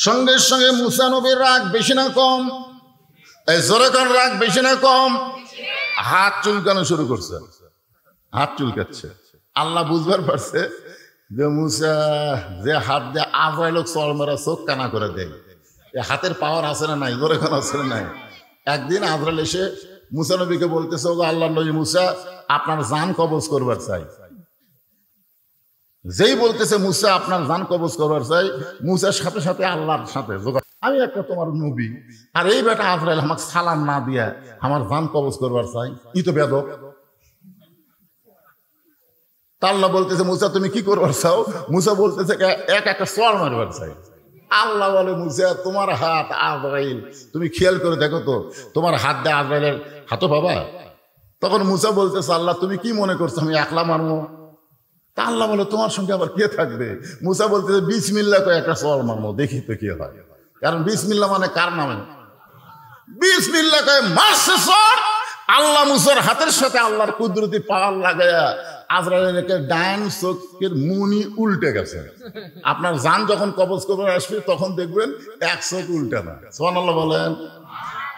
সঙ্গে সঙ্গে মুসা নবীর রাগ বেশি না কম? এই জোরে কোন রাগ বেশি না কম? হাত চুলকানো শুরু করছে, হাত চুলকাচ্ছে। আল্লাহ বুঝবার পারছে যে মুসা যে হাত দিয়ে আজরাইল চড় মারা চোখ কানা করে দেয়, এই হাতের পাওয়ার আছে না নাই? জোরে কোন আছে না নাই? একদিন আজরাইল এসে মুসা নবীকে বলতেছে, ও আল্লাহ নবী মুসা, আপনার জান কবজ করবার চাই। যেই বলতেছে মুসা আপনার জান কবজ করবার চাই, মুসার সাথে সাথে আল্লাহর সাথে যোগাযোগ, আমি একটা তোমার নবী, আর এই বেটা আজরাইল আমাকে সালাম না দিয়া আমার জান কবজ করবার চাই, ই তো বেদক। আল্লাহ বলতেছে মুসা তুমি কি করবার চাও? মুসা বলতেছে এক একটা চড় মারবার চাই। আল্লাহ বলে মুসা তোমার হাত আজরাইল, তুমি খেয়াল করে দেখো তো তোমার হাত দিয়ে আজরাইলের হাতও পাবা? তখন মুসা বলতেছে আল্লাহ তুমি কি মনে করছো আমি একলা মারবো? তা আল্লাহ বলে তোমার সঙ্গে আবার কে থাকবে? মুসা বলতেছে বিসমিল্লাহ কয়ে একটা চড় মারবো, দেখি তো কি হয়। কারণ বিসমিল্লাহ মানে কার নামে? বিসমিল্লাহ কয়ে মারছে চড়। আল্লাহ মুসার হাতের সাথে আল্লাহর কুদরতি পাওয়ার লাগায়া আজরাইলকে ডান চোখের মুনি উল্টে গেছে। আপনার জান যখন কবজ করবার আসবে তখন দেখবেন এক চোখ উল্টে না। সুবহানাল্লাহ বলেন।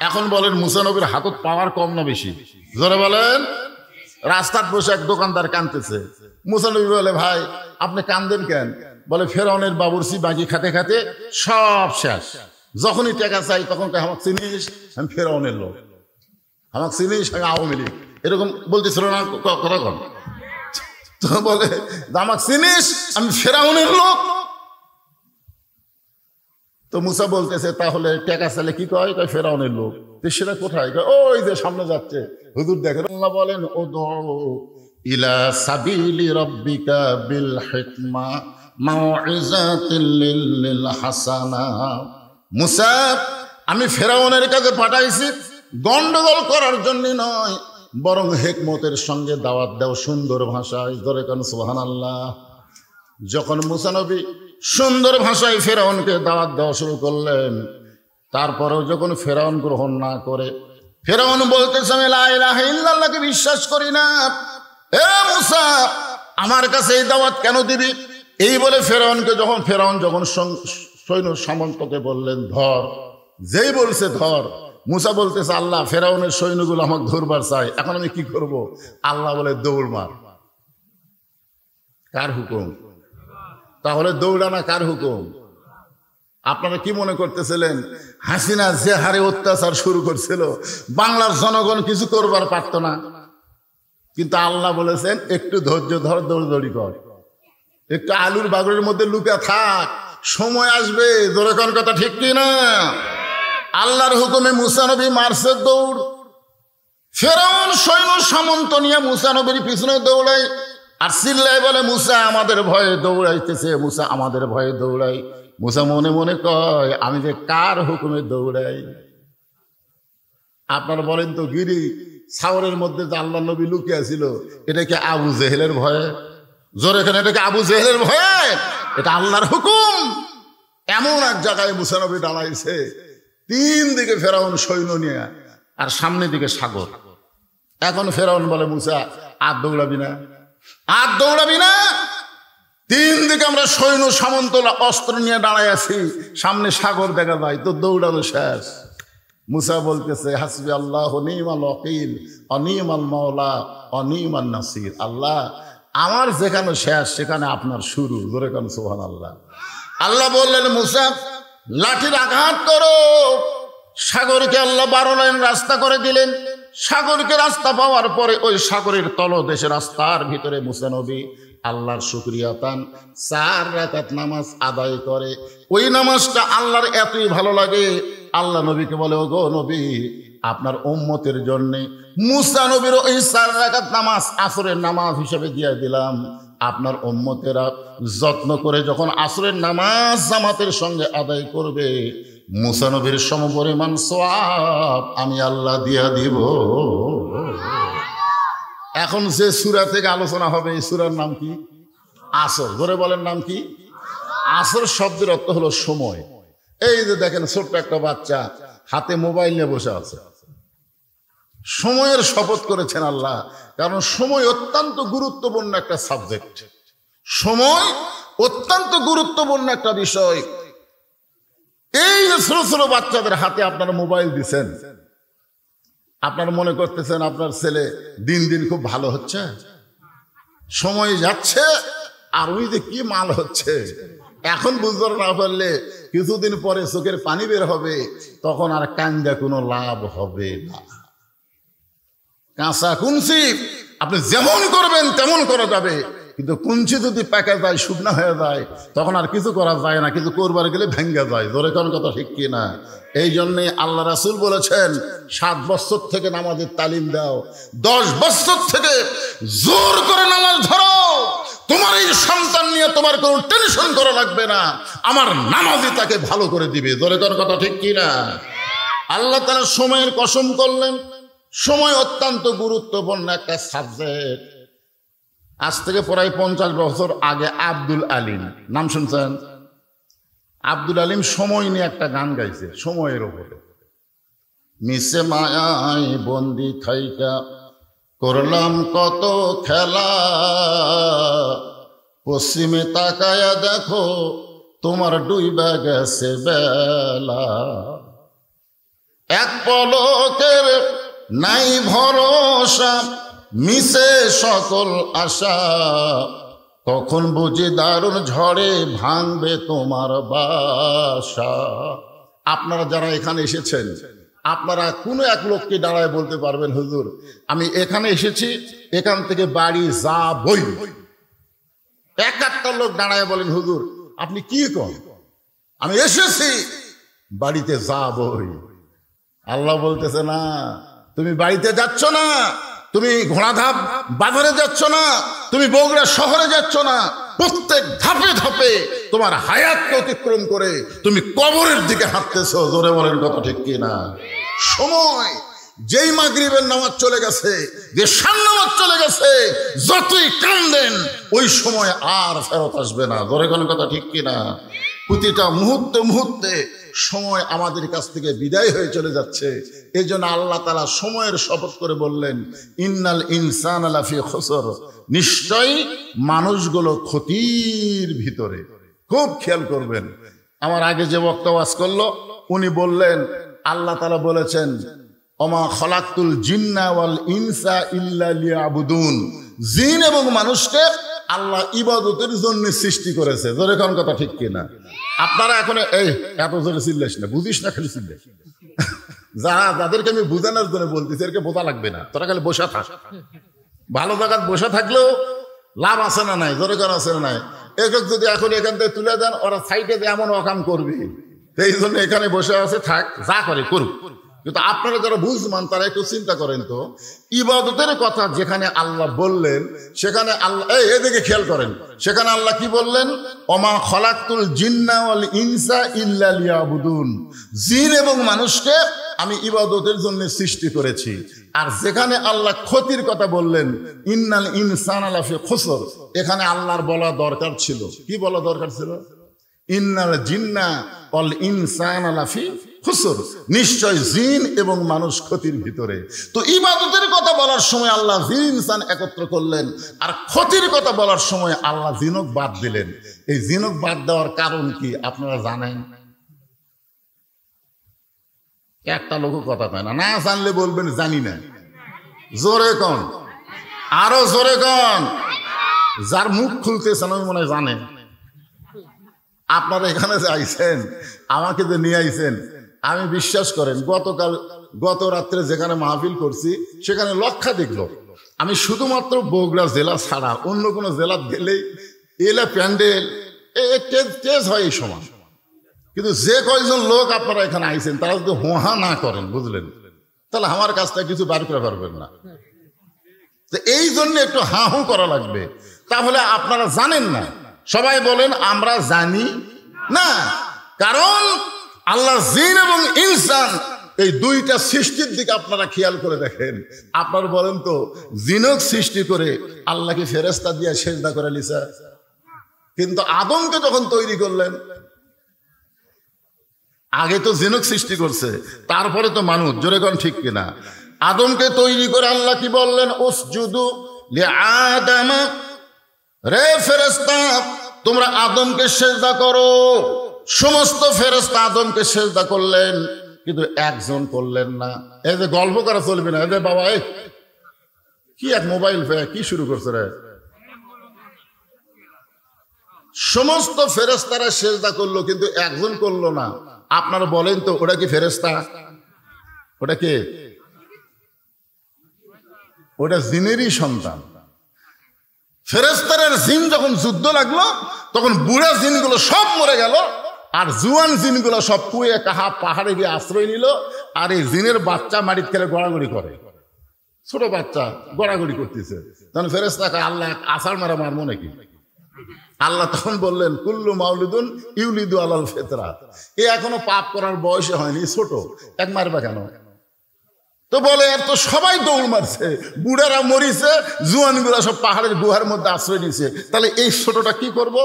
এখন বলেন মুসা নবীর হাতত পাওয়ার কম না বেশি? জোরে বলেন। রাস্তার বসে এক দোকানদার কাঁদতেছে। মুসা নবী বলে ভাই আপনি কান্দেন কেন? বলে ফেরাউনের বাবুর্চি বাকি খাতে খাতে সব শেষ, যখনই টাকা চাই তখন আমাকে চিনিস আমি ফেরাউনের লোক, আমাকে চিনিস আমি আওয়ামী লীগ, এরকম বলতেছিল না কথা কন? তো বলে আমাকে চিনিস আমি ফেরাউনের লোক। তো মুসা বলতেছে তাহলে টাকা চাইলে কি কয়? কয় ফেরাউনের লোক। সেটা কোথায়? ওই যে সামনে যাচ্ছে। হুজুর দেখেন আল্লাহ বলেন উদউ ইলা সাবিলি রাব্বিকা বিল হিকমা মাউইযাতিল লিল হাসানা। মুসা আমি ফেরাউনের কাছে পাঠাইছি গন্ডগোল করার জন্য নয়, বরং হিকমতের সঙ্গে দাওয়াত দাও সুন্দর ভাষায়। জোরে কান সুবহানাল্লাহ। যখন মুসা নবী সুন্দর ভাষায় ফেরাউনকে দাওয়াত দেওয়া শুরু করলেন, তারপরেও যখন ফেরাউন গ্রহণ না করে, ফেরাউন বলতেছে আমি লা ইলাহা ইল্লাল্লাহকে বিশ্বাস করি না। এ মুসা আমার কাছে এই দাওয়াত কেন দিবি? এই বলে ফেরাউন যখন সৈন্য সামন্তকে বললেন ধর, যেই বলছে ধর, মুসা বলতেছে আল্লাহ ফেরাউনের সৈন্যগুলো আমাকে ধরবার চাই, এখন আমি কি করব? আল্লাহ বলে দৌড় মার। কার হুকুম? তাহলে দৌড়ানা কার হুকুম? আপনারা কি মনে করতেছিলেন হাসিনা যে হারে অত্যাচার শুরু করছিল বাংলার জনগণ কিছু করবার পারত না? কিন্তু আল্লাহ বলেছেন একটু ধৈর্য ধর, দৌড়দৌড়ি কর, একটু আলুর বাগড়ের মধ্যে লুকা থাক, সময় আসবে। জোরে কোন কথা ঠিক কি না? আল্লাহর হুকুমে মুসা নবী মারছে দৌড়। ফেরাউন সৈন্য সামন্ত নিয়ে মুসা নবীর পিছনে দৌড়াই আর চিল্লাই বলে মুসা আমাদের ভয়ে দৌড়াইতেছে, মুসা আমাদের ভয়ে দৌড়াই। মুসা মনে মনে কয় আমি যে কার হুকুমে দৌড়াই? আপনারা বলেন তো গিরি সাওরের মধ্যে যে আল্লাহ নবী লুকিয়ে ছিল এটা কি আবু জেহেলের ভয়ে? জোরে এখানে এটা কি আবু জেহেলের ভয়ে? এটা আল্লাহর হুকুম। এমন এক জায়গায় মুসা নবী দাঁড়াইছে, তিন দিকে ফেরাউন সৈন্য নিয়ে আর সামনে দিকে সাগর। এখন ফেরাউন বলে মুসা আর দৌড়াবি না, আর দৌড়াবি না। তিন দিকে আমরা সৈন্য সামন্ত অস্ত্র নিয়ে দাঁড়ায় আছি, সামনে সাগর দেখা যায়, তো দৌড়ানো শেষ। মুসা বলতেছে হাসবি আল্লাহ নিমাল ওয়াকিল অনিমাল মাওলা অনিমান নাসির। আল্লাহ আমার যেখানে শেষ সেখানে আপনার শুরু। জোরে কান সুবহানাল্লাহ। আল্লাহ বললেন মুসা লাঠির আঘাত করো। সাগরকে আল্লাহ 12 লাইন রাস্তা করে দিলেন। সাগরকে রাস্তা পাওয়ার পরে ওই সাগরের তলদেশে রাস্তার ভিতরে মুসা নবী আল্লাহর শুকরিয়া পান, 4 রাকাত নামাজ আদায় করে। ওই নামাজটা আল্লাহর এতই ভালো লাগে, আল্লাহ নবীকে বলে ও গো নবী আপনার উম্মতের জন্য মুসা নবীর ওই 4 রাকাত নামাজ আসরের নামাজ হিসেবে দিয়ে দিলাম। আপনার উম্মতেরা যত্ন করে যখন আসরের নামাজ জামাতের সঙ্গে আদায় করবে, মুসা নবীর সমপরিমাণ সওয়াব আমি আল্লাহ দিয়া দিব। এখন যে সূরা থেকে আলোচনা হবে এই সূরার নাম কি? আসর। ধরে বলেন নাম কি? আসর শব্দের অর্থ হলো সময়। এই যে দেখেন ছোট্ট একটা বাচ্চা হাতে মোবাইল নিয়ে বসে আছে, সময়ের শপথ করেছেন আল্লাহ, কারণ সময় অত্যন্ত গুরুত্বপূর্ণ একটা সাবজেক্ট। সময় অত্যন্ত গুরুত্বপূর্ণ একটা বিষয়। ছোট ছোট বাচ্চাদের হাতে আপনারা মোবাইল দিচ্ছেন, আপনারা মনে করতেছেন আপনার ছেলে দিন দিন খুব ভালো হচ্ছে, সময় যাচ্ছে আর ওই যে কি মাল হচ্ছে। এখন বুঝতে না পারলে কিছুদিন পরে চোখের পানি বের হবে, তখন আর কান্দা কোনো লাভ হবে না। কাঁচা কুঞ্চি আপনি যেমন করবেন তেমন করা যাবে, কিন্তু কুঞ্চি যদি পেকে যায়, শুকনা হয়ে যায়, তখন আর কিছু করা যায় না, কিছু করবার গেলে ভেঙ্গে যায়। ধরে কোন কথা ঠিক কিনা? এই জন্যে আল্লাহ রাসূল বলেছেন 7 বছর থেকে নামাজের তালিম দাও, 10 বছর থেকে জোর করে নামাজ ধরো। তোমার এই সন্তান নিয়ে তোমার কোনো টেনশন করা লাগবে না, আমার নামাজই তাকে ভালো করে দিবে। ধরে কোন কথা ঠিক কিনা? আল্লাহ তাআলা সময়ের কসম করলেন। সময় অত্যন্ত গুরুত্বপূর্ণ একটা সাবজেক্ট। আজ থেকে প্রায় 50 বছর আগে আব্দুল আলিম, নাম শুনছেন? আব্দুল আলিম সময় নিয়ে একটা গান গাইছে, সময়ের ওপরে। মিশে মায়ায় বন্দি থাইকা করলাম কত খেলা, পশ্চিমে তাকায়া দেখো তোমার ডুইবা গেছে বেলা, এক পলকের নাই ভরসা, মিশে সকল আশা, কখন বুঝি দারুণ ঝড়ে ভাঙবে তোমার বাসা। আপনারা যারা এখানে এসেছেন, আপনারা কোনো এক লোককে দাঁড়ায় বলতে পারবেন, হুজুর আমি এখানে এসেছি, এখান থেকে বাড়ি যাবই। একটা লোক দাঁড়ায় বলেন, হুজুর আপনি কি করেন? আমি এসেছি বাড়িতে যাবই। আল্লাহ বলতেছে না, তুমি বাড়িতে যাচ্ছ না, তুমি ঘোড়াধাপ বাজারে যাচ্ছ না, তুমি বগুড়া শহরে যাচ্ছ না, প্রত্যেক ধাপে ধাপে তোমার হায়াতকে অতিক্রম করে তুমি কবরের দিকে হাঁটতেছ। জোরে বলেন কথা ঠিক কিনা? সময় যেই মাগরিবের নামাজ চলে গেছে, যে শান নামাজ চলে গেছে, যতই কান্দেন ওই সময় আর ফেরত আসবে না। জোরে বলেন কথা ঠিক কিনা? প্রতিটা মুহূর্তে মুহূর্তে সময় আমাদের কাছ থেকে বিদায় হয়ে চলে যাচ্ছে। এই জন্য আল্লাহ তাআলা সময়ের শপথ করে বললেন, ইন্নাল ইনসানা লাফি খুসর, নিশ্চয়ই মানুষগুলো ক্ষতির ভিতরে। খুব খেয়াল করবেন। আমার আগে যে বক্তা ওয়াজ করলো উনি বললেন, আল্লাহ তাআলা বলেছেন, ওমা খলাকতুল জিন্না ওয়াল ইনসা ইল্লা লিয়াবুদুন, জিন এবং মানুষকে আল্লাহ ইবাদতের জন্য সৃষ্টি করেছে। জোরে কোন কথা ঠিক কিনা? আপনারা এখন এই এত জোরে চিল্লাস না, বুঝিস না, খালি চিল্লাস। যাদেরকে আমি বুঝানোর জন্য বলতেছি, এরকে বোঝা লাগবে না, তোরা খালি বসা থাক। ভালো জায়গায় বসে থাকলেও লাভ আছে না নাই? জোরে কোন আছে না নাই? একক যদি এখন এখান থেকে তুলে দেন, ওরা সাইডে এমন অকাম করবে। এই জন্য এখানে বসে আছে, থাক, যা করে করুক। কিন্তু আপনারা যারা বুঝমান তারা একটু চিন্তা করেন তো, ইবাদতের কথা যেখানে আল্লাহ বললেন সেখানে আল্লাহ, এদিকে খেয়াল করেন, সেখানে আল্লাহ কি বললেন? ওমা খলাকতুল জিন্না ওয়াল ইনসা ইল্লা লিয়াবুদুন, জিন এবং মানুষকে আমি ইবাদতের জন্য সৃষ্টি করেছি। আর যেখানে আল্লাহ ক্ষতির কথা বললেন, ইন্নাল ইনসানা লাফি খুসর, এখানে আল্লাহর বলা দরকার ছিল, কি বলা দরকার ছিল? ইন্নাল জিন্না ওয়াল ইনসানা লাফি খুসর, নিশ্চয় জিন এবং মানুষ ক্ষতির ভিতরে। তো ইবাদতের কথা বলার সময় আল্লাহ জিন ইনসান একত্র করলেন, আর ক্ষতির কথা বলার সময় আল্লাহ জিনক বাদ দিলেন। এই জিনক বাদ দেওয়ার কারণ কি আপনারা জানেন? একটা লোক কথা কয় না, না জানলে বলবেন জানি না। জোরে কন, আরো জোরে কন। যার মুখ খুলতেছেন আমি মনে হয় জানেন। আপনারা এখানে যে আইছেন, আমাকে যে নিয়ে আইছেন, আমি বিশ্বাস করেন গত রাত্রে যেখানে মাহফিল করছি সেখানে লক্ষাধিক লোক। আমি শুধুমাত্র বগুড়া জেলা ছাড়া অন্য কোনো জেলা গেলেই এলা প্যান্ডেল তেজ হয় এই সময়। কিন্তু যে কয়েকজন লোক আপনারা এখানে আইছেন তারা যদি হোহা না করেন, বুঝলেন, তাহলে আমার কাছটা কিছু বার করে পারবেন না। তো এই জন্য একটু হাহু করা লাগবে। তাহলে আপনারা জানেন না, সবাই বলেন আমরা জানি না। কারণ আল্লাহ জিন এবং ইনসান এই দুইটা সৃষ্টির দিকে আপনারা খেয়াল করে দেখেন। আপনারা বলেন তো, জিনক সৃষ্টি করে আল্লাহকে ফেরেশতা দিয়ে সেজদা করে লিসা, কিন্তু আদমকে যখন তৈরি করলেন, আগে তো জিনক সৃষ্টি করছে, তারপরে তো মানুষ। জোরে কোন ঠিক কিনা? আদমকে তৈরি করে আল্লাহ কি বললেন? উসজুদু লিআদাম, রে ফেরেশতা তোমরা আদমকে সেজদা করো। সমস্ত ফেরেশতা আদমকে সেজদা করলেন, কিন্তু একজন করলেন না। এই যে গল্প করা চলবে না, এই যে বাবা এই কি এক মোবাইল কি শুরু করছে রে। সমস্ত ফেরেশতারা সেজদা করলো, কিন্তু একজন করলো না। আপনারা বলেন তো ওটা কি ফেরেশতা? ওটা কে? ওটা জিনেরই সন্তান। ফেরেশতার জিন যখন যুদ্ধ লাগলো, তখন বুড়া জিনগুলো সব মরে গেল, আর জুয়ান জিনগুলো সব কুয়ে কাহা পাহাড়ে গিয়ে আশ্রয় নিল। আর এই জিনের বাচ্চা মাটির খেলে গড়াগড়ি করে, ছোট বাচ্চা গড়াগড়ি করতেছে। তখন ফেরেশতাকে আল্লাহ আছাড় মারা মারবো নাকি? আল্লাহ তখন বললেন, কুল্লু মাউলুদুন ইউলিদু আলাল ফিতরা। এ এখনো পাপ করার বয়সে হয়নি, ছোট, এক মারবা কেন? তো বলে আর তো সবাই দৌড় মারছে, বুড়ারা মরিছে, জুয়ানগুলা সব পাহাড়ের গুহার মধ্যে আশ্রয় নিছে, তাহলে এই ছোটটা কি করব?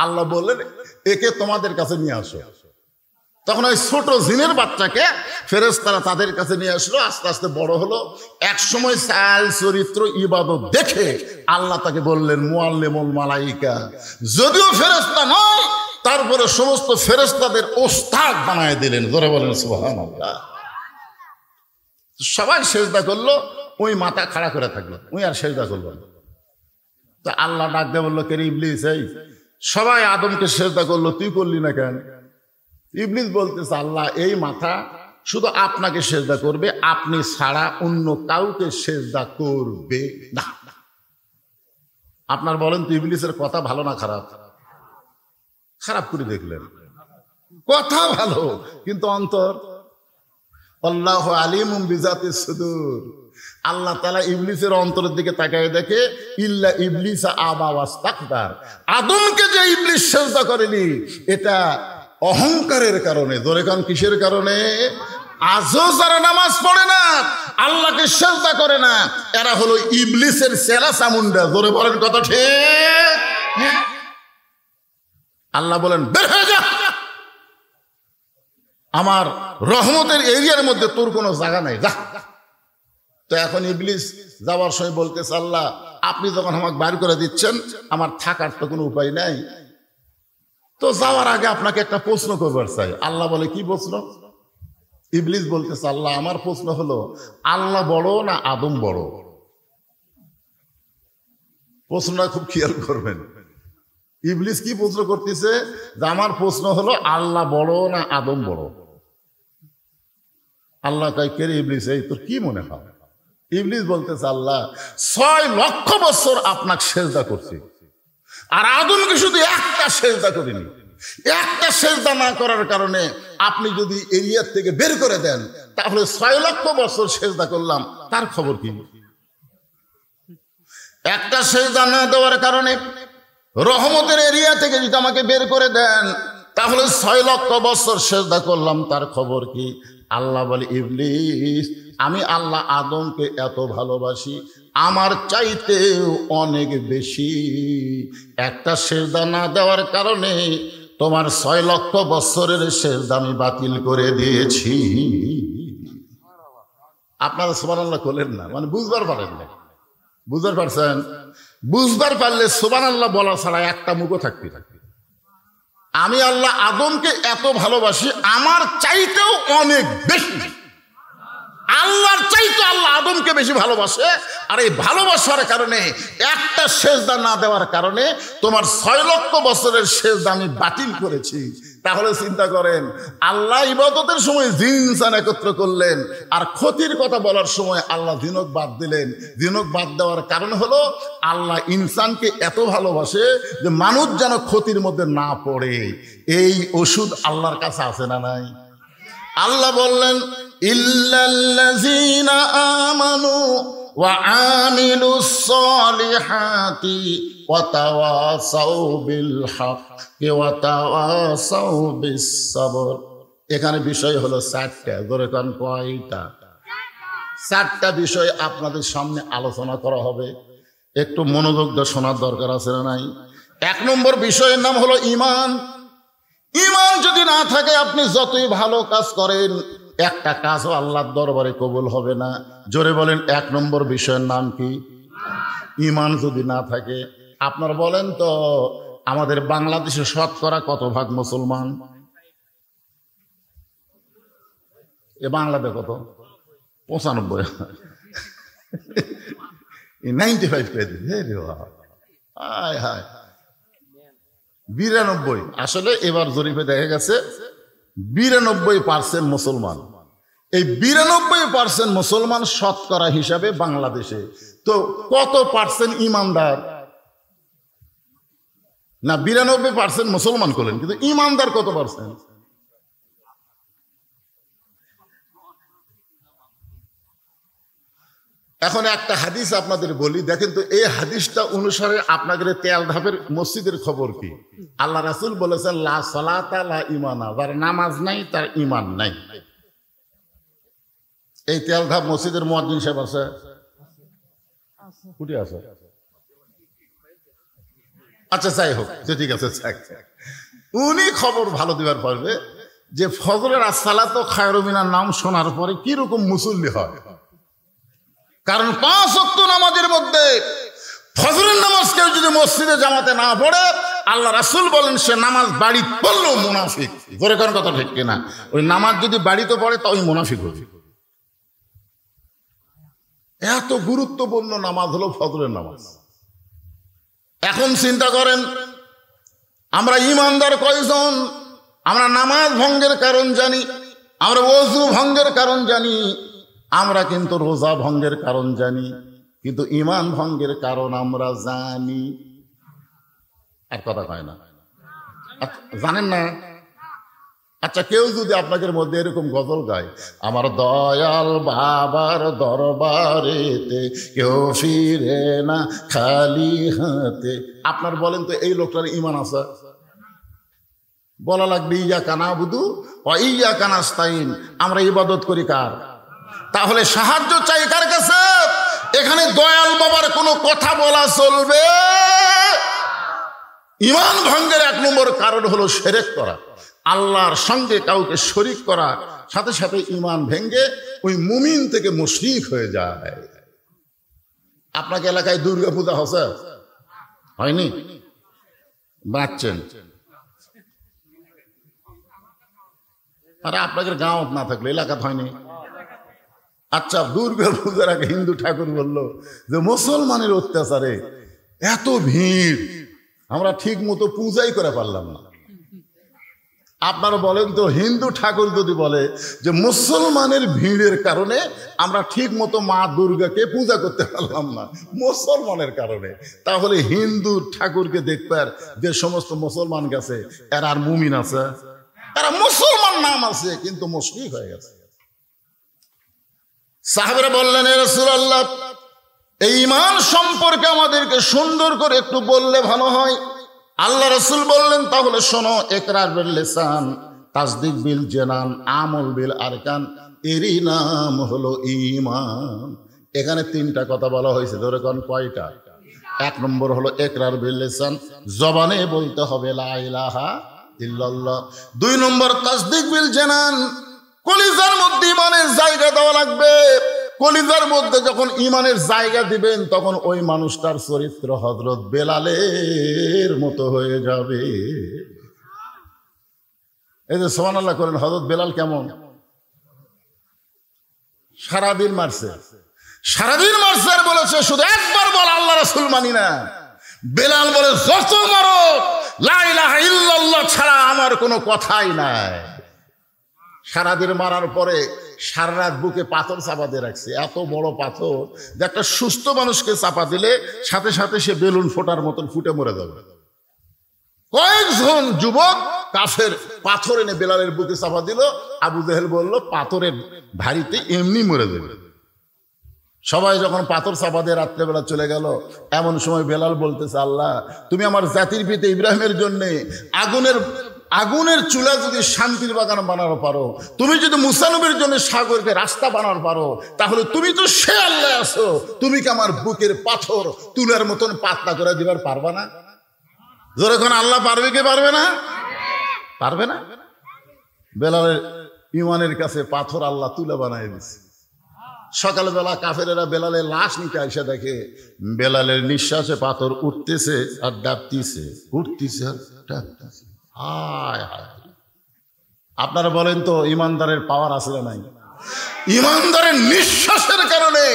আল্লাহ বললেন, একে তোমাদের কাছে নিয়ে আসো। তখন ওই ছোট জিনের বাচ্চাকে ফেরেশতারা তাদের কাছে নিয়ে আসলো। আস্তে আস্তে বড় হলো। এক সময় চাল চরিত্র ইবাদত দেখে আল্লাহ তাকে বললেন মুআল্লিমুল মালাইকা। যদিও ফেরেশতা নয়, তারপরে সমস্ত ফেরেশতাদের ওস্তাদ বানায় দিলেন। জোরে বলেন সুবহানাল্লাহ। সবাই সেজদা করলো, ওই মাথা খাড়া করে থাকলো, ওই আর সেজদা করলো না। তো আল্লাহ ডাক দিয়ে বললো, কে ইবলিস, এই সবাই আদমকে সেজদা করলো, তুই করলি না কেন? ইবলিস বলতেছে, আল্লাহ এই মাথা শুধু আপনাকে সেজদা করবে, আপনি ছাড়া অন্য কাউকে সেজদা করবে না। আপনার বলেন তো ইবলিসের কথা ভালো না খারাপ? খারাপ করে দেখলেন, কথা ভালো কিন্তু অন্তর। আল্লাহু আলিমুম বিজাতিস সুদূর। আল্লাহ তাআলা ইবলিসের অন্তরের দিকে তাকায় দেখে, ইল্লা ইবলিসা আবা ওয়াস্তাকবার। আদমকে যে ইবলিস সেজদা করেনি, এটা অহংকারের কারণে। জোরে কান, কিসের কারণে? আজও যারা নামাজ পড়ে না, আল্লাহকে সেজদা করে না, এরা হলো ইবলিসের চেলা চামুন্ডা। জোরে বলেন কথা ঠিক? আল্লাহ বলেন, বের হয়ে যা, আমার রহমতের এরিয়ার মধ্যে তোর কোনো জায়গা নাই, যা। তো এখন ইবলিস যাওয়ার সময় বলতেছে, আল্লাহ আপনি যখন আমাকে বাইর করে দিচ্ছেন, আমার থাকার তো কোনো উপায় নাই। তো যাওয়ার আগে আপনাকে একটা প্রশ্ন করবার চাই। আল্লাহ বলে, কি প্রশ্ন? ইবলিস বলতেছে, আল্লাহ আমার প্রশ্ন হলো, আল্লাহ বড় না আদম বড়? প্রশ্নটা খুব খেয়াল করবেন। ইবলিস কি প্রশ্ন করতেছে? যে আমার প্রশ্ন হলো, আল্লাহ বড় না আদম বড়? আল্লাহ কয়, কে রে ইবলিস, এই তোর কি মনে হয়? ইবলিস বলতেছে, আল্লাহ 6 লক্ষ বছর আপনাকে সেজদা করছি, আর আদমকে শুধু একটা সেজদা করিনি। একটা সেজদা না করার কারণে আপনি যদি এরিয়ার থেকে বের করে দেন, তাহলে 6 লক্ষ বছর সেজদা করলাম, তার খবর কি? একটা সেজদা না দেওয়ার কারণে রহমতের এরিয়া থেকে যদি আমাকে বের করে দেন, তাহলে 6 লক্ষ বছর সেজদা করলাম, তার খবর কি? আল্লাহ বলে, ইবলিস আমি আল্লাহ আদমকে এত ভালোবাসি, আমার চাইতেও অনেক বেশি। একটা সেজদা না দেওয়ার কারণে তোমার 6 লক্ষ বছরের সেজদা আমি বাতিল করে দিয়েছি। আপনারা সুবহানাল্লাহ করলেন না, মানে বুঝবার পারেন না। বুঝতে পারছেন? বুঝবার পারলে সুবহানাল্লাহ বলা ছাড়া একটা মুখও থাকতে থাকবে। আমি আল্লাহ আদমকে এত ভালোবাসি, আমার চাইতেও অনেক বেশি। আল্লাহর চাইতে আল্লাহ আদমকে বেশি ভালোবাসে, আর এই ভালোবাসার কারণে একটা সেজদা না দেওয়ার কারণে তোমার 6 লক্ষ বছরের সেজদা আমি বাতিল করেছি। তাহলে চিন্তা করেন, আল্লাহ ইবাদতের সময় জিন ইনসান একত্র করলেন, আর ক্ষতির কথা বলার সময় আল্লাহ জিনক বাদ দিলেন। জিনক বাদ দেওয়ার কারণ হলো, আল্লাহ ইনসানকে এত ভালোবাসে যে মানুষ যেন ক্ষতির মধ্যে না পড়ে। এই ওষুধ আল্লাহর কাছে আছে না নাই? আল্লাহ বললেন, ইল্লাল্লাযীনা আমানু ওয়া আমিলুস সালিহাতি ওয়া তাওয়াসাউ বিল হাক্কি ওয়া তাওয়াসাউ বিস সাবর। এখানে বিষয় হলো 4টা। ধরে কান, কয়টা? 4টা বিষয় আপনাদের সামনে আলোচনা করা হবে। একটু মনোযোগ দিয়ে শোনার দরকার আছে না নাই? 1 নম্বর বিষয়ের নাম হলো ঈমান। ঈমান যদি না থাকে, আপনি যতই ভালো কাজ করেন, একটা কাজও আল্লাহর দরবারে কবুল হবে না। জোরে বলেন, 1 নম্বর বিষয়ের নাম কি? ঈমান যদি না থাকে। আপনার বলেন তো, আমাদের বাংলাদেশে শতকরা কত ভাগ মুসলমান? এ বাংলাতে কত? 95, 95 পেয়ে দিন। হায় হায়, 92। আসলে এবার জরিপে দেখা গেছে 92% মুসলমান। এই 92% মুসলমান শতকরা হিসাবে বাংলাদেশে। তো কত পার্সেন্ট ইমানদার? না, 92% মুসলমান করলেন, কিন্তু ইমানদার কত পার্সেন্ট? এখন একটা হাদিস আপনাদের বলি, দেখেন তো এই হাদিসটা অনুসারে আপনাদের তেলধাপের মসজিদের খবর কি? আল্লাহ রাসূল বলেছেন, লা সালাতা লা ঈমানা, যার নামাজ নাই তার ঈমান নাই। এই তেলধাপ মসজিদের মুয়াজ্জিন সাহেব আছে? কুটি আছে? আচ্ছা, যাই হোক, ঠিক আছে, উনি খবর ভালো দিবার পারবে যে ফজরের আসসালাতু খায়রুম মিনান নাম শোনার পরে কিরকম মুসল্লি হয়। কারণ 5 ওয়াক্ত নামাজের মধ্যে ফজরের নামাজ কেউ যদি মসজিদে জামাতে না পড়ে, আল্লাহ রাসূল বলেন সে নামাজ বাড়ি পড়লেও মুনাফিক। করে কোন কথা ঠিক কিনা? ওই নামাজ যদি বাড়িতে পড়ে তো ওই মুনাফিক হবে। এত গুরুত্বপূর্ণ নামাজ হলো ফজরের নামাজ। এখন চিন্তা করেন, আমরা ইমানদার কয়জন? আমরা নামাজ ভঙ্গের কারণ জানি, আমরা ওযু ভঙ্গের কারণ জানি, আমরা কিন্তু রোজা ভঙ্গের কারণ জানি, কিন্তু ঈমান ভঙ্গের কারণ আমরা জানি? এক কথা কয় না, জানেন না? আচ্ছা, কেউ যদি আপনাদের মধ্যে এরকম গজল গায়, আমার দয়াল বাবার দরবারেতে কেউ ফিরে না খালি হাতে, আপনার বলেন তো এই লোকটার ঈমান আছে? বলা লাগবে ইয়াকা নাবুদু ওয়া ইয়াকা নাস্তাইন, আমরা ইবাদত করি কার? তাহলে সাহায্য চাই কার কাছে? এখানে দয়াল বাবার কোনো কথা বলা চলবে? ঈমান ভঙ্গের 1 নম্বর কারণ হলো শিরক করা, আল্লাহর সঙ্গে কাউকে শরীক করা, সাথে সাথে ঈমান ভেঙ্গে ওই মুমিন থেকে মুশরিক হয়ে যায়। আপনাকে এলাকায় দুর্গা পূজা হচ্ছে? হয়নি? বাঁচছেন? আরে আপনাদের গাঁও না থাকলে এলাকাতে হয়নি? আচ্ছা, দুর্গা পূজার আগে হিন্দু ঠাকুর বলল যে মুসলমানের অত্যাচারে এত ভিড়, আমরা ঠিক মতো পূজাই করে পারলাম না। আপনারা বলেন তো, হিন্দু ঠাকুর যদি বলে যে মুসলমানের ভিড়ের কারণে আমরা ঠিক মতো মা দুর্গাকে পূজা করতে পারলাম না মুসলমানের কারণে, তাহলে হিন্দু ঠাকুরকে দেখবার যে সমস্ত মুসলমান গেছে এরা আর মুমিন আছে? এরা মুসলমান নাম আছে কিন্তু মুশরিক হয়ে গেছে। সাহাবারা বললেন, হে রাসূলুল্লাহ, এই ঈমান সম্পর্কে আমাদেরকে সুন্দর করে একটু বললে ভালো হয়। আল্লাহ রাসূল বললেন, তাহলে শোনো, ইকরার বিল লিসান, তাসদিক বিল জানান, আমল বিল আরকান, এরই নাম হলো ঈমান। এখানে 3টা কথা বলা হয়েছে, ধরে কোন কয়টা? 1 নম্বর হলো ইকরার বিল লিসান, জবানে বলতে হবে লা ইলাহা ইল্লাল্লাহ। 2 নম্বর তাসদিক বিল জানান, কলিজার মধ্যে ঈমানের জায়গা দেওয়া লাগবে। কলিজার মধ্যে যখন ঈমানের জায়গা দিবেন তখন ওই মানুষটার চরিত্র হযরত বেলালের মতো হয়ে যাবে। এই যে সুবহানাল্লাহ করেন, হযরত বেলাল কেমন? সারাদিন মারছে, সারাদিন মারছে, আর বলেছে শুধু একবার বল আল্লাহ রাসূল মানি না। বেলাল বলে, যত মারো লা ইলাহা ইল্লাল্লাহ ছাড়া আমার কোনো কথাই নাই। সারাদিন মারার পরে সারা রাত বুকে পাথর চাপা দিয়ে রাখছে, এত বড় পাথর যে একটা সুস্থ মানুষকে চাপা দিলে সাথে সাথে সে বেলুন ফোটার মতন ফুটে মরে যাবে। কয়েকজন যুবক কাফের পাথর এনে বেলালের বুকে চাপা দিল। আবু জেহেল বলল, পাথরের ভারীতে এমনি মরে যাবে। সবাই যখন পাথর চাপা দিয়ে রাত্রেবেলা চলে গেল, এমন সময় বেলাল বলতেছে, আল্লাহ, তুমি আমার জাতির পিতা ইব্রাহিমের জন্য আগুনের চুলা যদি শান্তির বাগান বানানো পারো, তুমি যদি মুসা নবীর জন্য সাগরকে রাস্তা বানানো পারো, তাহলে তুমি তো সে আল্লাহ আছো, তুমি কি আমার বুকের পাথর তুলার মতন পাতলা করে দিবার পারবা না? যখন আল্লাহ পারবে, কে পারবে না? পারবে না। বেলালের ঈমানের কাছে পাথর আল্লাহ তুলা বানায় দিচ্ছে। সকালবেলা কাফেরেরা বেলালের লাশ নিতে এসে দেখে বেলালের নিঃশ্বাসে পাথর উঠতেছে আর ডাবতেছে, উঠতেছে আর ডাবতেছে। হায় হায়, আপনারা বলেন তো ঈমানদারের পাওয়ার আসলে নাই? ইমানদারের নিঃশ্বাসের কারণে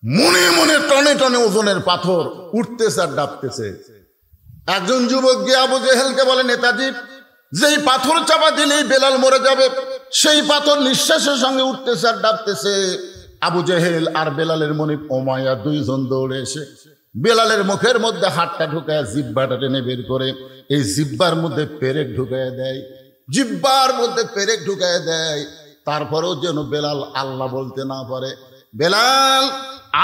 মনে মনে টনে টনে ওজনের পাথর উঠতেছে আর ডাবতেছে। একজন যুবক গিয়ে আবু জেহেলকে বলে, নেতাজি, যেই পাথর চাপা দিলেই বেলাল মরে যাবে, সেই পাথর নিঃশ্বাসের সঙ্গে উঠতেছে আর ডাবতেছে। আবু জেহেল আর বেলালের মনে ওমায়া দুইজন দৌড়ে এসে বেলালের মুখের মধ্যে হাতটা ঢুকায় জিব্বাটা টেনে বের করে এই জিব্বার মধ্যে পেরেক ঢুকায় দেয়, জিব্বার মধ্যে পেরেক ঢুকায় দেয়। তারপরেও যেন বেলাল আল্লাহ বলতে না পারে। বেলাল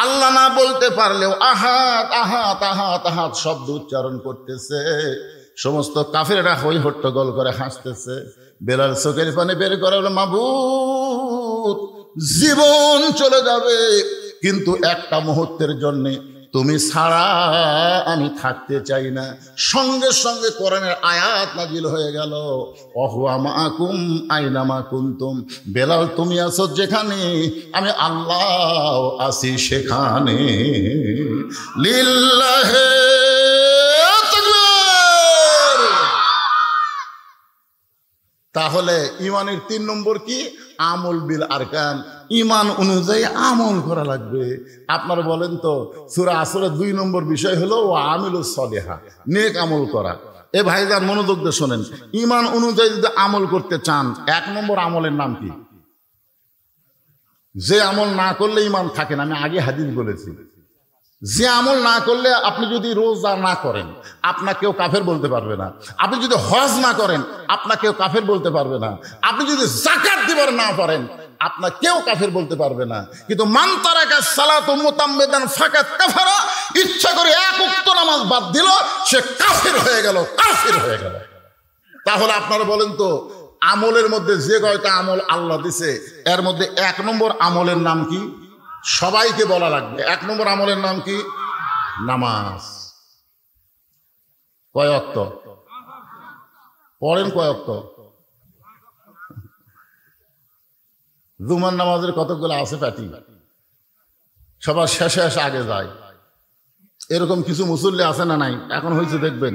আল্লাহ না বলতে পারলেও আহাত আহাত আহাত আহাত শব্দ উচ্চারণ করতেছে। সমস্ত কাফেররা হই হট্টগোল করে হাসতেছে। বেলাল চোখের পানি বের করে বলে, মাবুদ, জীবন চলে যাবে কিন্তু একটা মুহূর্তের জন্য তুমি ছাড়া আমি থাকতে চাই না। সঙ্গে সঙ্গে কোরআনের আয়াত নাজিল হয়ে গেল, ওয়াহুয়া মাআকুম আইনামা কুনতুম। বেলাল, তুমি আছো যেখানে, আমি আল্লাহ আছি সেখানে। লিল্লাহে তাকবীর। তাহলে ইমানের 3 নম্বর কি? আমল বিল আরকান। ইমান অনুযায়ী আমল করা লাগবে। আপনারা বলেন তো, সূরা আসরের 2 নম্বর বিষয় হলো ও আমিলুস সলিহা, নেক আমল করা। এ ভাইজান মনোযোগ দিয়ে শোনেন, ইমান অনুযায়ী যদি আমল করতে চান, 1 নম্বর আমলের নাম কি? যে আমল না করলে ইমান থাকে না। আমি আগে হাদিস বলেছি, যে আমল না করলে, আপনি যদি রোজা না করেন আপনাকেও কাফের বলতে পারবে না। আপনি যদি হজ না করেন আপনাকেও কাফের বলতে পারবে না। আপনি যদি যাকাত দিবার না পারেন আপনাকেও কাফের বলতে পারবে না। কিন্তু মান তারাকা সালাতু মুতাম্মিদান ফাকাত কাফারা, ইচ্ছা করে 1 ওয়াক্ত নামাজ বাদ দিল, সে কাফের হয়ে গেল, কাফের হয়ে গেল। তাহলে আপনারা বলেন তো, আমলের মধ্যে যে কয়টা আমল আল্লাহ দিছে, এর মধ্যে 1 নম্বর আমলের নাম কি? সবাইকে বলা লাগবে। 1 নম্বর আমলের নাম কি? নামাজ। কয় ওয়াক্ত পড়েন? কয় ওয়াক্ত? জুমার নামাজের কতগুলো আছে প্যাটি, সবার শেষে এসে আগে যায়। এরকম কিছু মুসল্লি আছে না নাই? এখন হয়েছে, দেখবেন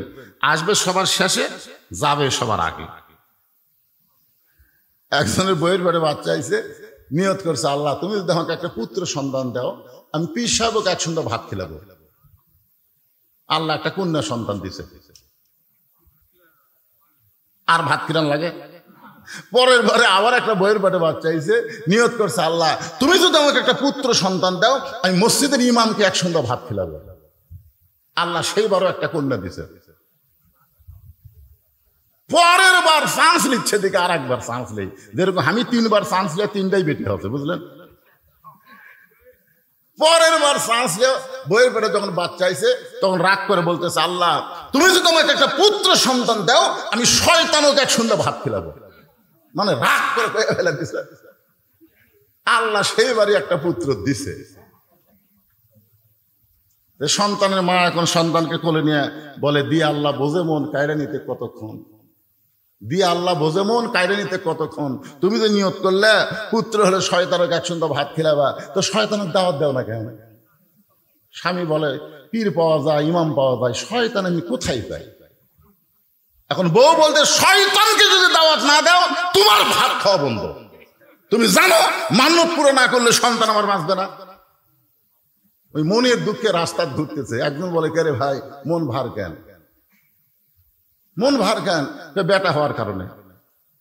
আসবে সবার শেষে, যাবে সবার আগে। একজনের বইয়ের পেটে বাচ্চা আইছে, নিয়ত করছে, আল্লাহ তুমি যদি আমাকে একটা পুত্র সন্তান দাও, আমি পীর সাহেবকে একসঙ্গে ভাত খিলাবো। আল্লাহ একটা কন্যা সন্তান দিছে, আর ভাত কিরান লাগে? পরের বারে আবার একটা বইয়ের পেটে বাচ্চা আইছে, নিয়ত করছে, আল্লাহ তুমি যদি আমাকে একটা পুত্র সন্তান দাও, আমি মসজিদের ইমামকে একসঙ্গে ভাত খিলাবো। আল্লাহ সেইবারও একটা কন্যা দিছে। পরের বার চান্স নিচ্ছে দিকে আর একবার চান্স নেই। যেরকম আমি 3 বার চান্স নিয়ে 3টাই বেটি হচ্ছে, বুঝলেন? পরের বার চান্স নিয়ে বইয়ের পেটে যখন বাচ্চা আইছে, তখন রাগ করে বলতেছে, আল্লাহ তুমি যদি আমাকে একটা পুত্র সন্তান দাও, আমি শয়তানকে একসঙ্গে ভাত খিলাবো। মানে রাগ করে ফেলে দিছে। আল্লাহ সেইবারই একটা পুত্র দিছে। সন্তানের মা এখন সন্তানকে কোলে নিয়ে বলে, দিয়ে আল্লাহ বোঝে মন কায়রা নিতে কতক্ষণ, দিয়ে আল্লাহ বোঝে মন কায়রা নিতে কতক্ষণ। তুমি যে নিয়ত করলে পুত্র হলে শয়তানকে একসঙ্গে ভাত খিলাবা, তো শয়তানের দাওয়াত দেও না কেন? স্বামী বলে, পীর পাওয়া যায়, ইমাম পাওয়া যায়, শয়তান আমি কোথায় পাই? এখন বউ বলতে, শয়তানকে যদি দাওয়াত না দাও তোমার ভাত খাওয়া বন্ধ। তুমি জানো মান্যত পুরো না করলে সন্তান আমার বাঁচবে না। ওই মনের দুঃখে রাস্তা ঘুরতেছে। একজন বলে, কে রে ভাই, মন ভার কেন? মন ভার কেন? বেটা হওয়ার কারণে।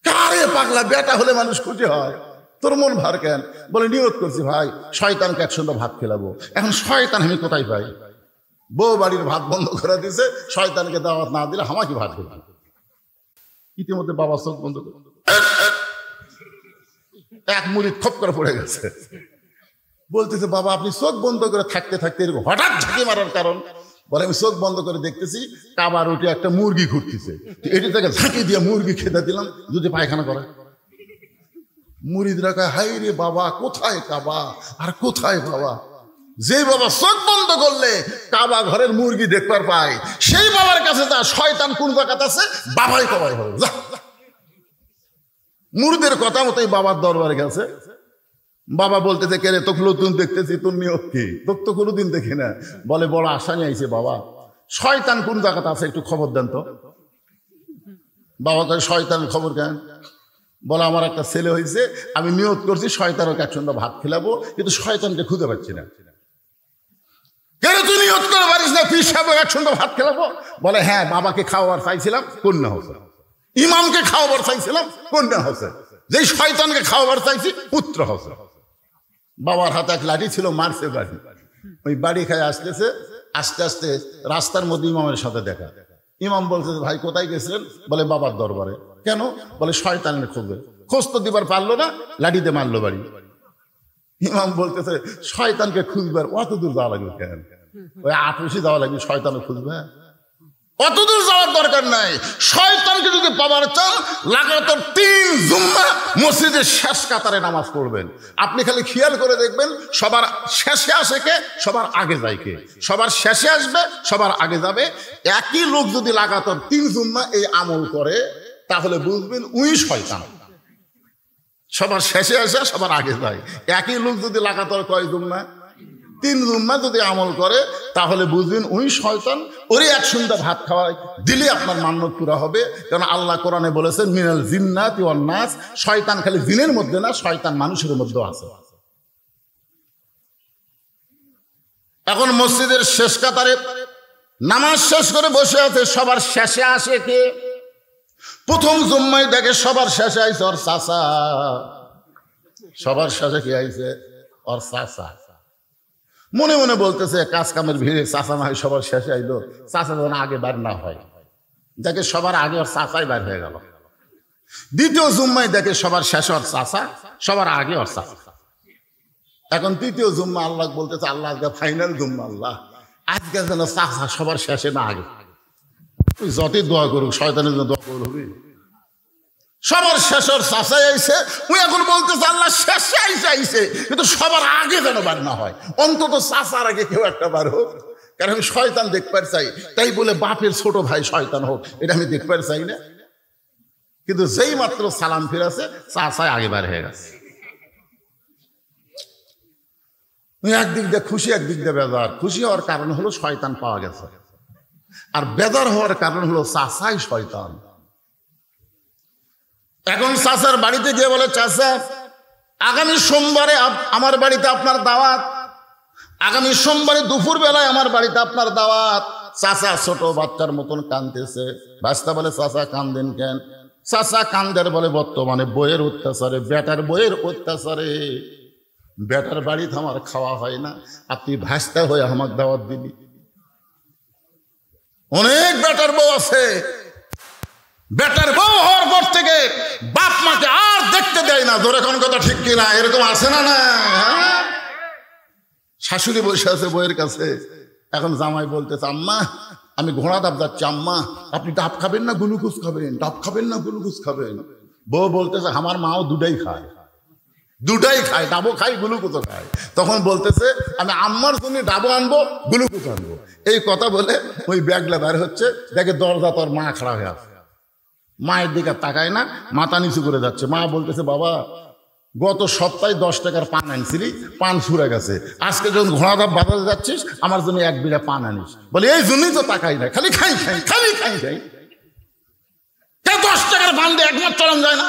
কারে পাগলা, বেটা হলে মানুষ খুশি হয়, তোর মন ভার কেন? বলে, নিয়ত করছি ভাই শয়তানকে একসঙ্গে ভাত খেলাবো। এখন শয়তান আমি কোথায় পাই? বউ বাড়ির ভাত বন্ধ করে দিছে, শয়তানকে দাওয়াত না দিলে আমাকে ভাত খেলাম। ইতিমধ্যে বাবা চোখ বন্ধ করে, এক মুড়ি খপ করে পড়ে গেছে। বলতেছে, বাবা আপনি চোখ বন্ধ করে থাকতে থাকতে এরকম হঠাৎ ঝাঁকি মারার কারণ? বলে, আমি চোখ বন্ধ করে দেখতেছি কাবার উঠে একটা মুরগি ঘুরতেছে, এটি থেকে ঝাঁকি দিয়ে মুরগি খেতে দিলাম, যদি পায়খানা করে। মুরিদরা কয়, হাই রে বাবা, কোথায় কাবা আর কোথায় বাবা? যে বাবা চোখ বন্ধ করলে কাবা ঘরের মুরগি দেখবার পায়, সেই বাবার কাছে যা, শয়তান কোন জায়গাতে আছে বাবাই কবাই হবে। মুরিদের কথা মতোই বাবার দরবারে গেছে। বাবা বলতেছে, কে রে, তোকে নতুন দেখতেছি, তোর নিয়ত কি? তোকে তো কোনোদিন দেখি না। বলে, বড় আশা নিয়ে আইছে বাবা, শয়তান কোন জায়গাতে আছে একটু খবর দেন তো। বাবা কয়, শয়তানের খবর কেন? বলে আমার একটা ছেলে হয়েছে, আমি নিয়ত করছি শয়তানকে একসঙ্গে ভাত খেলাবো, কিন্তু শয়তানকে খুঁজে পাচ্ছি না। কেন তুই নিয়ত করে পারিস না পীর সাহেব একসঙ্গে ভাত খেলাবো? বলে হ্যাঁ, বাবাকে খাওয়াবার চাইছিলাম, কন্যা হচ্ছে। ইমামকে খাওয়াবার চাইছিলাম, কন্যা হচ্ছে। যেই শয়তানকে খাওয়াবার চাইছি, পুত্র হচ্ছে। বাবার হাতে এক লাঠি ছিল, মারছে বাড়ি। ওই বাড়ি খায় আসতেছে, আস্তে আস্তে রাস্তার মধ্যে ইমামের সাথে দেখা। ইমাম বলতেছে ভাই কোথায় গেছিলেন? বলে বাবার দরবারে। কেন? বলে শয়তানের খোঁজে। খোঁজ তো দিবার পারলো না, লাঠিতে মারলো বাড়ি। ইমাম বলতেছে শয়তানকে খুঁজবার অত দূর যাওয়া লাগবে কেন? ওই আটুসি যাওয়া লাগবে, শয়তানও খুঁজবে? অত দূর যাওয়ার দরকার নাই। শয়তানকে যদি পাবার চান, লাগাতার 3 জুম্মা মসজিদের শেষ কাতারে নামাজ পড়বেন। আপনি খালি খেয়াল করে দেখবেন, সবার শেষে আসে কে, সবার আগে যায় কে? সবার শেষে আসবে, সবার আগে যাবে। একই লোক যদি লাগাতার 3 জুম্মা এই আমল করে, তাহলে বুঝবেন উই শয়তান। সবার শেষে আসে, সবার আগে যায়। একই লোক যদি লাগাতার কয় জুম্মা, 3 জুম্মা যদি আমল করে, তাহলে বুঝবেন ওই শয়তান। ওরে এক সন্ধ্যা ভাত খাওয়ায় দিলে আপনার মান্যত পুরা হবে। কারণ আল্লাহ কোরআনে বলেছেন মিনাল জিন্নাতি ওয়ান নাস, শয়তান খালি জিনের মধ্যে না, শয়তান মানুষের মধ্যেও আছে। এখন মসজিদের শেষ কাতারে নামাজ শেষ করে বসে আছে, সবার শেষে আসে কে? প্রথম জুম্মায় দেখে সবার শেষে আইছে ওর চাচা। সবার শেষে কি আইছে? ওর চাচা। মনে মনে বলতেছে কাজ কামের ভিড়ে চাচা না হয় সবার শেষে আইলো, চাচা যেন আগে বার না হয়। দেখে সবার আগে ওর চাচাই বার হয়ে গেল। দ্বিতীয় জুম্মায় দেখে সবার শেষে ওর চাচা, সবার আগে ওর চাচা। এখন তৃতীয় জুম্মা আল্লাহ বলতেছে আল্লাহ আজকে ফাইনাল জুম্মা, আল্লাহ আজকে যেন চাচা সবার শেষে না আগে। তুই যতই দোয়া করুক, শয়তানের জন্য দোয়া করবি। সবার শেষে ওর চাচাই আইছে। ওই এখন বলতেছে আল্লাহ শেষে আইছে, কিন্তু সবার আগে যেন বার না হয়। অন্তত চাচার আগে কেউ একটা বার হোক। কারণ আমি শয়তান দেখবার চাই, তাই বলে বাপের ছোট ভাই শয়তান হোক, এটা আমি দেখবার চাই না। কিন্তু যেই মাত্র সালাম ফিরাছে, চাচাই আগে বার হয়ে গেছে। একদিক দিয়ে খুশি, একদিক দিয়ে বেজার। খুশি হওয়ার কারণ হলো শয়তান পাওয়া গেছে, আর বেজার হওয়ার কারণ হলো চাচাই শয়তান। এখন চাচার বাড়িতে গিয়ে বলে চাচা আগামী সোমবারে আমার বাড়িতে আপনার দাওয়াত, আগামী সোমবারে দুপুর বেলায় আমার বাড়িতে আপনার দাওয়াত। চাচা ছোট বাচ্চার মতন কাঁদতেছে। বাস্তা বলে চাচা কান্দেন কেন? চাচা কান্দের বলে বর্তমানে বইয়ের অত্যাচারে, বেটার বইয়ের অত্যাচারে বেটার বাড়িতে আমার খাওয়া হয় না, আর তুই ভাস্তা হয়ে আমার দাওয়াত দিবি। অনেক বেটার বউ আছে, বেটার বউ হওয়ার পর থেকে বাপ মাকে আর দেখতে দেয় না। ধরে কোন কথা ঠিক কিনা? এরকম আছে না? না, শাশুড়ি বসে আছে বইয়ের কাছে। এখন জামাই বলতেছে আম্মা আমি ঘোড়া ডাব যাচ্ছি, আম্মা আপনি ডাব খাবেন না গ্লুকোজ খাবেন? ডাব খাবেন না গ্লুকোজ খাবেন? বউ বলতেছে আমার মাও দুটাই খায়, ডাবও খাই গ্লুকোজও খায়। তখন বলতেছে আমি আম্মার জন্য ডাবও আনবো, গ্লুকোজ আনবো। এই কথা বলে ওই ব্যাগলা বের হচ্ছে, দেখে দরজা তোর মা খাড়া হয়ে আছে। মায়ের দিকে তাকায় না, মাথা নিচু করে যাচ্ছে। মা বলতেছে বাবা গত সপ্তাহে 10 টাকার পান আনছিলি, পান ফুরে গেছে। আজকে যখন ঘোড়া ধাপ বাজারে যাচ্ছিস আমার জন্য 1 বিঘা পান আনিস। বলে এই জন্যই তো তাকাই না, খালি খাই 10 টাকার পান দিয়ে 1 মাস চলান যায় না।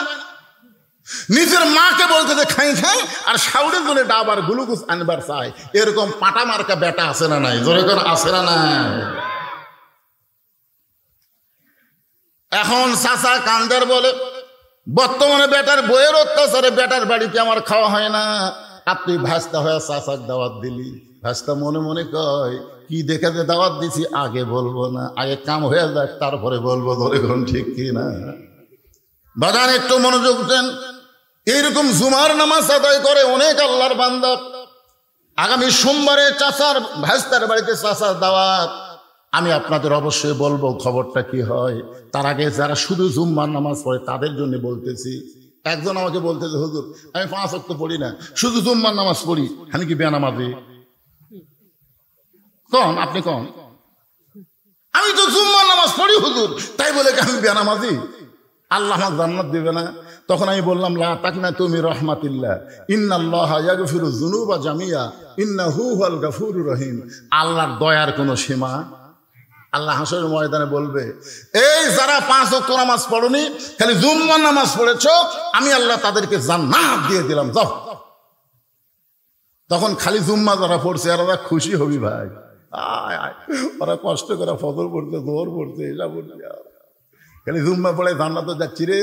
নিজের মাকে বলতেছে খাই, আর শাউরের জন্য ডাব আর গ্লুকোজ আনবার চাই। এরকম পাটা মার্কা বেটা আছে না নাই? জোরে করে আছে না নাই? এখন চাচা কান্দার বলে বর্তমানে বেটার বইয়ের অত্যাচারে বেটার বাড়িতে আমার খাওয়া হয় না, আর তুই ভাস্তা হয়ে চাচাক দাওয়াত দিলি। ভাস্তা মনে মনে কয় কি দেখে যে দাওয়াত দিছি আগে বলবো না, আগে কাম হয়ে যাক তারপরে বলবো। ধরে কোন ঠিক কি না? বাগান একটু মনোযোগ দেন। এইরকম জুমার নামাজ আদায় করে অনেক আল্লাহর বান্দা। আগামী সোমবারে চাচার ভাস্তার বাড়িতে চাচার দাওয়াত। আমি আপনাদের অবশ্যই বলবো খবরটা কি হয়। তার আগে যারা শুধু জুম্মার নামাজ পড়ে তাদের জন্য বলতেছি। একজন আমাকে বলতেছে হুজুর আমি 5 ওয়াক্ত পড়ি না, শুধু জুম্মার নামাজ পড়ি, আমি কি বেনামাজি? কন আপনি কন, আমি তো জুম্মার নামাজ পড়ি হুজুর, তাই বলে কি আমি বেনামাজি? আল্লাহ আমাকে জান্নাত দিবে না? তখন আমি বললাম লা তাকনাতু মির রাহমাতিল্লাহ ইন্নাল্লাহা ইয়াগফিরুয যুনুবা জামিয়া ইন্নাহু হুয়াল গাফুরুর রহিম। আল্লাহর দয়ার কোনো সীমা আল্লাহ হাসরের ময়দানে বলবে, এই যারা 5 ওয়াক্ত নামাজ পড়নি, খালি জুম্মার নামাজ পড়েছো, আমি আল্লাহ তাদেরকে জান্নাত দিয়ে দিলাম, যাও। তখন খালি জুম্মা যারা পড়ছে ওরা খুশি হবি ভাই, আয় আয়, ওরা কষ্ট করে ফজর পড়ছে, জোহর পড়ছে, এসা পড়ছে, খালি জুম্মা পড়ে জান্নাতে যাচ্ছি রে।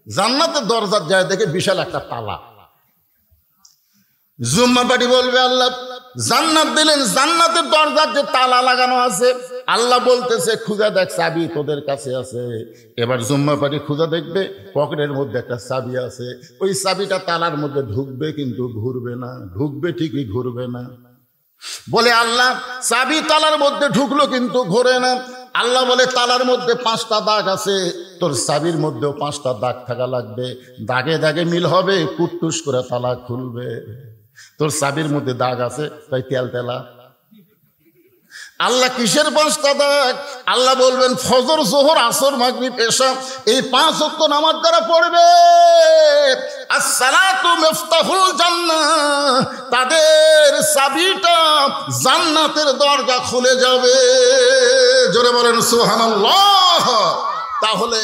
জান্নাতের দরজার যায় দেখে বিশাল একটা তালা। জুম্মা পাটি বলবে, আল্লাহ জান্নাত দিলেন, জান্নাতের দরজার যে তালা লাগানো আছে, আল্লাহ বলতেছে খুঁজা দেখ, চাবি তোদের কাছে আছে। এবার জুম্মা পাটি খুঁজা দেখবে, পকেটের মধ্যে একটা চাবি আছে, ওই চাবিটা তালার মধ্যে ঢুকবে কিন্তু ঘুরবে না, ঢুকবে ঠিকই ঘুরবে না। বলে আল্লাহ চাবি তালার মধ্যে ঢুকলো কিন্তু ঘোরে না। আল্লাহ বলে তালার মধ্যে 5টা দাগ আছে, তোর চাবির মধ্যেও 5টা দাগ থাকা লাগবে, দাগে দাগে মিল হবে, কুট্টুস করে তালা খুলবে। তোর চাবির মধ্যে দাগ আছে, তাই তেল তেলা। আল্লাহ কিসের 5টা দাগ? আল্লাহ বলবেন ফজর, জোহর, আসর, মাগরিব, এশা, এই 5 ওয়াক্ত নামাজ যারা পড়বে, আসসালাতু মিফতাহুল জান্নাহ, তাদের চাবিটা জান্নাতের দরজা খুলে যাবে। জোরে বলেন সুবহানাল্লাহ। তাহলে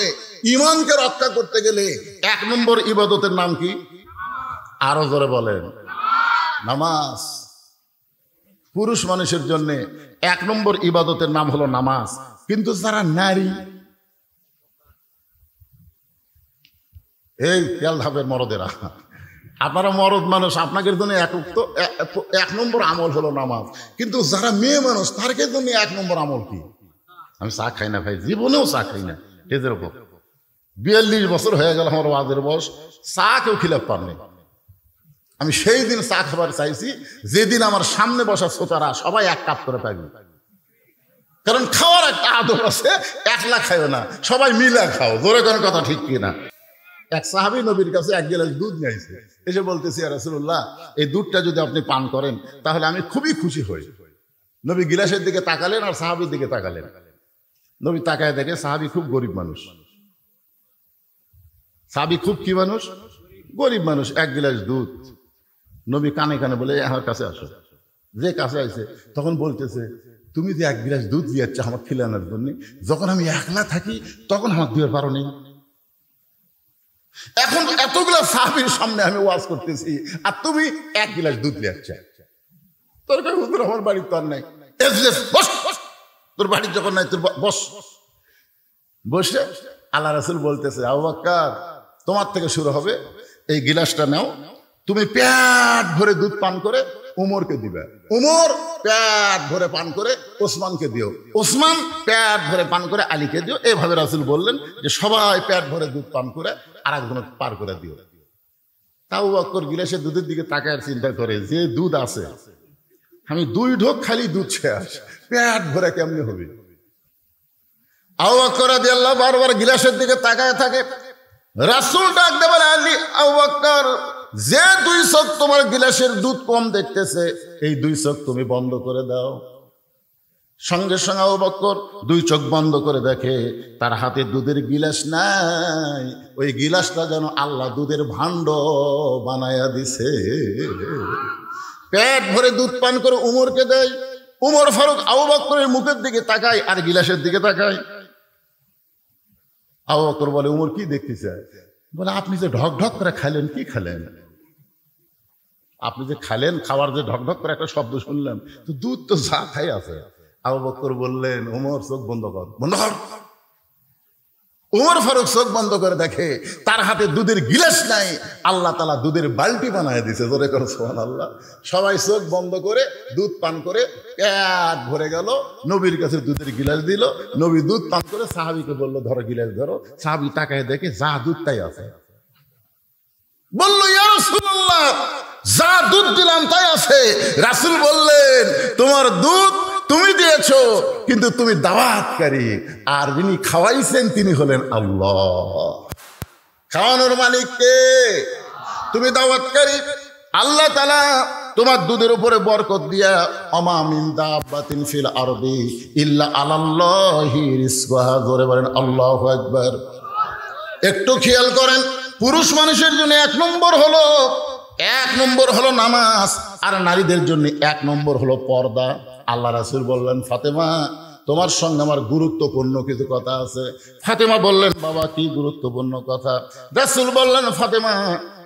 ঈমানকে রক্ষা করতে গেলে 1 নম্বর ইবাদতের নাম কি? আরো জোরে বলেন, নামাজ। পুরুষ মানুষের জন্য 1 নম্বর ইবাদতের নাম হলো নামাজ। কিন্তু যারা নারী, এই তেল ধাপের মরদেরা, আপনারা মরদ মানুষ, আপনাদের জন্য 1 নম্বর আমল হলো নামাজ। কিন্তু যারা মেয়ে মানুষ, তার জন্য 1 নম্বর আমল কি? আমি চা খাই না ভাই, জীবনেও চা খাই না। এরকম 42 বছর হয়ে গেল আমার ওয়াজের বয়স, চা কেউ খিলাফ পাননি। আমি সেই দিন চা খাবার চাইছি যেদিন আমার সামনে বসা শ্রোতারা সবাই 1 কাপ করে পাইবে। কারণ খাওয়ার একটা আদর আছে, একলা খাইও না, সবাই মিলে খাও। জোরে কোনো কথা ঠিক কিনা? এক সাহাবী নবীর কাছে 1 গ্লাস দুধ নিয়ে আসছে, এসে বলতেছি, ইয়া রাসূলুল্লাহ, এই দুধটা যদি আপনি পান করেন তাহলে আমি খুবই খুশি হই। নবী গিলাসের দিকে তাকালেন আর সাহাবীর দিকে তাকালেন। নবী তাকায় দেখে সাহাবী খুব গরিব মানুষ। সাহাবী খুব কি মানুষ? গরিব মানুষ। 1 গ্লাস দুধ। নবী কানে কানে বলে, আমার কাছে আসো। যে কাছে আসে তখন বলতেছে, তুমি যে 1 গ্লাস দুধ দিয়েছ আমার খিলানোর জন্য, যখন আমি একলা থাকি তখন আমার দিবার পারো নেই। এখন এতগুলো সাহাবীর সামনে আমি ওয়াজ করতেছি আর তুমি 1 গ্লাস দুধ দিয়েছ। তোর কাছে হুজুর আমার বাড়ির তো আর নাই, বস, তোর বাড়ির যখন নাই তোর বস। বসে আল্লাহ রাসূল বলতেছে, আবু বকর তোমার থেকে শুরু হবে, এই গিলাসটা নাও, তুমি পেট ভরে দুধ পান করে উমরকে দিবে, উমর পেট ভরে পান করে ওসমানকে দিও, ওসমান পেট ভরে পান করে আলীকে দিও। এইভাবে রাসূল বললেন যে সবাই পেট ভরে দুধ পান করে আর একজনকে পার করে দিও। তাও আবু বকর গিলাসের দুধের দিকে তাকায় চিন্তা করে, যে দুধ আছে আমি 2 ঢোক খালি দুধ শেষ, পেট ভরে কেমনে হবে? আবু বকর রাদিয়াল্লাহু বারবার গিলাসের দিকে তাকায় থাকে। রাসূল ডাক দিয়ে বলে, আলী, আবু বকর, যে 2 চোখ তোমার গিলাসের দুধ কম দেখতেছে, এই 2 চোখ তুমি বন্ধ করে দাও। সঙ্গে সঙ্গে আবু বকর 2 চোখ বন্ধ করে দেখে তার হাতে দুধের গিলাস নাই, ওই গিলাসটা যেন আল্লাহ দুধের ভাণ্ড বানায়া দিছে। পেট ভরে দুধ পান করে উমরকে দেয়। উমর ফারুক আবু বকরের মুখের দিকে তাকায় আর গিলাসের দিকে তাকায়। আবু বকর বলে, উমর কি দেখতেছে? বলে, আপনি যে ঢক ঢক করে খাইলেন, কি খেলেন? আপনি যে খাইলেন, খাওয়ার যে ঢক ঢক করে একটা শব্দ শুনলাম, তো দুধ তো যা খাই আছে। আবু বকর বললেন, উমর চোখ বন্ধ কর, বন্ধ কর। উমর ফারুক চোখ বন্ধ করে দেখে তার হাতে দুধের গিলাস নাই, আল্লাহ তাআলা দুধের বালতি বানায় দিছে। জোরে করে সুবহানাল্লাহ। সবাই চোখ বন্ধ করে দুধ পান করে পেট ভরে গেল। নবীর কাছে দুধের গিলাস দিল, নবী দুধ পান করে সাহাবীকে বলল, ধরো গিলাস ধরো। সাহাবী তাকায় দেখে যা দুধ তাই আছে। বলল, ইয়া রাসূলুল্লাহ, যা দুধ দিলাম তাই আছে। রাসূল বললেন, তোমার দুধ তুমি দিয়েছো, কিন্তু তুমি দাওয়াতকারী, আর যিনি খাওয়াইছেন তিনি হলেন আল্লাহ। খাওয়ানোর মালিক কে? তুমি দাওয়াতকারী। আল্লাহ তাআলা তোমার দুধের উপরে বরকত দিয়া, আমা মিন দাব্বাতিন ফিল আরদি ইল্লা আলাল্লাহি রিজকুহা। জোরে বলেন আল্লাহু আকবার। একটু খেয়াল করেন, পুরুষ মানুষের জন্য 1 নম্বর হলো নামাজ, আর নারীদের জন্য 1 নম্বর হলো পর্দা। আল্লাহ রাসূল বললেন, ফাতেমা তোমার সঙ্গে আমার গুরুত্বপূর্ণ কিছু কথা আছে। ফাতেমা বললেন, বাবা কি গুরুত্বপূর্ণ কথা? রাসূল বললেন, ফাতেমা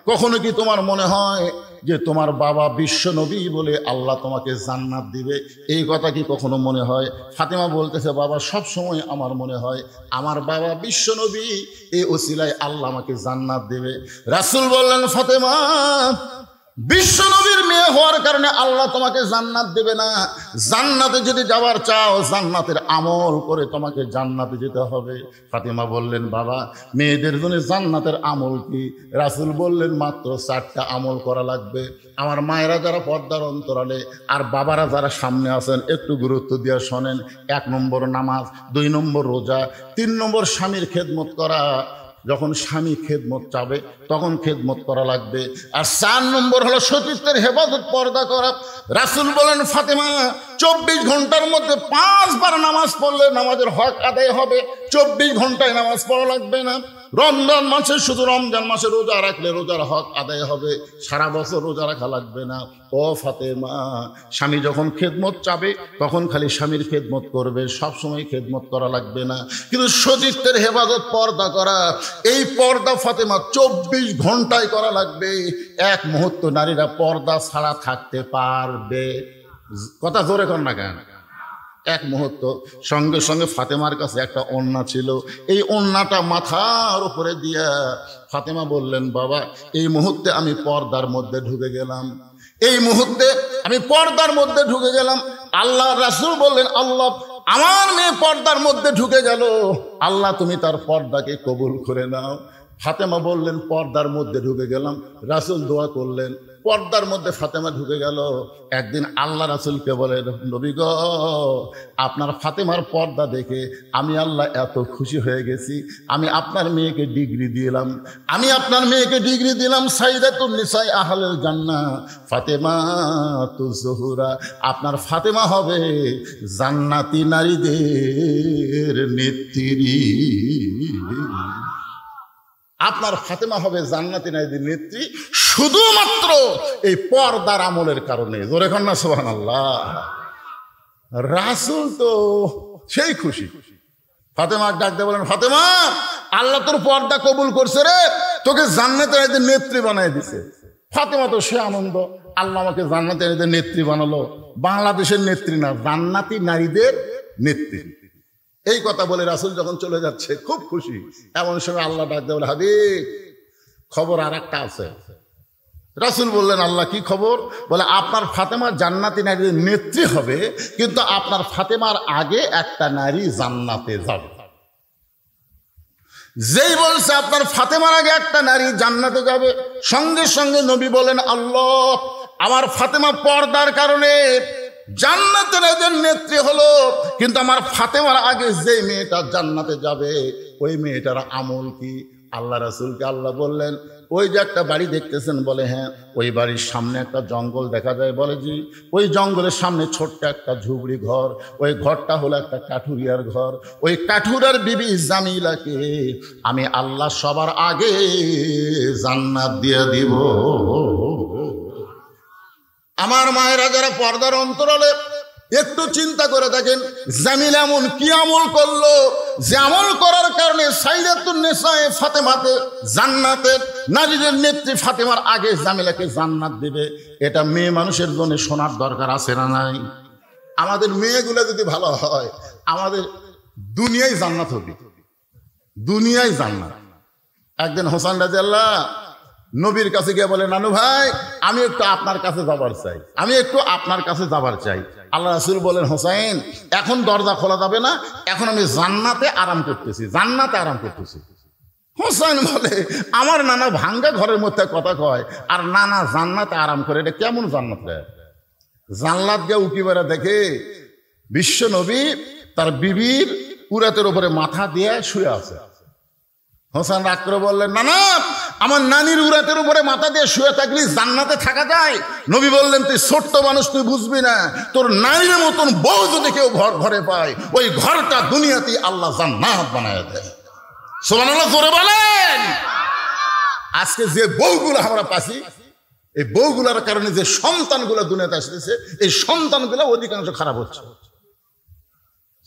কখনো কি তোমার মনে হয় যে তোমার বাবা বিশ্ব নবী বলে আল্লাহ তোমাকে জান্নাত দিবে? এই কথা কি কখনো মনে হয়? ফাতেমা বলতেছে, বাবা সব সময় আমার মনে হয় আমার বাবা বিশ্ব নবী, এই ওসিলায় আল্লাহ আমাকে জান্নাত দেবে। রাসূল বললেন, ফাতেমা বিশ্ব নবীর মেয়ে হওয়ার কারণে আল্লাহ তোমাকে জান্নাত দেবে না। জান্নাতে যদি যাওয়ার চাও, জান্নাতের আমল করে তোমাকে জান্নাতে যেতে হবে। ফাতেমা বললেন, বাবা মেয়েদের জন্য জান্নাতের আমল কি? রাসূল বললেন, মাত্র 4টা আমল করা লাগবে। আমার মায়েরা যারা পর্দার অন্তরালে আর বাবারা যারা সামনে আছেন, একটু গুরুত্ব দিয়ে শোনেন। 1 নম্বর নামাজ, 2 নম্বর রোজা, 3 নম্বর স্বামীর খেদমত করা। যখন স্বামী খেদমত চাবে তখন খেদমত করা লাগবে। আর 4 নম্বর হলো সতীত্বের হেফাজত, পর্দা করা। রাসূল বলেন, ফাতেমা 24 ঘন্টার মধ্যে 5 বার নামাজ পড়লে নামাজের হক আদায় হবে। 24 ঘন্টায় নামাজ পড়া লাগবে না। রমজান মাসে শুধু রমজান মাসে রোজা রাখলে রোজার হক আদায় হবে, সারা বছর রোজা রাখা লাগবে না। ও ফাতেমা, স্বামী যখন খেদমত চাবে তখন খালি স্বামীর খেদমত করবে, সব সময় খেদমত করা লাগবে না। কিন্তু সতীত্বের হেফাজত, পর্দা করা, এই পর্দা ফাতেমা 24 ঘন্টায় করা লাগবে। 1 মুহূর্ত নারীরা পর্দা ছাড়া থাকতে পারবে? কথা জোরে কর না কেন? 1 মুহূর্ত। সঙ্গে সঙ্গে ফাতেমার কাছে একটা ওড়না ছিল, এই ওড়নাটা মাথার উপরে দিয়া ফাতেমা বললেন, বাবা এই মুহূর্তে আমি পর্দার মধ্যে ঢুকে গেলাম, এই মুহূর্তে আমি পর্দার মধ্যে ঢুকে গেলাম। আল্লাহ রাসূল বললেন, আল্লাহ আমার মেয়ে পর্দার মধ্যে ঢুকে গেল, আল্লাহ তুমি তার পর্দাকে কবুল করে নাও। ফাতেমা বললেন, পর্দার মধ্যে ঢুকে গেলাম। রাসূল দোয়া করলেন, পর্দার মধ্যে ফাতেমা ঢুকে গেল। একদিন আল্লাহ রাসূলকে বলে, নবী গো, আপনার ফাতেমার পর্দা দেখে আমি আল্লাহ এত খুশি হয়ে গেছি, আমি আপনার মেয়েকে ডিগ্রি দিলাম, আমি আপনার মেয়েকে ডিগ্রি দিলাম সাইয়্যিদাতুন নিসাই আহলুল জান্নাহ ফাতেমাতুজ জোহরা। আপনার ফাতেমা হবে জান্নাতি নারীদের নেত্রী। আপনার ফাতেমা হবে জান্নাতি নারীদের নেত্রী শুধুমাত্র এই পর্দার আমলের কারণে। জোরে কর না সুবহানাল্লাহ। রাসূল তো সেই খুশি। ফাতেমা ডাক দিয়ে বলেন, ফাতেমা আল্লাহ তোর পর্দা কবুল করছে রে, তোকে জান্নাতি নারীদের নেত্রী বানায় দিছে। ফাতেমা তো সে আনন্দ, আল্লাহ আমাকে জান্নাতি নারীদের নেত্রী বানালো। বাংলাদেশের নেত্রী না, জান্নাতি নারীদের নেত্রী। এই কথা বলে রাসূল যখন চলে যাচ্ছে খুব খুশি। এমন সময় আল্লাহ ডাক দিয়ে বলে, হাবিব খবর আর একটা আছে। রাসূল বললেন, আল্লাহ কি খবর? বলে, আপনার ফাতেমা জান্নাতি নারীর নেত্রী হবে, কিন্তু আপনার ফাতেমার আগে একটা নারী জান্নাতে যাবে। যেই বলছে আপনার ফাতেমার আগে একটা নারী জান্নাতে যাবে, সঙ্গে সঙ্গে নবী বলেন, আল্লাহ আমার ফাতেমা পর্দার কারণে জান্নাতের একজন নেত্রী হলো, কিন্তু আমার ফাতেমার আগে যে মেয়েটা জান্নাতে যাবে ওই মেয়েটার আমল কি? আল্লাহ রাসূলকে আল্লাহ বললেন, ওই যে একটা বাড়ি দেখতেছেন? বলে হ্যাঁ। ওই বাড়ির সামনে একটা জঙ্গল দেখা যায়? বলে জি। ওই জঙ্গলের সামনে ছোট্ট একটা ঝুপড়ি ঘর, ওই ঘরটা হলো একটা কাঠুরিয়ার ঘর। ওই কাঠুরার বিবি জামিলাকে আমি আল্লাহ সবার আগে জান্নাত দিয়ে দিব। আমার মায়েরা যারা পর্দার অন্তরালে, একটু চিন্তা করে দেখেন, জামিল এমন কি আমল করলো যে আমল করার কারণে সাইয়্যিদাতুন নিসায়ে ফাতেমাতে জান্নাতের নারীদের নেত্রী ফাতেমার আগে জামিলাকে জান্নাত দিবে। এটা মেয়ে মানুষের জন্য শোনার দরকার আছে না নাই? আমাদের মেয়েগুলো যদি ভালো হয়, আমাদের দুনিয়ায় জান্নাত হবে, দুনিয়ায় জান্নাত। একদিন হোসেন রাদিয়াল্লাহু নবীর কাছে গিয়ে বলে, নানু ভাই আমি একটু আপনার কাছে যাবার চাই, আমি একটু আপনার কাছে যাবার চাই। আল্লাহ রাসূল বলেন, হোসেন এখন দরজা খোলা যাবে না, এখন আমি জান্নাতে আরাম করতেছি, জান্নাতে আরাম করতেছি। হোসেন বলে, আমার নানা ভাঙ্গা ঘরের মধ্যে কথা কয়, আর নানা জান্নাতে আরাম করে, এটা কেমন জান্নাত রে? জান্নাত গিয়ে উকি বেড়া দেখে বিশ্ব নবী তার বিবির উরাতের উপরে মাথা দিয়ে শুয়ে আছে। হোসেন রাগ করে বললেন, নানা আমার নানির উরাতের উপরে মাথা দিয়ে শুয়ে থাকলে জান্নাতে থাকা যায়? নবী বললেন, তুই ছোট্ট মানুষ, তুই বুঝবি না, তোর নানির মতন বউ যদি কেউ ঘরে পায়, ওই ঘরটা দুনিয়াতে আল্লাহ জান্নাত বানায় দেয়। সুবহানাল্লাহ জোরে বলেন। আজকে যে বউগুলো আমরা পাচ্ছি, এই বউগুলোর কারণে যে সন্তানগুলো দুনিয়াতে আসতেছে, এই সন্তানগুলো অধিকাংশ খারাপ হচ্ছে।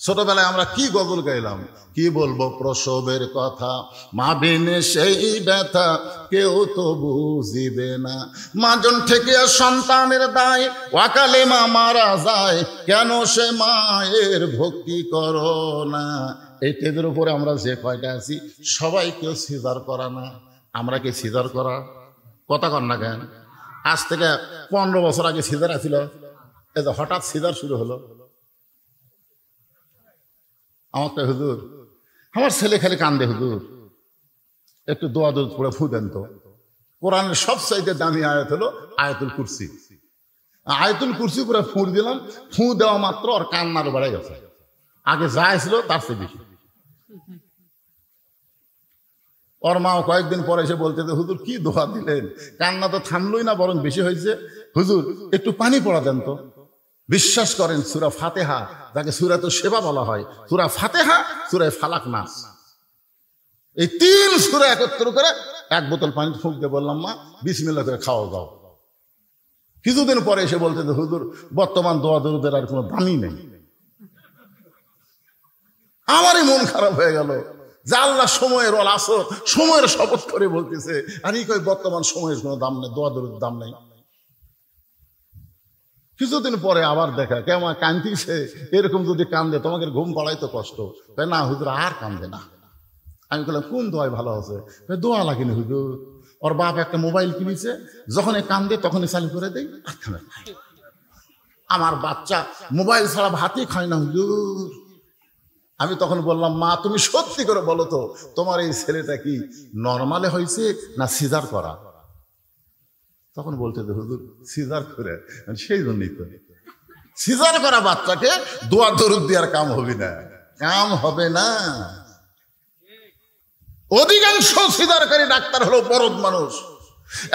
ছোটবেলায় আমরা কি গজল গাইলাম, কি বলবো প্রসবের কথা, মা বিনে সেই ব্যথা কেউ তো বুঝিবে না, মাজন থেকে সন্তানের দায়, ওয়াকালে মা মারা যায়, কেন সে মায়ের ভক্তি করো না। এই টেদের উপরে আমরা যে কয়টা আছি সবাই কেউ সিজার করা না। আমরা কি সিজার করা? কথা কর না কেন? আজ থেকে 15 বছর আগে সিজার আছিল, এই যে হঠাৎ সিজার শুরু হলো। আমার তো হুজুর, আমার ছেলে খালি কান্দে, হুজুর একটু দোয়া দুধ পড়ে ফু দেন তো। কোরআনের সবচাইতে দামি আয়াত হলো আয়াতুল কুরসি। আয়াতুল কুরসি পুরো ফুঁ দিলাম, ফু দেওয়া মাত্র আর কান্নার বেড়ে গেছে, আগে যা ছিল তার চেয়ে বেশি। ওর মাও কয়েকদিন পরে এসে বলতে, হুজুর কি দোয়া দিলেন, কান্না তো থামলই না বরং বেশি হয়েছে, হুজুর একটু পানি পড়া দেন তো। বিশ্বাস করেন সূরা ফাতিহা, যাকে সূরাতুশ সেবা বলা হয়, সূরা ফাতিহা, সূরা ফালাক, নাস, এই 3 সূরা একত্র করে 1 বোতল পানি ফুঁক দিয়ে বললাম, মা বিসমিল্লাহ করে খাওয়া দাও। কিছুদিন পরে এসে বলতে, হুজুর বর্তমান দোয়া দরুদের আর কোনো দামই নেই। আমারই মন খারাপ হয়ে গেল যে আল্লাহ সময়ের ওয়াল আসর, সময়ের শপথ করে বলতেছে, আর এই কই বর্তমান সময়ের কোনো দাম নেই, দোয়া দরুদের দাম নেই। কিছুদিন পরে আবার দেখা কেমন কান্দিছে, এরকম যদি কান্দে তোমাকে ঘুম পড়াই তো কষ্ট। না হুজুর আর কান্দে না। আমি বললাম কোন দোয়াই ভালো আছে? দোয়া লাগেনি হুজুর, ওর বাপ একটা মোবাইল কিনেছে, যখন কান্দে তখনই চালু করে দেয়। আমার বাচ্চা মোবাইল ছাড়া ভাতই খায় না হুজুর। আমি তখন বললাম, মা তুমি সত্যি করে বলো তো, তোমার এই ছেলেটা কি নর্মালে হয়েছে না সিজার করা? তখন বলতে, হুজুর সিজার করে। সেই জন্যই তো সিজার করা বাচ্চাকে দোয়া দরুদ দেওয়ার কাম হবে না, কাম হবে না। অধিকাংশ সিজারকারী ডাক্তার হলো বড়দ মানুষ।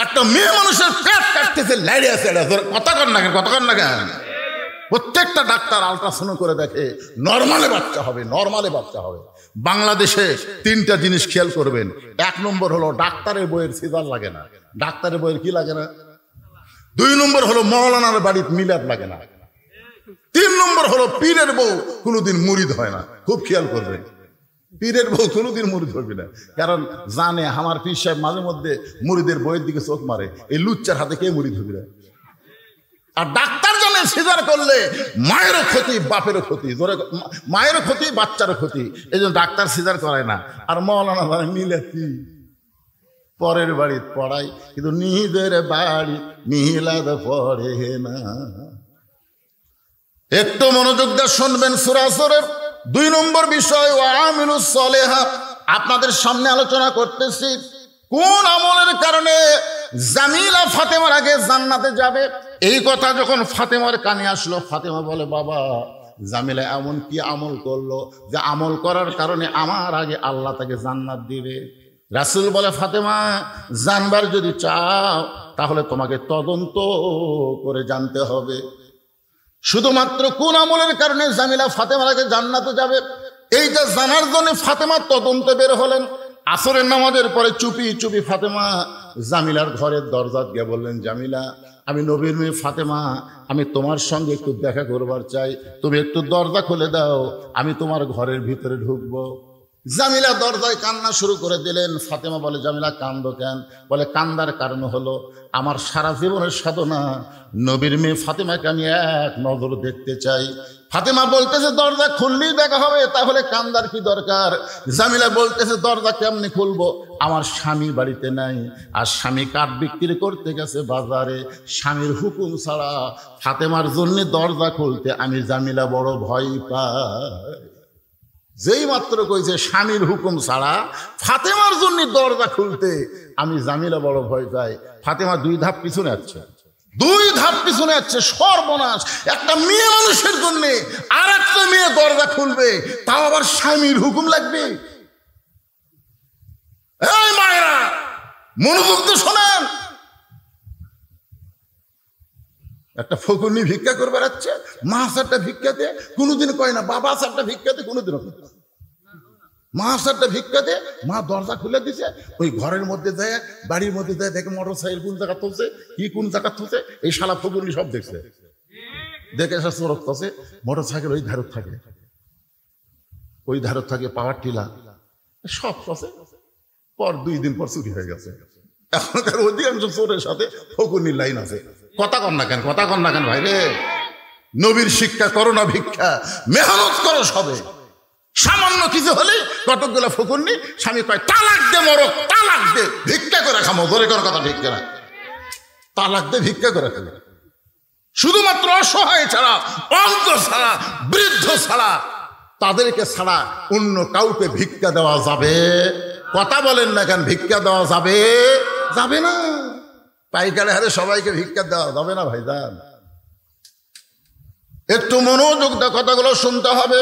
একটা মেয়ে মানুষের পেট কাটতেছে লাইড়িয়া ছেড়ে, কথা কর না কেন, কথা কর না কেন? প্রত্যেকটা ডাক্তার আল্ট্রাসাউন্ড করে দেখে নর্মালে বাচ্চা হবে, নর্মালে বাচ্চা হবে। বাংলাদেশে 3টা জিনিস খেয়াল করবেন। 1 নম্বর হলো ডাক্তারের বইয়ের সিজার লাগে না। ডাক্তারের বইয়ের কি লাগে না? 2 নম্বর হলো মৌলানার বাড়ির মিলাদ লাগে না। 3 নম্বর হলো পীরের বউ কোনোদিন মুরিদ হয় না। খুব খেয়াল করবেন, পীরের বউ কোনোদিন মুরিদ হবে না, কারণ জানে আমার পীর সাহেব মাঝে মধ্যে মুরিদের বইয়ের দিকে চোখ মারে, এই লুচ্চার হাতে কে মুরিদ হবে না। আর ডাক্তার জানে সিজার করলে মায়েরও ক্ষতি, বাপেরও ক্ষতি, মায়েরও ক্ষতি, বাচ্চারও ক্ষতি, এই জন্য ডাক্তার সিজার করায় না। আর মৌলানা জানে মিলাতি পরের বাড়ি পড়াই, কিন্তু নিজের বাড়ি মিলাদ পড়ে না। একটু মনোযোগ দিয়ে শুনবেন। সূরা আসরের 2 নম্বর বিষয় ওয়া আমিলুস সলিহাত। আপনাদের সামনে আলোচনা করতেছি কোন আমলের কারণে জামিলা ফাতেমার আগে জান্নাতে যাবে। এই কথা যখন ফাতেমার কানে আসলো, ফাতেমা বলে, বাবা জামিলা এমন কি আমল করলো যে আমল করার কারণে আমার আগে আল্লাহ তাকে জান্নাত দিবে। রাসূল বলে, ফাতেমা জানবার যদি চাও তাহলে তোমাকে তদন্ত করে জানতে হবে। শুধুমাত্র কোন আমলের কারণে জামিলা ফাতেমার আগে জান্নাতে যাবে এইটা জানার জন্য ফাতেমা তদন্তে বের হলেন। আসরের নামাজের পরে চুপি চুপি ফাতেমা জামিলার ঘরের দরজা গিয়ে বললেন, জামিলা আমি নবীর মেয়ে ফাতেমা, আমি তোমার সঙ্গে একটু দেখা করবার চাই, তুমি একটু দরজা খুলে দাও, আমি তোমার ঘরের ভিতরে ঢুকবো। জামিলা দরজায় কান্না শুরু করে দিলেন। ফাতেমা বলে, জামিলা কান্দো কেন? বলে, কান্দার কারণ হলো আমার সারা জীবনের সাধনা নবীর মেয়ে ফাতেমাকে আমি এক নজর দেখতে চাই। ফাতেমা বলতেছে, দরজা খুললেই দেখা হবে, তাহলে কান্দার কি দরকার? জামিলা বলতেছে, দরজা কেমনি খুলবো, আমার স্বামী বাড়িতে নাই, আর স্বামী কাঠ বিক্রি করতে গেছে বাজারে, স্বামীর হুকুম ছাড়া ফাতেমার জন্য দরজা খুলতে আমি জামিলা বড় ভয় পাই। যেই মাত্র কইছে স্বামীর হুকুম ছাড়া ফাতেমার জন্য দরজা খুলতে আমি জামিলা বড় ভয় পাই, ফাতেমা 2 ধাপ পিছনে আসছে, 2 ধাপ পিছনে আসছে। সর্বনাশ! একটা মেয়ে মানুষের জন্য আর একটা মেয়ে দরজা খুলবে, তাও আবার স্বামীর হুকুম লাগবে। এই মায়েরা মনোযোগ দিয়ে শোনেন। একটা ফকুনি ভিক্ষা করে বেড়াচ্ছে, মা সারটা ভিক্ষাতে, কোনোদিন কয় না বাবা সারটা ভিক্ষাতে, কোনোদিনও মা সারটা ভিক্ষাতে। মা দরজা খুলে দিছে, ওই ঘরের মধ্যে যায়, বাড়ির মধ্যে যায়, দেখে মোটর সাইকেল কোন জায়গা তুলছে, কি কোন জায়গা তুলছে, এই শালা ফকুনি সব দেখছে, দেখে এসে চোরক তছে মোটর সাইকেল ওই ধারত থাকে। ওই ধারে থাকে পাওয়ার টিলা, সব আছে। পর 2 দিন পর চুরি হয়ে গেছে। এখনকার অধিকাংশ চোরের সাথে ফকুনির লাইন আছে। কথা কন না কেন ভাই রে? নবীর শিক্ষা করো না ভিক্ষা, মেহনত করো সবে। সামান্য কিছু হলে কতকগুলো ফকুন্নি স্বামী কয় তালাক দে মরক, তালাক দে, ভিক্ষা করে খামো। ধরে কর কথা ঠিক না? তালাক দে, ভিক্ষা করে খাবো। শুধুমাত্র অসহায় ছাড়া, অন্ধ ছাড়া, বৃদ্ধ ছাড়া, তাদেরকে ছাড়া অন্য কাউকে ভিক্ষা দেওয়া যাবে? কথা বলেন না কেন? ভিক্ষা দেওয়া যাবে? যাবে না। পাইকারি হারে সবাইকে ভিক্ষা দেওয়া যাবে না ভাইজান। একটু মনোযোগ দিয়ে কথাগুলো শুনতে হবে।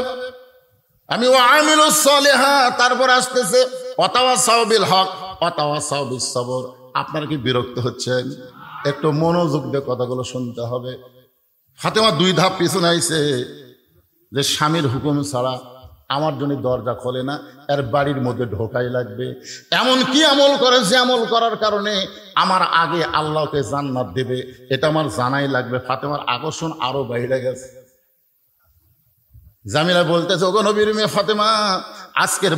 আমি ও আমিলুস সালিহাত, তারপর আসতেছে ওয়াতাওয়াসাউ বিল হক ওয়াতাওয়াসাউ বিস সবর। আপনারা কি বিরক্ত হচ্ছেন? একটু মনোযোগ দিয়ে কথাগুলো শুনতে হবে। ফাতেমা 2 ধাপ পিছনে আইছে যে স্বামীর হুকুম ছাড়া আমার জন্য দরজা খোলে না, এর বাড়ির মধ্যে ঢোকাই লাগবে। এমন কি আমল করে যে আমল করার কারণে আমার আগে আল্লাহকে জান্নাত দেবে, এটা আমার জানাই লাগবে। ফাতেমার আকর্ষণ আরো বাইরে গেছে। জামিলা বলতেছে, ওগো নবীর মেয়ে ফাতেমা, আজকের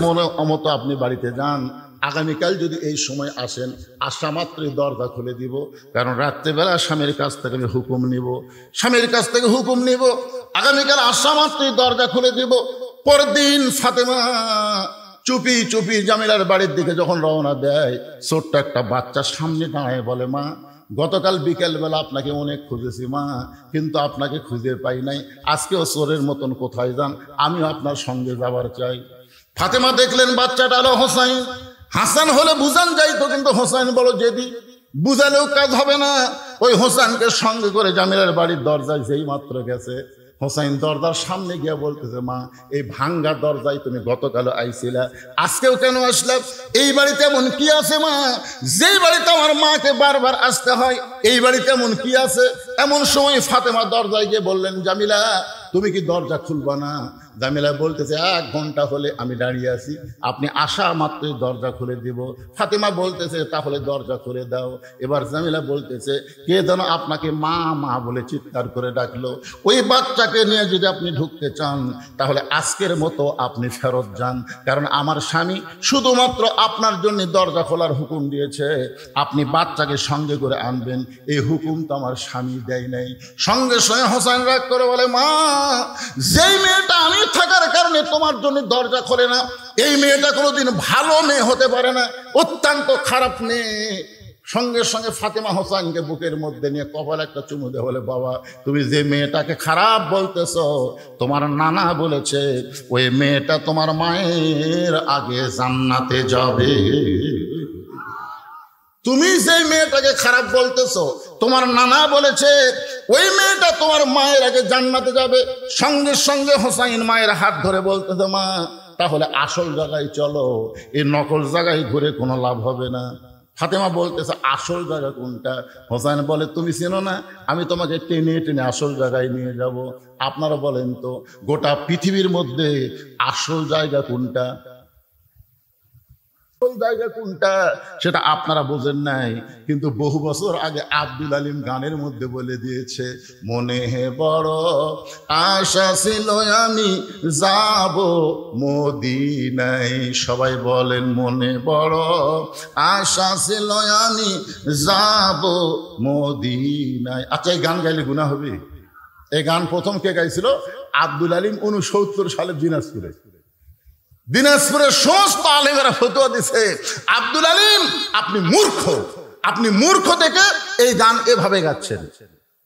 মতো আপনি বাড়িতে যান, আগামীকাল যদি এই সময় আসেন, আসা মাত্রই দরজা খুলে দিব। কারণ রাত্রেবেলা স্বামীর কাছ থেকে আমি হুকুম নিব, আগামীকাল আসা মাত্রই দরজা খুলে দিব। পরদিন ফাতেমা চুপি চুপি জামিলার বাড়ির দিকে যখন রওনা দেয়, ছোট্ট একটা বাচ্চা সামনে দাঁড়ায় বলে, মা, গতকাল বিকেলবেলা আপনাকে অনেক খুঁজেছি মা, কিন্তু আপনাকে খুঁজে পাই নাই। আজকেও চোরের মতন কোথায় যান, আমিও আপনার সঙ্গে যাবার চাই। ফাতেমা দেখলেন বাচ্চাটা হলো হোসাইন। হাসান হলে বুঝান যাইতো, কিন্তু হোসাইন বলো জেদি, বুঝালেও কাজ হবে না। ওই হোসাইনকে সঙ্গে করে জামিলার বাড়ির দরজায় যেই মাত্র গেছে, হোসাইন দরজার সামনে গিয়ে বলতেছে, মা, এই ভাঙ্গা দরজায় তুমি গতকাল আইছিলা, আজকেও কেন আসলে? এই বাড়িতে এমন কি আছে মা, যেই বাড়িতে আমার মাকে বারবার আসতে হয়? এই বাড়িতে এমন কি আছে? এমন সময় ফাতেমা দরজায় গিয়ে বললেন, জামিলা, তুমি কি দরজা খুলবা না? জামিলা বলতেছে, 1 ঘন্টা হলে আমি দাঁড়িয়ে আছি, আপনি আসা মাত্রই দরজা খুলে দিব। ফাতেমা বলতেছে, তাহলে দরজা খুলে দাও। এবার জামিলা বলতেছে, কে যেন আপনাকে মা মা বলে চিৎকার করে ডাকলো। ওই বাচ্চাকে নিয়ে যদি আপনি ঢুকতে চান, তাহলে আজকের মতো আপনি ফেরত যান। কারণ আমার স্বামী শুধুমাত্র আপনার জন্য দরজা খোলার হুকুম দিয়েছে, আপনি বাচ্চাকে সঙ্গে করে আনবেন, এই হুকুম তো আমার স্বামী দেয় নাই। সঙ্গে সঙ্গে হোসেন রাগ করে বলে, মা, যেই মেয়েটা আমি থাকার কারণে তোমার জন্য দরজা খোলে না, এই মেয়েটা কোনোদিন ভালো মেয়ে হতে পারে না, অত্যন্ত খারাপ মেয়ে। সঙ্গে সঙ্গে ফাতেমা হোসেনকে বুকের মধ্যে নিয়ে কপালে একটা চুমু দিয়ে বলে, বাবা, তুমি যে মেয়েটাকে খারাপ বলতেছ, তোমার নানা বলেছে ওই মেয়েটা তোমার মায়ের আগে জান্নাতে যাবে। তুমি যে মেয়েটাকে খারাপ বলতেছো, তোমার নানা বলেছে ওই মেয়েটা তোমার মায়ের আগে জান্নাতে যাবে। সঙ্গে সঙ্গে হোসাইন মায়ের হাত ধরে বলতেছে, মা, তাহলে আসল জায়গায় চলো, এই নকল জায়গায় ঘুরে কোনো লাভ হবে না। ফাতেমা বলতেছে, আসল জায়গা কোনটা? হোসাইন বলে, তুমি চেনো না, আমি তোমাকে টেনে টেনে আসল জায়গায় নিয়ে যাব। আপনারা বলেন তো, গোটা পৃথিবীর মধ্যে আসল জায়গা কোনটা? জায়গা কোনটা সেটা আপনারা বোঝেন নাই, কিন্তু বহু বছর আগে আব্দুল আলিম গানের মধ্যে বলে দিয়েছে, মনে হে বড় আশা ছিল আমি যাব মদিনায়। সবাই বলেন, মনে বড় আশা ছিল আমি যাব মদিনায়। আচ্ছা, এই গান গাইলে গুনাহ হবে? এই গান প্রথম কে গাইছিল? আব্দুল আলিম 69 সালে দিনাজপুরের সমস্ত আলেমেরা ফতোয়া দিছে, আব্দুল আলিম আপনি মূর্খ দেখে এই গান এভাবে গাচ্ছেন।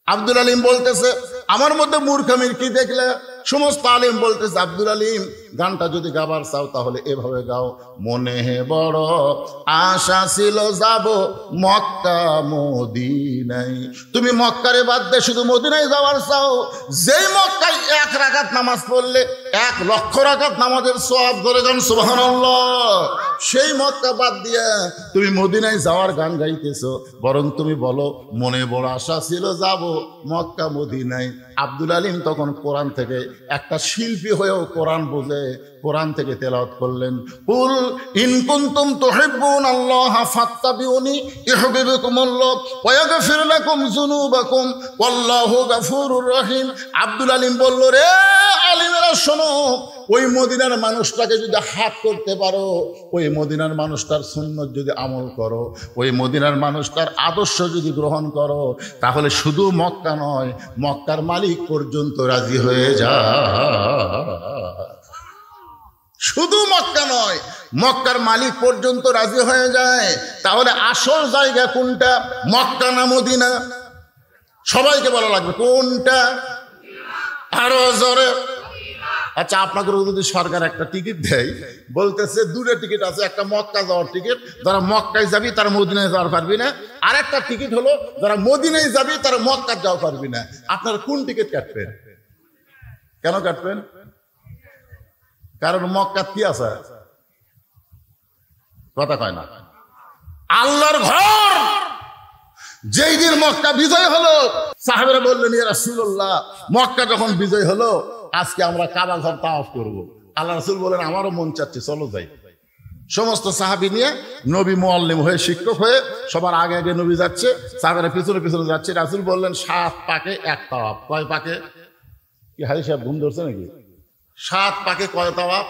আব্দুল আলিম বলতেছে, আমার মধ্যে মূর্খামির কি দেখলে? সমস্ত আলিম বলতেছে, আব্দুল আলিম, গানটা যদি গাবার চাও তাহলে এভাবে গাও, মনে হে বড় আশা ছিল যাব মক্কা মদিনায়। তুমি মক্কারে বাদ দিয়ে শুধু মদিনায় যাওয়ার চাও, যেই মক্কায় 1 রাকাত নামাজ পড়লে 1 লক্ষ রাকাত নামাজের সওয়াব, ধরে গান সুবহানাল্লাহ, সেই মক্কা বাদ দিয়া তুমি মদিনায় যাওয়ার গান গাইতেছো। বরং তুমি বলো, মনে বড় আশা ছিল যাব মক্কা মদিনায়। আব্দুল আলিম তখন কোরআন থেকে একটা শিল্পী হয়েও কোরআন বোঝে, কোরআন থেকে তেলাওয়াত করলেন, কুল ইন কুনতুম তুহিব্বুনাল্লাহ ফাত্তাবিউনি ইউহিব্বুকুমুল্লাহ ওয়া ইয়াগফির লাকুম যুনুবাকুম ওয়াল্লাহু গফুরুর রহিম। আব্দুল আলিম বলল, রে আলিমেরা মুসলমানেরা শোনো, ওই মদিনার মানুষটাকে যদি হাত করতে পারো, ওই মদিনার মানুষটার সুন্নত যদি আমল করো, ওই মদিনার মানুষটার আদর্শ যদি গ্রহণ করো, তাহলে শুধু মক্কা নয়, মক্কার মালিক পর্যন্ত রাজি হয়ে যায়। শুধু মক্কা নয়, মক্কার মালিক পর্যন্ত রাজি হয়ে যায়। তাহলে আসল জায়গা কোনটা, মক্কা না মদিনা? সবাইকে বলা লাগবে কোনটা, আরো জোরে। আচ্ছা, আপনাকে যদি সরকার একটা টিকিট দেয়, বলতেছে দুটো টিকিট আছে, একটা মক্কা যাওয়ার টিকিট, যারা মক্কায় যাবি তারা মদিনায় যাওয়ার পারবি না, আর একটা টিকিট হলো যারা মদিনায় যাবি তারা মক্কা যাওয়া পারবি না, আপনারা কোন টিকিট কাটবেন? কেন কাটবেন? কারণ মক্কা কি আছে? কথা কয় না। আল্লাহর ঘর। যেই দিন মক্কা বিজয় হলো, সাহাবেরা বললেন, ইয়া রাসূলুল্লাহ, মক্কা যখন বিজয় হলো, আজকে আমরা কাবা ঘর তাওয়াফ করব। আল্লাহ রাসূল বলেন, আমারও মন চাচ্ছে, চলো যাই। সমস্ত সাহাবী নিয়ে নবী মুআল্লিম হয়ে, শিক্ষক হয়ে সবার আগে আগে নবী যাচ্ছে, সাহাবেরা পিছনে পিছনে যাচ্ছে। রাসূল বললেন, 7 পাকে এক তাওয়াফ। কয় পাকে? কি হাজি সাহেব ঘুম ধরছে নাকি? 7 পাকে কয় তাওয়াফ?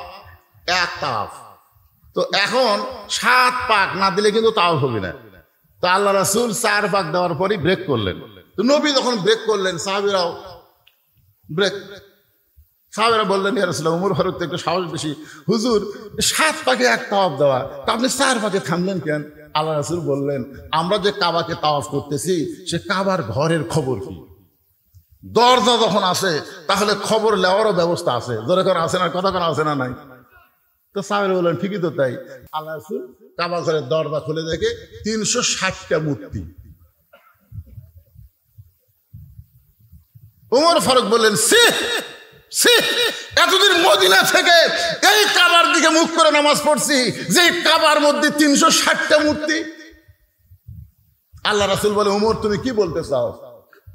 এক তাওয়াফ। তো এখন 7 পাক না দিলে কিন্তু তাওয়াফ হবে না। তো আল্লাহ রাসূল 4 পাক দেওয়ার পরই ব্রেক করলেন। তো নবী যখন ব্রেক করলেন, সাহাবীরাও ব্রেক। সাহাবীরা বললেন, ইয়া রাসূলুল্লাহ, ওমর ফারুক তো একটু সাহস বেশি, হুজুর 7 পাকে এক তাওয়াফ দেওয়া, তা আপনি 4 পাকে থামলেন কেন? আল্লাহ রাসূল বললেন, আমরা যে কাবাকে তাওয়াফ করতেছি, সে কাবার ঘরের খবর কি? দরজা যখন আসে তাহলে খবর নেওয়ারও ব্যবস্থা আছে, ধরে করে আসে না, কথা করে আসে না নাই? তো সাহাবীরা বললেন, ঠিকই তো তাই। আল্লাহ রাসূল কাবা ঘরের দরজা খুলে দেখে 360টা মূর্তি। ওমর ফারুক বললেন, এতদিন মদিনা থেকে এই কাবার দিকে মুখ করে নামাজ পড়ছি, যে কাবার মধ্যে 360টা মূর্তি। আল্লাহ রাসূল বলে, ওমর তুমি কি বলতে চাও?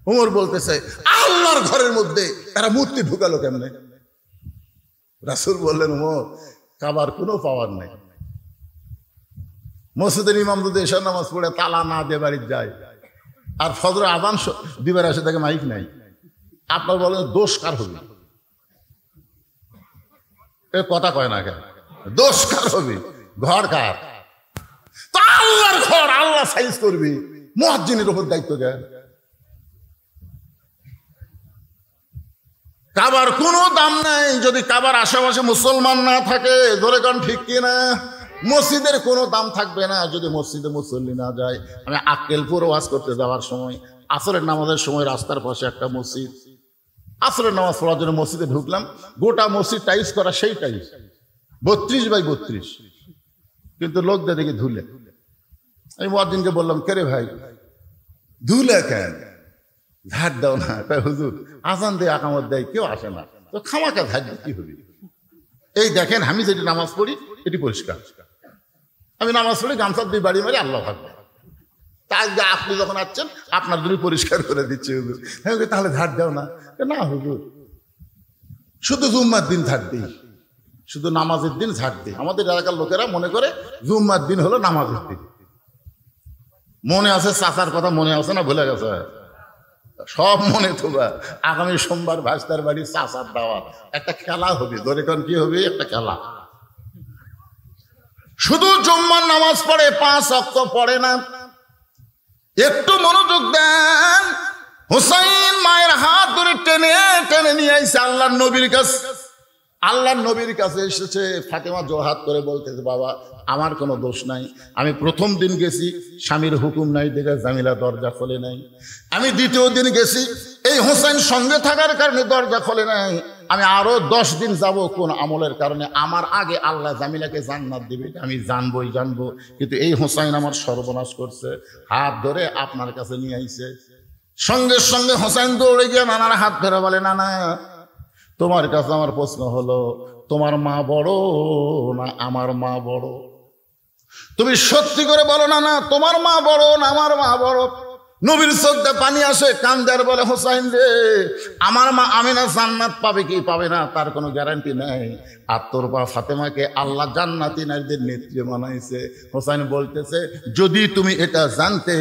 ওমর বলতেছে, আল্লাহর ঘরের মধ্যে তারা মূর্তি ঢুকালো কেমনে? রাসূল বললেন, ওমর, কাবার কোনো পাওয়ার নেই। মসজিদের ইমাম যদি এশার নামাজ পড়ে তালা না দিয়ে বাড়ি যায়, আর ফজর আযান দিবার আসে তাকে মাইক নাই, আপনার বলেন দোষ কার হবে? এ কথা কয় না কেন? দোষ কার হবে? ঘর কার? তো আল্লাহর ঘর, আল্লাহ সাইজ করবি, মুয়াজ্জিনের উপর দায়িত্ব কেন? কাবার কোনো দাম নাই যদি কাবার আশেপাশে মুসলমান না থাকে, ধরে কারণ ঠিক কিনা? মসজিদের কোনো দাম থাকবে না যদি মসজিদে মুসল্লি না যায়। আমি আক্কেলপুর ওয়াজ করতে যাওয়ার সময়, আসরের নামাজের সময় রাস্তার পাশে একটা মসজিদ, আসরের নামাজ পড়ার জন্য মসজিদে ঢুকলাম, গোটা মসজিদ টাইলস করা, সেই টাইলস 32 বাই 32, কিন্তু লোকদের দেখে ধুলে। আমি মুয়াজ্জিনকে বললাম, কে রে ভাই, ধুলে কেন? ঝাড় দাও না। হুজুর আজান দিয়ে আকামত দেয়, কেউ আসে না, তো খামাকা ঝাড় কি হবে? এই দেখেন, আমি যেটি নামাজ পড়ি এটি পরিষ্কার, আমি নামাজ পড়ি গামছা দিয়ে বাড়ি মারি, আল্লাহ ভাগবে। তাই আপনি যখন আসছেন আপনার জন্য পরিষ্কার করে দিচ্ছে হুজুর। হ্যাঁ, তাহলে ঝাড় দাও না। না হুজুর, শুধু জুম্মার দিন ঝাড় দিই, শুধু নামাজের দিন ঝাড় দিই। আমাদের এলাকার লোকেরা মনে করে জুম্মার দিন হলো নামাজের দিন। মনে আছে চাচার কথা, মনে আছে না ভুলে গেছে? সব মনে তোবা। আগামী সোমবার ভাস্তার বাড়ি চাচার দাওয়াত, একটা খেলা হবে, ধরে কোন কি হবে? একটা খেলা। শুধু জুম্মার নামাজ পড়ে, 5 ওয়াক্ত পড়ে না। একটু মনোযোগ দেন। হুসাইন মায়ের হাত ধরে টেনে টেনে নিয়ে আইছে আল্লাহর নবীর কাছে। আল্লাহর নবীর কাছে এসেছে, ফাতেমা জোরহাত করে বলতেছে, বাবা আমার কোনো দোষ নাই, আমি প্রথম দিন গেছি স্বামীর হুকুম নাই দেখে জামিলা দরজা খোলে নাই, আমি দ্বিতীয় দিন গেছি এই হোসেন সঙ্গে থাকার কারণে দরজা খোলে নাই, আমি আরো 10 দিন যাব কোন আমলের কারণে, আমার আগে আল্লাহ জামিলাকে জান্নাত দিবে, আমি জানবই জানবো, কিন্তু এই হোসাইন আমার সর্বনাশ করছে। হাত ধরে আপনার কাছে নিয়ে আইছে। সঙ্গে সঙ্গে হোসেন দৌড়ে গিয়ে নানার হাত ধরে বলে, নানা তোমার কাছে আমার প্রশ্ন হলো, তোমার মা বড় না আমার মা বড়? তুমি সত্যি করে বলো না, না তোমার মা বড় না আমার মা বড়? নবীর চোখে পানি আসে, কান্দার বলে, হোসাইন রে, আমার মা আমিনা জান্নাত পাবে কি পাবে না তার কোনো গ্যারান্টি নেই, আর তোর মা ফাতেমাকে আল্লাহ জান্নাতি নারীদের নেত্রী বানাইছে। হোসাইন বলতেছে, যদি তুমি এটা জানতে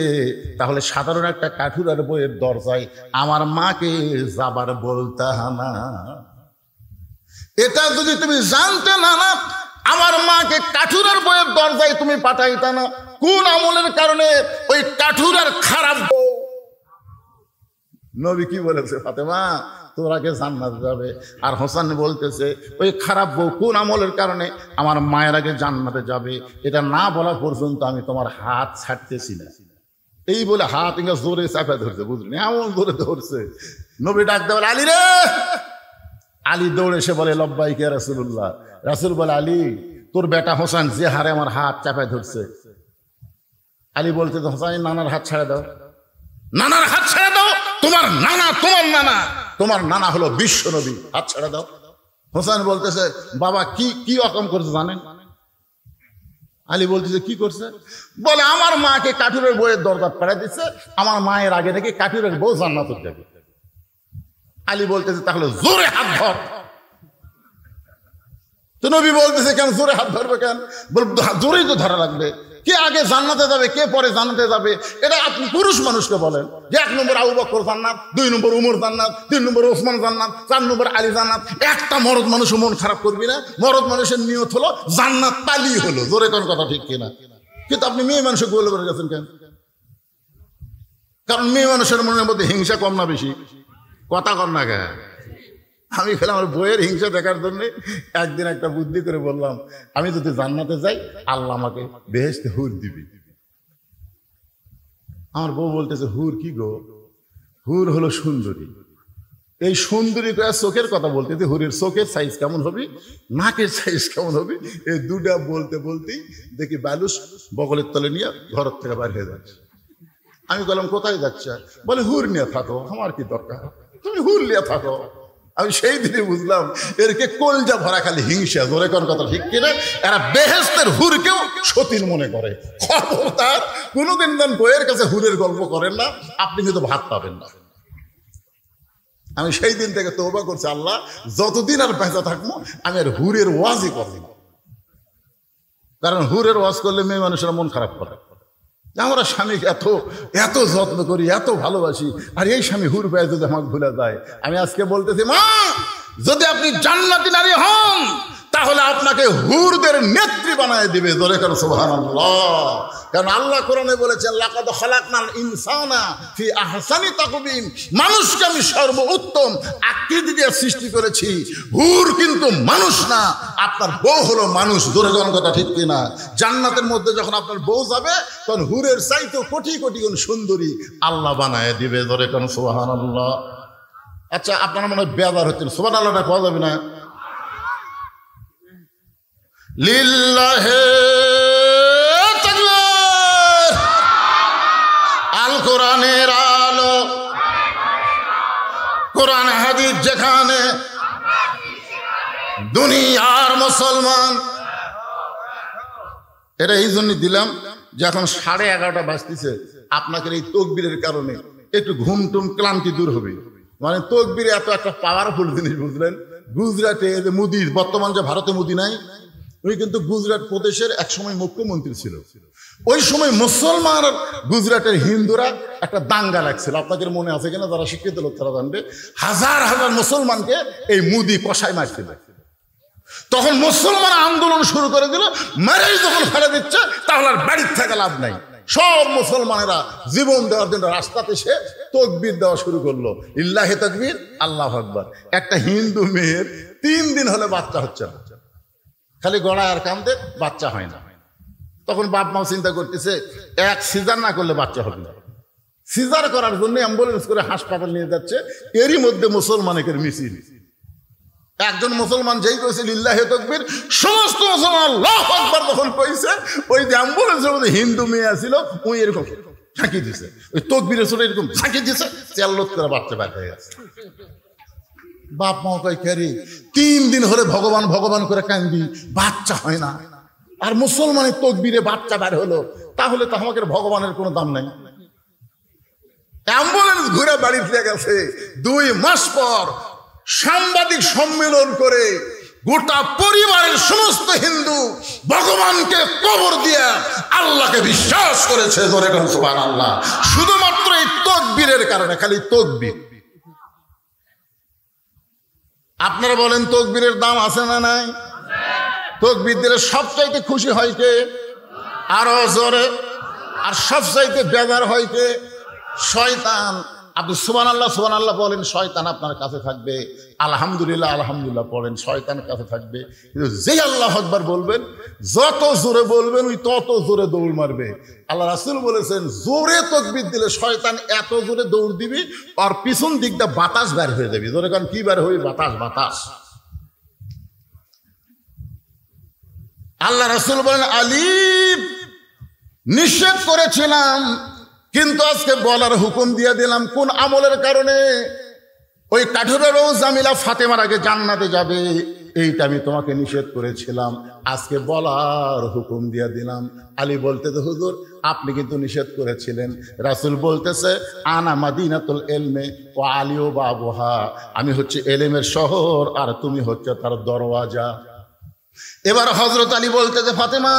তাহলে সাধারণ একটা কাঠুরার বইয়ের দরজায় আমার মাকে যাবার বলতা না। এটা যদি তুমি জানতে না না, আমার মাকে কাঠুরার বইয়ের দরজায় তুমি পাঠাইতা না। কোন আমলের কারণে? ওই কাঠুরার খারাপ বউ। নবী কি বলেছে? ফাতেমা তোরাকে জান্নাতে যাবে। আর হোসেন বলতেছে ওই খারাপ বউ কোন আমলের কারণে আমার মায়ের আগে জান্নাতে যাবে। এটা না বলা পর্যন্ত আমি তোমার হাত ছাড়তেছি না। এই বলে হাত ইংরেজ জোরে চাপা ধরছে, বুঝলেন? এমন জোরে ধরছে। নবী ডাক দেওয়ার আলী রে। আলী দৌড়ে এসে বলে লব্বাইকে রাসূলুল্লাহ। রাসূল বলে আলী তোর বেটা হোসেন যে হারে আমার হাত চাপায় ধরছে। আলী বলতে হোসেন নানার হাত ছেড়ে দাও, নানার হাত ছেড়ে দাও। তোমার নানা, তোমার নানা, তোমার নানা হলো বিশ্ব নবী, হাত ছেড়ে দাও। হোসেন বলতেছে বাবা কি কি রকম করছে জানেন? আলী বলতেছে কি করছে? বলে আমার মাকে কাঠুরের বইয়ের দরজা পাঠিয়ে দিচ্ছে, আমার মায়ের আগে থেকে কাঠুরের বউ জান্নাতে যাবে। আলী বলতেছে তাহলে জোরে হাত ধর। তো নবী বলতেছে কেন জোরে হাত ধরবে কেন? বল জোরেই তো ধরা লাগবে। কে আগে জান্নাতে যাবে, কে পরে জান্নাতে যাবে, এটা আপনি পুরুষ মানুষকে বলেন যে 1 নম্বর আবু বকর জান্নাত, 2 নম্বর উমর জান্নাত, 3 নম্বর ওসমান জান্নাত, 4 নম্বর আলী জান্নাত। একটা মরদ মানুষ মন খারাপ করবি না। মরদ মানুষের নিয়ত হলো জান্নাত তালি হলো। জোরে কোন কথা ঠিক কিনা? কিন্তু আপনি মেয়ে মানুষকে গোল করে গেছেন কেন? কারণ মেয়ে মানুষের মনের মধ্যে হিংসা কম না বেশি? কথা কর না কেন? আমি খেলাম আমার বইয়ের হিংসা দেখার জন্য একদিন একটা বুদ্ধি করে বললাম আমি যদি জান্নাতে যাই আল্লাহ আমাকে বেহেশতে হুর দিবি। আমার বউ বলতেছে হুর কি গো? হুর হলো সুন্দরী। এই সুন্দরী চোখের কথা বলতেছে, হুরের চোখের সাইজ কেমন হবে, নাকের সাইজ কেমন হবে, এই দুটা বলতে বলতেই দেখি বালুস বগলের তলে নিয়ে ঘরের থেকে বাইরে হয়ে যাচ্ছে। আমি বললাম কোথায় যাচ্ছে? বলে হুর নিয়ে থাকো, আমার কি দরকার, তুমি হুর নিয়ে থাকো। আমি সেই দিনে বুঝলাম এরকে কলজা ভরা খালি হিংসা। জোরে কোন কথা ঠিক কিনা? এরা বেহেশতের হুরকেও সতীন মনে করে। খবরদার কোনোদিন বইয়ের কাছে হুরের গল্প করেন না, আপনি কিন্তু ভাত পাবেন না। আমি সেই দিন থেকে তওবা করছি, আল্লাহ যতদিন আর বেঁচে থাকবো আমি আর হুরের ওয়াজই করব না। কারণ হুরের ওয়াজ করলে মেয়ে মানুষেরা মন খারাপ করে। আমরা স্বামীকে এত এত যত্ন করি, এত ভালোবাসি, আর এই স্বামী হুর পেয়ে যদি আমাকে ভুলে যায়। আমি আজকে বলতেছি মা, যদি আপনি জান্নাতি নারী হন তাহলে আপনাকে হুরদের নেত্রী বানায় দিবে। জোরে করে সুবহানাল্লাহ। কারণ আল্লাহ কোরআনে বলেছেন লাকাদ খালাকনাল ইনসানা ফি আহসানি তাকবীম, মানুষকে আমি সর্বোত্তম আকৃতি দিয়ে সৃষ্টি করেছি। হুর কিন্তু মানুষ না, আপনার বউ হলো মানুষ। জোরে কোন কথা ঠিক কিনা? জান্নাতের মধ্যে যখন আপনার বউ যাবে তখন হুরের চাইতে কোটি কোটি গুণ সুন্দরী আল্লাহ বানায় দিবে। জোরে কোন সুবহানাল্লাহ। আচ্ছা আপনারা মনে হয় বেজার হচ্ছেন, সুবহানাল্লাহটা পাওয়া যাবে না? লিল্লাহে তাকবীর। আল কোরআনের আলো, কোরআন হাদিস যেখানে, দুনিয়ার মুসলমান। এটা এই জন্য দিলাম যে এখন 11:30 বাজতেছে, আপনাকে এই তাকবীরের কারণে একটু ঘুমটুম ক্লান্তি দূর হবে। মানে তাকবীর এত একটা পাওয়ারফুল জিনিস, বুঝলেন? গুজরাটে যে মোদি, বর্তমান যে ভারতে মোদি নাই, উনি কিন্তু গুজরাট প্রদেশের একসময় মুখ্যমন্ত্রী ছিল। ওই সময় মুসলমান আর গুজরাটের হিন্দুরা একটা দাঙ্গা লাগছিল, আপনাদের মনে আছে কিনা? যারা শিক্ষিত লোক তারা জানবে। হাজার হাজার মুসলমানকে এই মোদি কষায় মারছিল। তখন মুসলমান আন্দোলন শুরু করে দিল, মেরেই যখন ফেলে দিচ্ছে তাহলে আর বাড়ির থেকে লাভ নাই। সব মুসলমানেরা জীবন দেওয়ার জন্য রাস্তাতে সে তাকবীর দেওয়া শুরু করলো, ইল্লাহি তাকবীর, আল্লাহু আকবার। একটা হিন্দু মেয়ের 3 দিন হলে বাচ্চা হচ্ছে না, খালি গড়ায় আর কান্দে, বাচ্চা হয় না। তখন বাপ মাও চিন্তা করতেছে এক সিজার না করলে বাচ্চা হবে না। সিজার করার জন্য অ্যাম্বুলেন্স করে হাসপাতাল নিয়ে যাচ্ছে। এরই মধ্যে মুসলমানের মিছিল। একজন মুসলমান যেই কইছে লিল্লাহি তাকবীর, সমস্ত মুসলমান আল্লাহু আকবার যখন কইছে, ওই যে অ্যাম্বুলেন্সের মধ্যে হিন্দু মেয়ে আছিল, ওই এরকম ঝাঁকি দিছে, ওই তাকবীরের ছোট এরকম ঝাঁকি দিছে, চেল্লত করে বাচ্চা বের হয়ে গেছে। বাপ মা কয় কেরি 3 দিন হলে ভগবান ভগবান করে কান্দি, বাচ্চা হয় না। আর মুসলমানের তাকবীরে বাচ্চা বের হলো, তাহলে তো আমাদের ভগবানের কোনো দাম নাই। অ্যাম্বুলেন্স ঘুরে বাড়ি ফিরে গেছে। 2 মাস পর সাংবাদিক সম্মেলন করে গোটা পরিবারের সমস্ত হিন্দু ভগবানকে কবর দিয়া আল্লাহকে বিশ্বাস করেছে। জোরে কোন সুবহানাল্লাহ। শুধুমাত্র এই তাকবীরের কারণে, খালি তাকবীর। আপনারা বলেন তকবীরের দাম আছে না নাই? তকবীর দিলে সবচাইতে খুশি হয় কে? আরো জোরে। আর সবচাইতে বেজার হয় কে? শয়তান। আপনি সুবহানাল্লাহ বলেন, শয়তান আপনার কাছে থাকবে। আলহামদুলিল্লাহ পড়েন, শয়তান কাছে থাকবে। কিন্তু যে আল্লাহু আকবার বলবেন, যত জোরে বলবেন ওই তত জোরে দৌড় মারবে। আল্লাহ রাসূল বলেছেন, জোরে তাকবীর দিলে শয়তান এত জোরে দৌড় দিবে আর পিছন দিকটা বাতাস বের হয়ে যাবে। জোরে কারণ কি বের হবে? বাতাস। আল্লাহ রাসূল বলেন, আলিফ নিষেধ করেছিলাম কিন্তু আজকে বলার হুকুম দিয়ে দিলাম। কোন আমলের কারণে? ওই কাঠুরেরও জামিলা ফাতেমার আগে জান্নাতে যাবে, এইটা আমি তোমাকে নিষেধ করেছিলাম, আজকে বলার হুকুম দিয়ে দিলাম। আলী বলতেছে, হুজুর আপনি কিন্তু নিষেধ করেছিলেন। রাসূল বলতেছে, আনা মাদিনাতুল ইলমে ওয়া আলিও বাবুহা, আমি হচ্ছে এলেমের শহর আর তুমি হচ্ছে তার দরওয়াজা। এবার হযরত আলী বলতেছে, ফাতেমা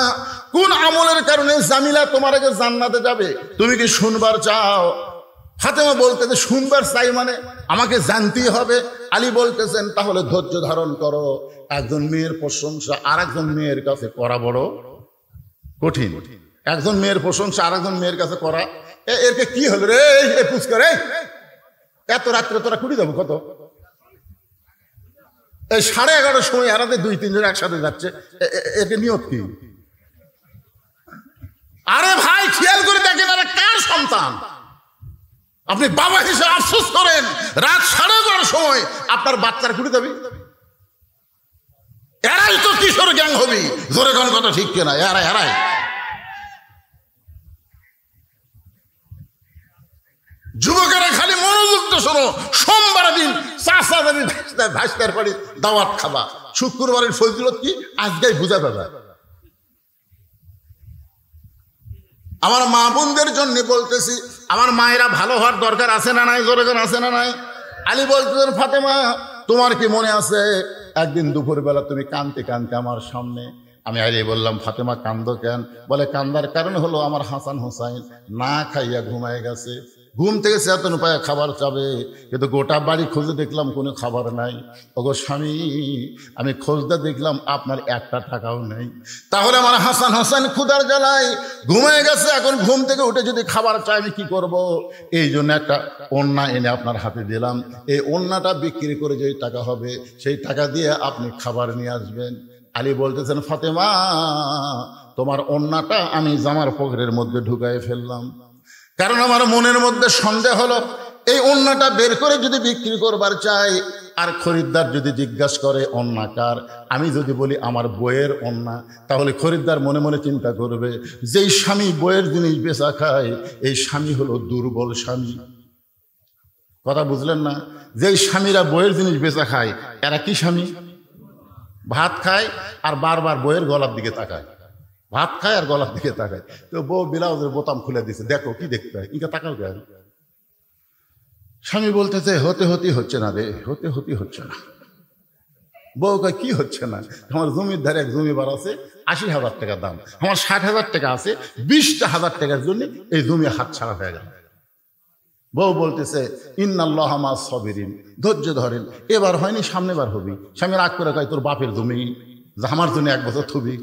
কোন আমলের কারণে জামিলা তোমার আগে জান্নাতে যাবে, তুমি কি শুনবার চাও? ফাতেমা বলতেছে, শুনবার চাই মানে আমাকে জানতেই হবে। আলী বলতেছেন, তাহলে ধৈর্য ধারণ করো। একজন মেয়ের প্রশংসা আর একজন মেয়ের কাছে করা বড় কঠিন। একজন মেয়ের প্রশংসা আর একজন মেয়ের কাছে করা, এরকে কি হলো রে? পুষ্কার এত রাত্রে তোরা কুড়ি যাবো কত? এই 11:30 সময় এরাতে 2-3 জন একসাথে যাচ্ছে, এতে নিয়ত কি? আরে ভাই খেয়াল করে দেখেন, আরে কার সন্তান? আপনি বাবা হিসেবে আফসোস করেন, রাত 11:30 সময় আপনার বাচ্চার কুড়ি যাবে। এরাই তো কিশোর গ্যাং হবে। জোরে কোন কথা ঠিক কিনা? এরাই যুবকেরা খালি মনোযোগ তো শোনো। সোমবার দিন চাচা যাবি ভাইস্তার বাড়ি দাওয়াত খাবা। শুক্রবারের ফজিলত কি আজকেই বুঝা যাবে। আমার মা বোনদের জন্য বলতেছি, আমার মায়েরা ভালো হওয়ার দরকার আছে না নাই? জোরে কোন আছে না নাই? আলী বলতেছেন, ফাতেমা তোমার কি মনে আছে একদিন দুপুরবেলা তুমি কাঁদতে আমার সামনে? আমি আলী বললাম, ফাতেমা কান্দো কেন? বলে, কান্দার কারণ হলো আমার হাসান হোসাইন না খাইয়া ঘুমায় গেছে। ঘুম থেকে চেতন পায়ে খাবার চাবে, কিন্তু গোটা বাড়ি খুঁজে দেখলাম কোনো খাবার নাই। ওগো স্বামী, আমি খোঁজতে দেখলাম আপনার একটা টাকাও নেই। তাহলে আমার হাসান হোসেন ক্ষুধার জ্বালায় ঘুমিয়ে গেছে, এখন ঘুম থেকে উঠে যদি খাবার চাই আমি কি করব? এই জন্য একটা ওড়না এনে আপনার হাতে দিলাম। এই ওড়নাটা বিক্রি করে যে টাকা হবে সেই টাকা দিয়ে আপনি খাবার নিয়ে আসবেন। আলী বলতেছেন, ফাতেমা তোমার ওড়নাটা আমি জামার পকেটের মধ্যে ঢুকাই ফেললাম, কারণ আমার মনের মধ্যে সন্দেহ হলো এই ওড়নাটা বের করে যদি বিক্রি করবার চাই আর খরিদ্দার যদি জিজ্ঞাসা করে ওড়না কার, আমি যদি বলি আমার বইয়ের ওড়না, তাহলে খরিদ্দার মনে মনে চিন্তা করবে যেই স্বামী বইয়ের জিনিস বেচা খায় এই স্বামী হলো দুর্বল স্বামী। কথা বুঝলেন না? যেই স্বামীরা বইয়ের জিনিস বেচা খায় এরা কি স্বামী? ভাত খায় আর বারবার বইয়ের গলার দিকে তাকায়, ভাত খায় আর গলার দিকে তাকায়। তো বউ ব্লাউজের বোতাম খুলে দিছে, দেখো কি দেখতে হয়, ইনকা তাকাও কেন? স্বামী বলতেছে, হতে হচ্ছে না রে, হতে হচ্ছে না। বউ কয়, কি হচ্ছে না? আমার জমির ধারে এক জমিবার আছে, 80,000 টাকা দাম, আমার 60,000 টাকা আছে, 20,000 টাকার জন্য এই জমি হাত ছাড়া হয়ে গেল। বউ বলতেছে, ইন্নাল্লাহা মা'আস সাবিরিন, ধৈর্য ধরেন, এবার হয়নি সামনে বার হবি। স্বামী রাগ করে কয়, তোর বাপের জমি আমার জন্য 1 বছর থুবি।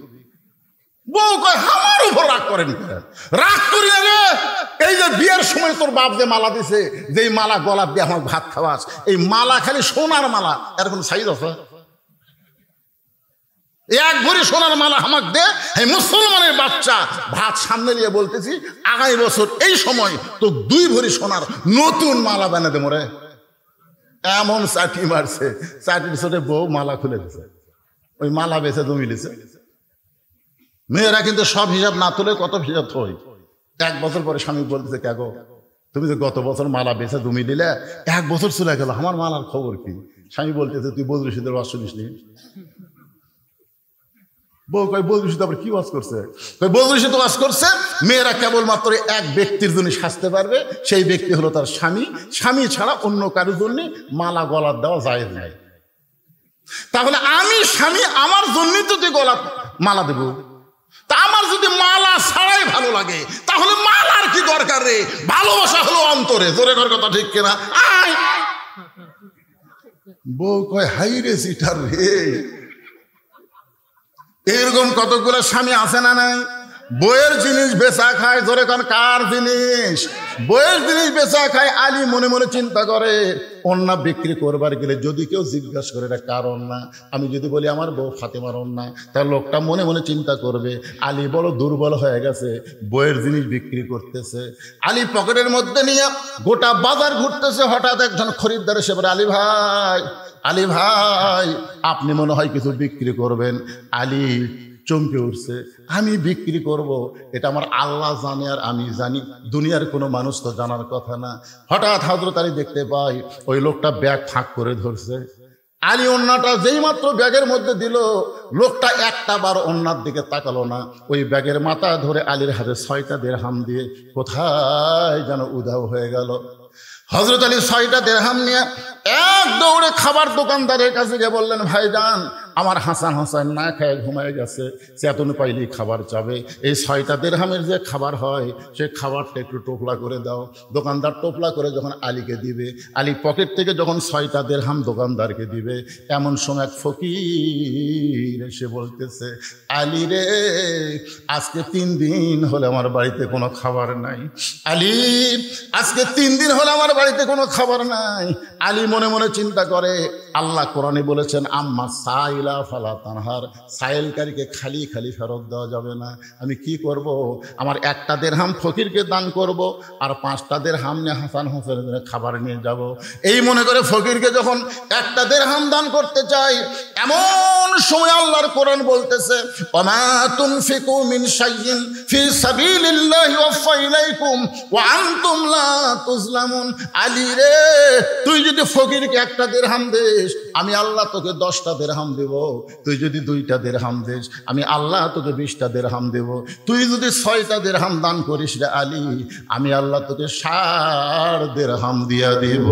বউ কয়, আমার উপর রাগ করেন? রাগ করি না রে, এই যে বিয়ের সময় তোর বাপ যে মালা দিছে, যে মালা গলা দিয়ে আমার ভাত খাওয়াস, এই মালা খালি সোনার মালা, এর কোন সাইজ আছে? 1 ভরি সোনার মালা আমাকে দে। এই মুসলমানের বাচ্চা ভাত সামনে নিয়ে বলতেছি, আগামী বছর এই সময় তো 2 ভরি সোনার নতুন মালা বানিয়ে দেবো রে। এমন চাটি মারছে, চাটির সাথে বউ মালা খুলে দিছে, ওই মালা বেছে জমি লিছে। মেয়েরা কিন্তু সব হিসাব না তুলে কত হিসাব থই। 1 বছর পরে স্বামী বলতেছে, কে গো তুমি যে গত বছর মালা বেছে জমি দিলে, 1 বছর চলে গেল, আমার মালার খবর কি? স্বামী বলতেছে, তুই বদরুশীদের ওয়াজ শুনিসনি? বউ কয়, বদরুশীদ আবার কি ওয়াজ করছে? বদরুশীদ ওয়াজ করছে, মেয়েরা কেবলমাত্র এক ব্যক্তির জন্য সাজতে পারবে, সেই ব্যক্তি হলো তার স্বামী। স্বামী ছাড়া অন্য কারোর জন্য মালা গলার দেওয়া যায় নাই। তাহলে আমি স্বামী, আমার জন্যই তো তুই গলা মালা দেবো। তা আমার যদি মালা ছাড়াই ভালো লাগে তাহলে মালার কি দরকার রে? ভালোবাসা হলো অন্তরে। জোরে কর কথা ঠিক কিনা? বউ কয় হাই রে সিটার রে। এরকম কতগুলো স্বামী আছে না নাই? বইয়ের জিনিস বেচা খায়, জোরে কোন কার জিনিস? বইয়ের জিনিস বেচা খায়। আলী মনে মনে চিন্তা করে ওন্না বিক্রি করবার গেলে যদি কেউ জিজ্ঞাসা করে এটা কার ওন্না, আমি যদি বলি আমার বউ ফাতেমার ওন্না, তার লোকটা মনে মনে চিন্তা করবে আলী বড় দুর্বল হয়ে গেছে, বইয়ের জিনিস বিক্রি করতেছে। আলী পকেটের মধ্যে নিয়ে গোটা বাজার ঘুরতেছে। হঠাৎ একজন খরিদ্দার এসে বলে, আলী ভাই, আলী ভাই, আপনি মনে হয় কিছু বিক্রি করবেন। আলী চমকে উঠছে, আমি বিক্রি করব এটা আমার আল্লাহ জানে আর আমি জানি, দুনিয়ার কোনো মানুষ তো জানার কথা না। হঠাৎ হযরত আলী দেখতে পাই ওই লোকটা ব্যাগ ফাঁক করে ধরছে। আলী ওন্নাটা যেই মাত্র ব্যাগের মধ্যে দিল, লোকটা একটা বার ওন্নার দিকে তাকালো না। ওই ব্যাগের মাথা ধরে আলীর হাতে 6টা দিরহাম দিয়ে কোথায় যেন উধাও হয়ে গেল। হযরত আলী 6টা দিরহাম নিয়ে এক দৌড়ে খাবার দোকানদারের কাছে গিয়ে বললেন, ভাইজান, আমার হাসান হোসেন না খেয়ে ঘুমায় গেছে, চেতন পাইলেই খাবার চাবে, এই 6টা দিরহামের যে খাবার হয় সে খাবারটা একটু টোপলা করে দাও। দোকানদার টোপলা করে যখন আলীকে দিবে, আলী পকেট থেকে যখন 6টা দিরহাম দোকানদারকে দিবে, এমন সময় এক ফকির এসে বলতেছে, আলী রে, আজকে 3 দিন হলে আমার বাড়িতে কোনো খাবার নাই। আলী, আজকে 3 দিন হলে আমার বাড়িতে কোনো খাবার নাই। আলী মনে মনে চিন্তা করে, আল্লাহ কোরআনে বলেছেন, আম্মা সাইলা ফালা তানহার, সাইলকারীকে খালি খালি ফেরত দেওয়া যাবে না। আমি কি করব? আমার 1টা দিরহাম ফকিরকে দান করব, আর 5টা দিরহাম নিয়ে হাসান হোসেনের জন্য খাবার নিয়ে যাব। এই মনে করে ফকিরকে যখন 1টা দিরহাম দান করতে চাই, এমন সময় আল্লাহর কোরআন বলতেছে, ওমা তুনফিকু মিন শাইইন ফি সাবিলিল্লাহি ওয়াফা ইলাইকুম ওয়া আনতুম লা তুজলামুন। আলী রে, তুই যদি ফকিরকে 1টা দিরহাম দিস, আমি আল্লাহ তোকে 10টা দিরহাম দেব। তুই যদি 2টা দিরহাম দিস, আমি আল্লাহ তোকে 20টা দিরহাম দেব। তুই যদি 6টা দিরহাম দান করিস রে আলী, আমি আল্লাহ তোকে 60 দিরহাম দিয়া দেব।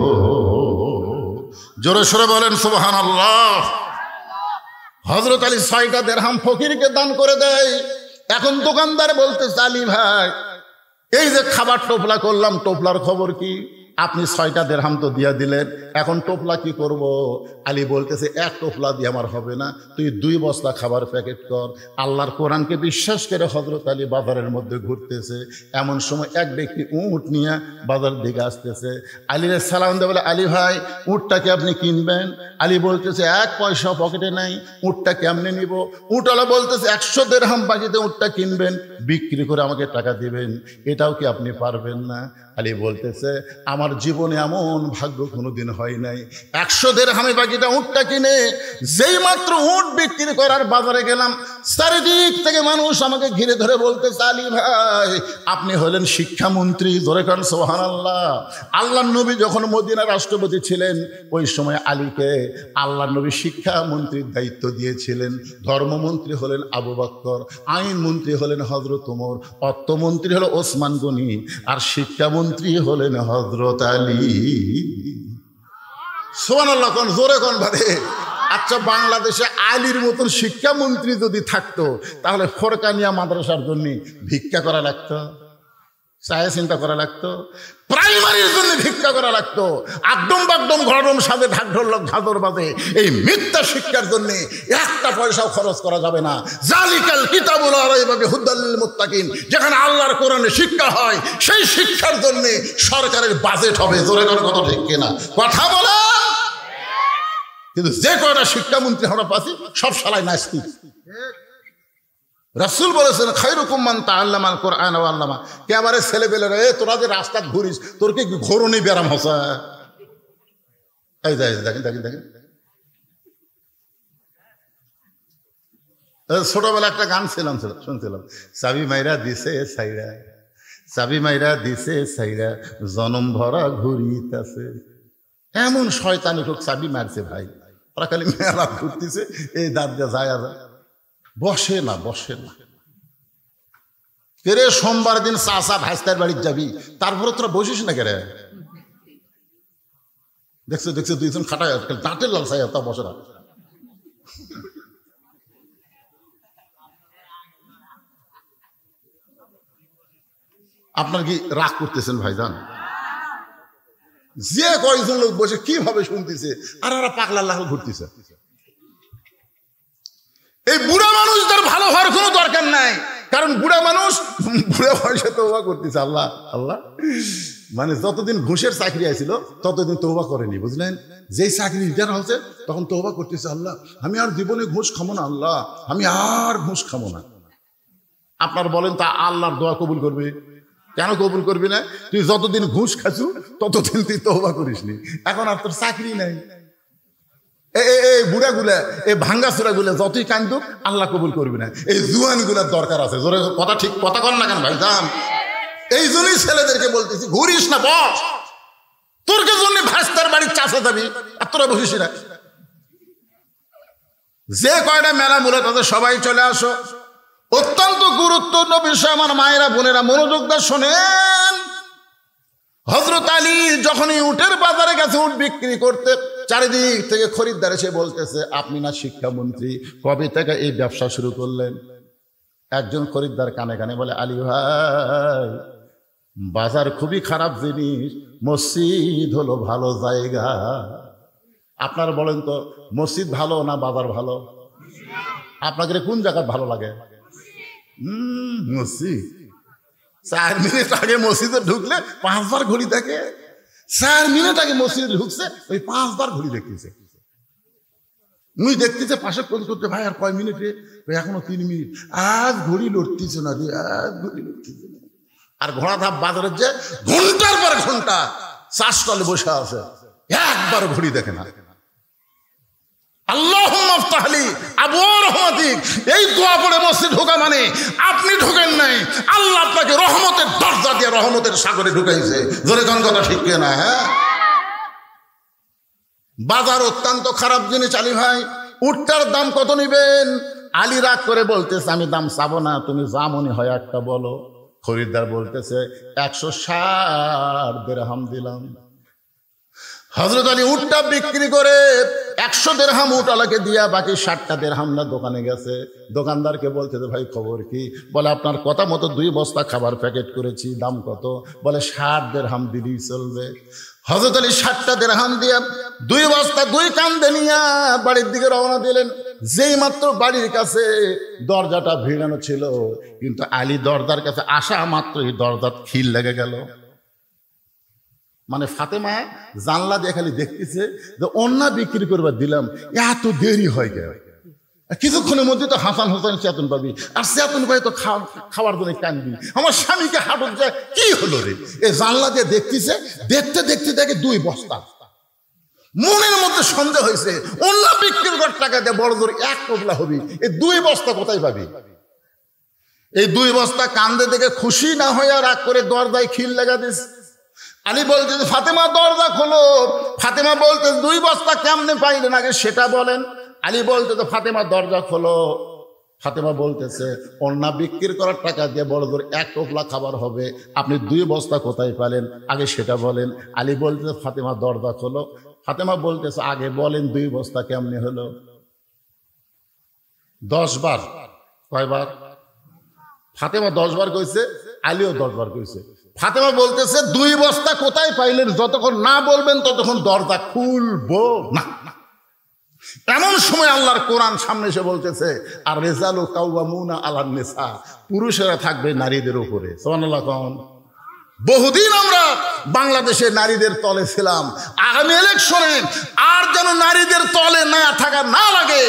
জোরে সোরে বলেন সুবহানাল্লাহ। হযরত আলী 6টা দিরহাম ফকিরকে দান করে দেয়। এখন দোকানদার বলতেছে, আলী ভাই, এই যে খাবার টোপলা করলাম, টোপলার খবর কি? আপনি 6টা দিরহাম তো দিয়া দিলেন, এখন টোপলা কি করব? আলী বলতেছে, 1 টোপলা দিয়ে আমার হবে না, তুই 2 বস্তা খাবার প্যাকেট কর। আল্লাহর কোরআনকে বিশ্বাস করে হযরত আলী বাজারের মধ্যে ঘুরতেছে। এমন সময় এক ব্যক্তি উট নিয়ে বাজার দিকে আসতেছে। আলীর সালাম দিয়ে বলে, আলী ভাই, উটটাকে আপনি কিনবেন? আলী বলতেছে, 1 পয়সা পকেটে নাই, উটটা কেমনে নিব? উটওয়ালা বলতেছে, 100 দিরহাম বাকিতে উটটা কিনবেন, বিক্রি করে আমাকে টাকা দিবেন, এটাও কি আপনি পারবেন না? আলী বলতেছে, আমার জীবনে এমন ভাগ্য কোনোদিন হয় নাই। 100 দিরহামে বাকিটা উটটা কিনে যেই মাত্র উট বিক্রি করার বাজারে গেলাম, চারিদিক থেকে মানুষ আমাকে ঘিরে ধরে বলতেছে, আলী ভাই, আপনি হলেন শিক্ষামন্ত্রী। জোরে কান সুবহানাল্লাহ। আল্লাহর নবী যখন মদিনার রাষ্ট্রপতি ছিলেন, ওই সময় আলীকে আল্লাহর নবী শিক্ষামন্ত্রীর দায়িত্ব দিয়েছিলেন। ধর্মমন্ত্রী হলেন আবু বকর, আইন মন্ত্রী হলেন হযরত ওমর, অর্থমন্ত্রী হলো ওসমান গনি, আর শিক্ষামন্ত্রী হলেন হযরত আলী। সুবহানাল্লাহ কোন, জোরে কোন ভাবে। আচ্ছা, বাংলাদেশে আলীর মতন শিক্ষামন্ত্রী যদি থাকতো, তাহলে ফরকানিয়া মাদ্রাসার জন্য ভিক্ষা করা লাগতো, চায়ে চিন্তা করা লাগতো, প্রাইমারির জন্য ভিক্ষা করা লাগতো, একদম বাকদম ঘরম সাথে ঢাক ঢোলক ঝাঁদর বাজে এই মিথ্যা শিক্ষার জন্য 1টা পয়সাও খরচ করা যাবে না। জালিকাল কিতাবুল লা রাইবা ফীহি হুদাল লিল মুত্তাকিন, যেখানে আল্লাহর কোরআনে শিক্ষা হয়, সেই শিক্ষার জন্য সরকারের বাজেট হবে। জোরে করে কথা ঠিক কিনা? কথা বলে। কিন্তু যে কয়টা শিক্ষামন্ত্রী আমরা পাচ্ছি, সব শালায় নাস্তিক। রাসূল বলেছেন, খায়রুকুম মান তাআল্লামাল কুরআন ওয়া আল্লামা। একেবারে ছেলেবেলেরা, তোরা যে রাস্তা ঘুরিস, তোর কি ঘোরনি ব্যারাম হসা? এই দেখেন দেখেন দেখেন, ছোটবেলা একটা গান শুনছিলাম, চাবি মাইরা দিছে সাইরা, চাবি মাইরা দিছে সাইরা, জনম ভরা ঘুরিতাছে। এমন শয়তানি লোক চাবি মারছে ভাই, ওরা খালি মেলা ঘুরতেছে, এই দাঁত দিয়ে যায় আর বসে না। কেরে সোমবার দিন চাচা ভাইস্তার বাড়ির যাবি, তারপরে তোরা বসিস না কেরে? দেখছো 2জন খাটায় দাঁতের লাল চাই, তা বসে না। আপনার কি রাগ করতেছেন ভাইজান? যে কয়েকজন লোক বসে কিভাবে শুনতেছে, আর ওরা পাগলা লাল ঘুরতেছে। এই বুড়া মানুষদের ভালো হওয়ার কোনো দরকার নাই, কারণ বুড়া মানুষ বুড়া বয়সে তওবা করতেছে। আল্লাহ আল্লাহ, মানে যতদিন ঘুষের চাকরি আসছিল ততদিন তওবা করেনি, বুঝলেন? যেই চাকরি রিটার্ন হচ্ছে তখন তওবা করতেছে, আল্লাহ আমি আর জীবনে ঘুষ খাবো না, আল্লাহ আমি আর ঘুষ খাবো না। আপনার বলেন তা আল্লাহর দোয়া কবুল করবে? কেন কবুল করবি না? তুই যতদিন ঘুষ খাচ্ছু ততদিন তুই তওবা করিসনি, এখন আর তোর চাকরি নাই। এই বুড়া গুলা, এই ভাঙ্গা চূড়া গুলা যতই কান্দুক আল্লাহ কবুল করবি না। এই জুয়ান গুলার দরকার আছে। জোরে কথা, ঠিক কথা কর না কেন ভাই যান? এই জন্যই ছেলেদেরকে বলতেছি ঘুরিস না, বস। তোর কে জন্য ভাস্তার বাড়ির চাষা যাবি আর তোরা বসিস না। যে কয়টা মেলা মূলে তাদের সবাই চলে আসো। অত্যন্ত গুরুত্বপূর্ণ বিষয় আমার মায়েরা বোনেরা মনোযোগ দিয়ে শোনেন। হযরত আলী যখনই উটের বাজারে গেছে উট বিক্রি করতে, চারিদিক থেকে খরিদ্দার এসে বলতেছে, আপনি না শিক্ষামন্ত্রী, কবে থেকে এই ব্যবসা শুরু করলেন? একজন খরিদ্দার কানে কানে বলে, আলী ভাই বাজার খুবই খারাপ জিনিস, মসজিদ হলো ভালো জায়গা। আপনারা বলেন তো মসজিদ ভালো না বাজার ভালো? আপনাদের কোন জায়গা ভালো লাগে? মসজিদ। 4 মিনিট আগে মসজিদে ঢুকলে 5 বার ঘড়ি দেখে, 4 মিনিট আগে মসজিদে ঢুকছে ওই 5 বার ঘড়ি দেখতেছে। মুই দেখতেছে পাশে ফোন করতে, ভাই আর কয় মিনিট রে? এখনো 3 মিনিট। আজ ঘড়ি লড়তেছে না রে, আজ ঘড়ি লড়তেছে না। আর ঘোড়া ধাপ বাজারের যে ঘন্টার পর ঘন্টা চাষতলে বসে আছে, একবার ঘড়ি দেখে না। আল্লাহুম্মা আফতাহলি আবওয়াব রহমাতিক, এই দোয়া পড়ে মসজিদ ঢোকা মানে আপনি ঢোকেন নাই, আল্লাহ আপনাকে রহমতের দরজা দিয়ে রহমতের সাগরে ঢুকাইছে। জোরে কোন কথা ঠিক না? হ্যাঁ, বাজার অত্যন্ত খারাপ জিনিস। আলী ভাই উটটার দাম কত নিবেন? আলী রাগ করে বলতেছে, আমি দাম চাবো না, তুমি যা মনে হয় একটা বলো। খরিদ্দার বলতেছে 160 দিরহাম দিলাম। হযরত আলী উটটা বিক্রি করে 100 দিরহাম উটওয়ালাকে দিয়া বাকি 60টা দিরহাম না দোকানে গেছে। দোকানদারকে বলতেছে, ভাই খবর কি? বলে আপনার কথা মতো 2 বস্তা খাবার প্যাকেট করেছি, দাম কত? বলে 60 দিরহাম দিলেই চলবে। হযরত আলী 60টা দিরহাম দিয়ে 2 বস্তা 2 কান্দে নিয়ে বাড়ির দিকে রওনা দিলেন। যেই মাত্র বাড়ির কাছে দরজাটা ভিড়ানো ছিল, কিন্তু আলী দরজার কাছে আসা মাত্রই দরজার খিল লেগে গেল। মানে ফাতেমা জানলা দিয়ে খালি দেখতেছে যে অন্য বিক্রি করবার দিলাম, এত দেরি হয়ে গেল। কিছুক্ষণের মধ্যে তো হাসান হোসেন চেতন পাবি, আর চেতন পাই তো খাওয়ার জন্য কানবি। আমার স্বামীকে হাঁটুর যায়, কি হলো রে? এই জানলা দিয়ে দেখতেছে, দেখতে দেখতে দেখে 2 বস্তা। মনের মধ্যে সন্দেহ হয়েছে, অন্য বিক্রি করার টাকা দিয়ে বড় জোর 1 কবলা হবি, এই 2 বস্তা কোথায় পাবি? এই 2 বস্তা কান্দে দেখে খুশি না হয়ে রাগ করে দরজায় খিল লাগা দিস। আলী বলতেছে, ফাতেমা দরজা খোলো। ফাতেমা বলতে, 2 বস্তা কেমনে পাইলেন আগে সেটা বলেন। আলী বলতেছে, ফাতেমা দরজা খোলো। ফাতেমা বলতেছে, অন্না বিক্রি করার টাকা দিয়ে বড় জোর 1 টোপলা খাবার হবে, আপনি 2 বস্তা কোথায় পেলেন আগে সেটা বলেন। আলী বলতেছে, ফাতেমা দরজা খোলো। ফাতেমা বলতেছে, আগে বলেন 2 বস্তা কেমনে হলো? 10 বার। কয়বার? ফাতেমা 10 বার কইছে, আলীও 10 বার কইছে। ফাতেমা বলতেছে, 2 বস্তা কোথায় পাইলেন যতক্ষণ না বলবেন ততক্ষণ দরজা খুলবো না। এমন সময় আল্লাহর কোরআন সামনে এসে বলতেছে, আর রিজালু কাওয়ামুনা আলান নিসা, পুরুষেরা থাকবে নারীদের উপরে। সুবহানাল্লাহ। কোন বহুদিন আমরা বাংলাদেশে নারীদের তলে ছিলাম, আগামী ইলেকশনে আর যেন নারীদের তলে না থাকা না লাগে,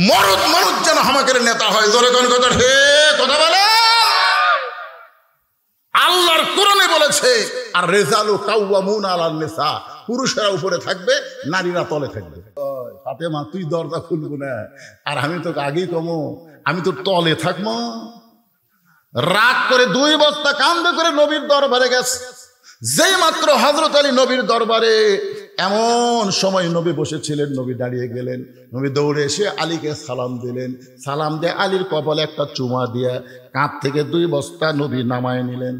মরদ মানুষ যেন আমাদের নেতা হয়। জোরে কোন কথা, হে কথা বলে। আল্লাহর কোরআনে বলেছে, আর রিজালু কাওয়ামুনা আলান নিসা, পুরুষেরা উপরে থাকবে, নারীরা তলে থাকবে। ফাতেমা তুই দরজা খুলবো না, আর আমি তো আগেই কমো, আমি তো তলে থাকবো। রাগ করে 2 বস্তা কান্দে করে নবীর দরবারে গেছে। যেই মাত্র হযরত আলী নবীর দরবারে, এমন সময় নবী বসেছিলেন, নবী দাঁড়িয়ে গেলেন। নবী দৌড়ে এসে আলীকে সালাম দিলেন। সালাম দিয়ে আলীর কপালে একটা চুমা দিয়ে কাঁধ থেকে 2 বস্তা নবী নামায় নিলেন।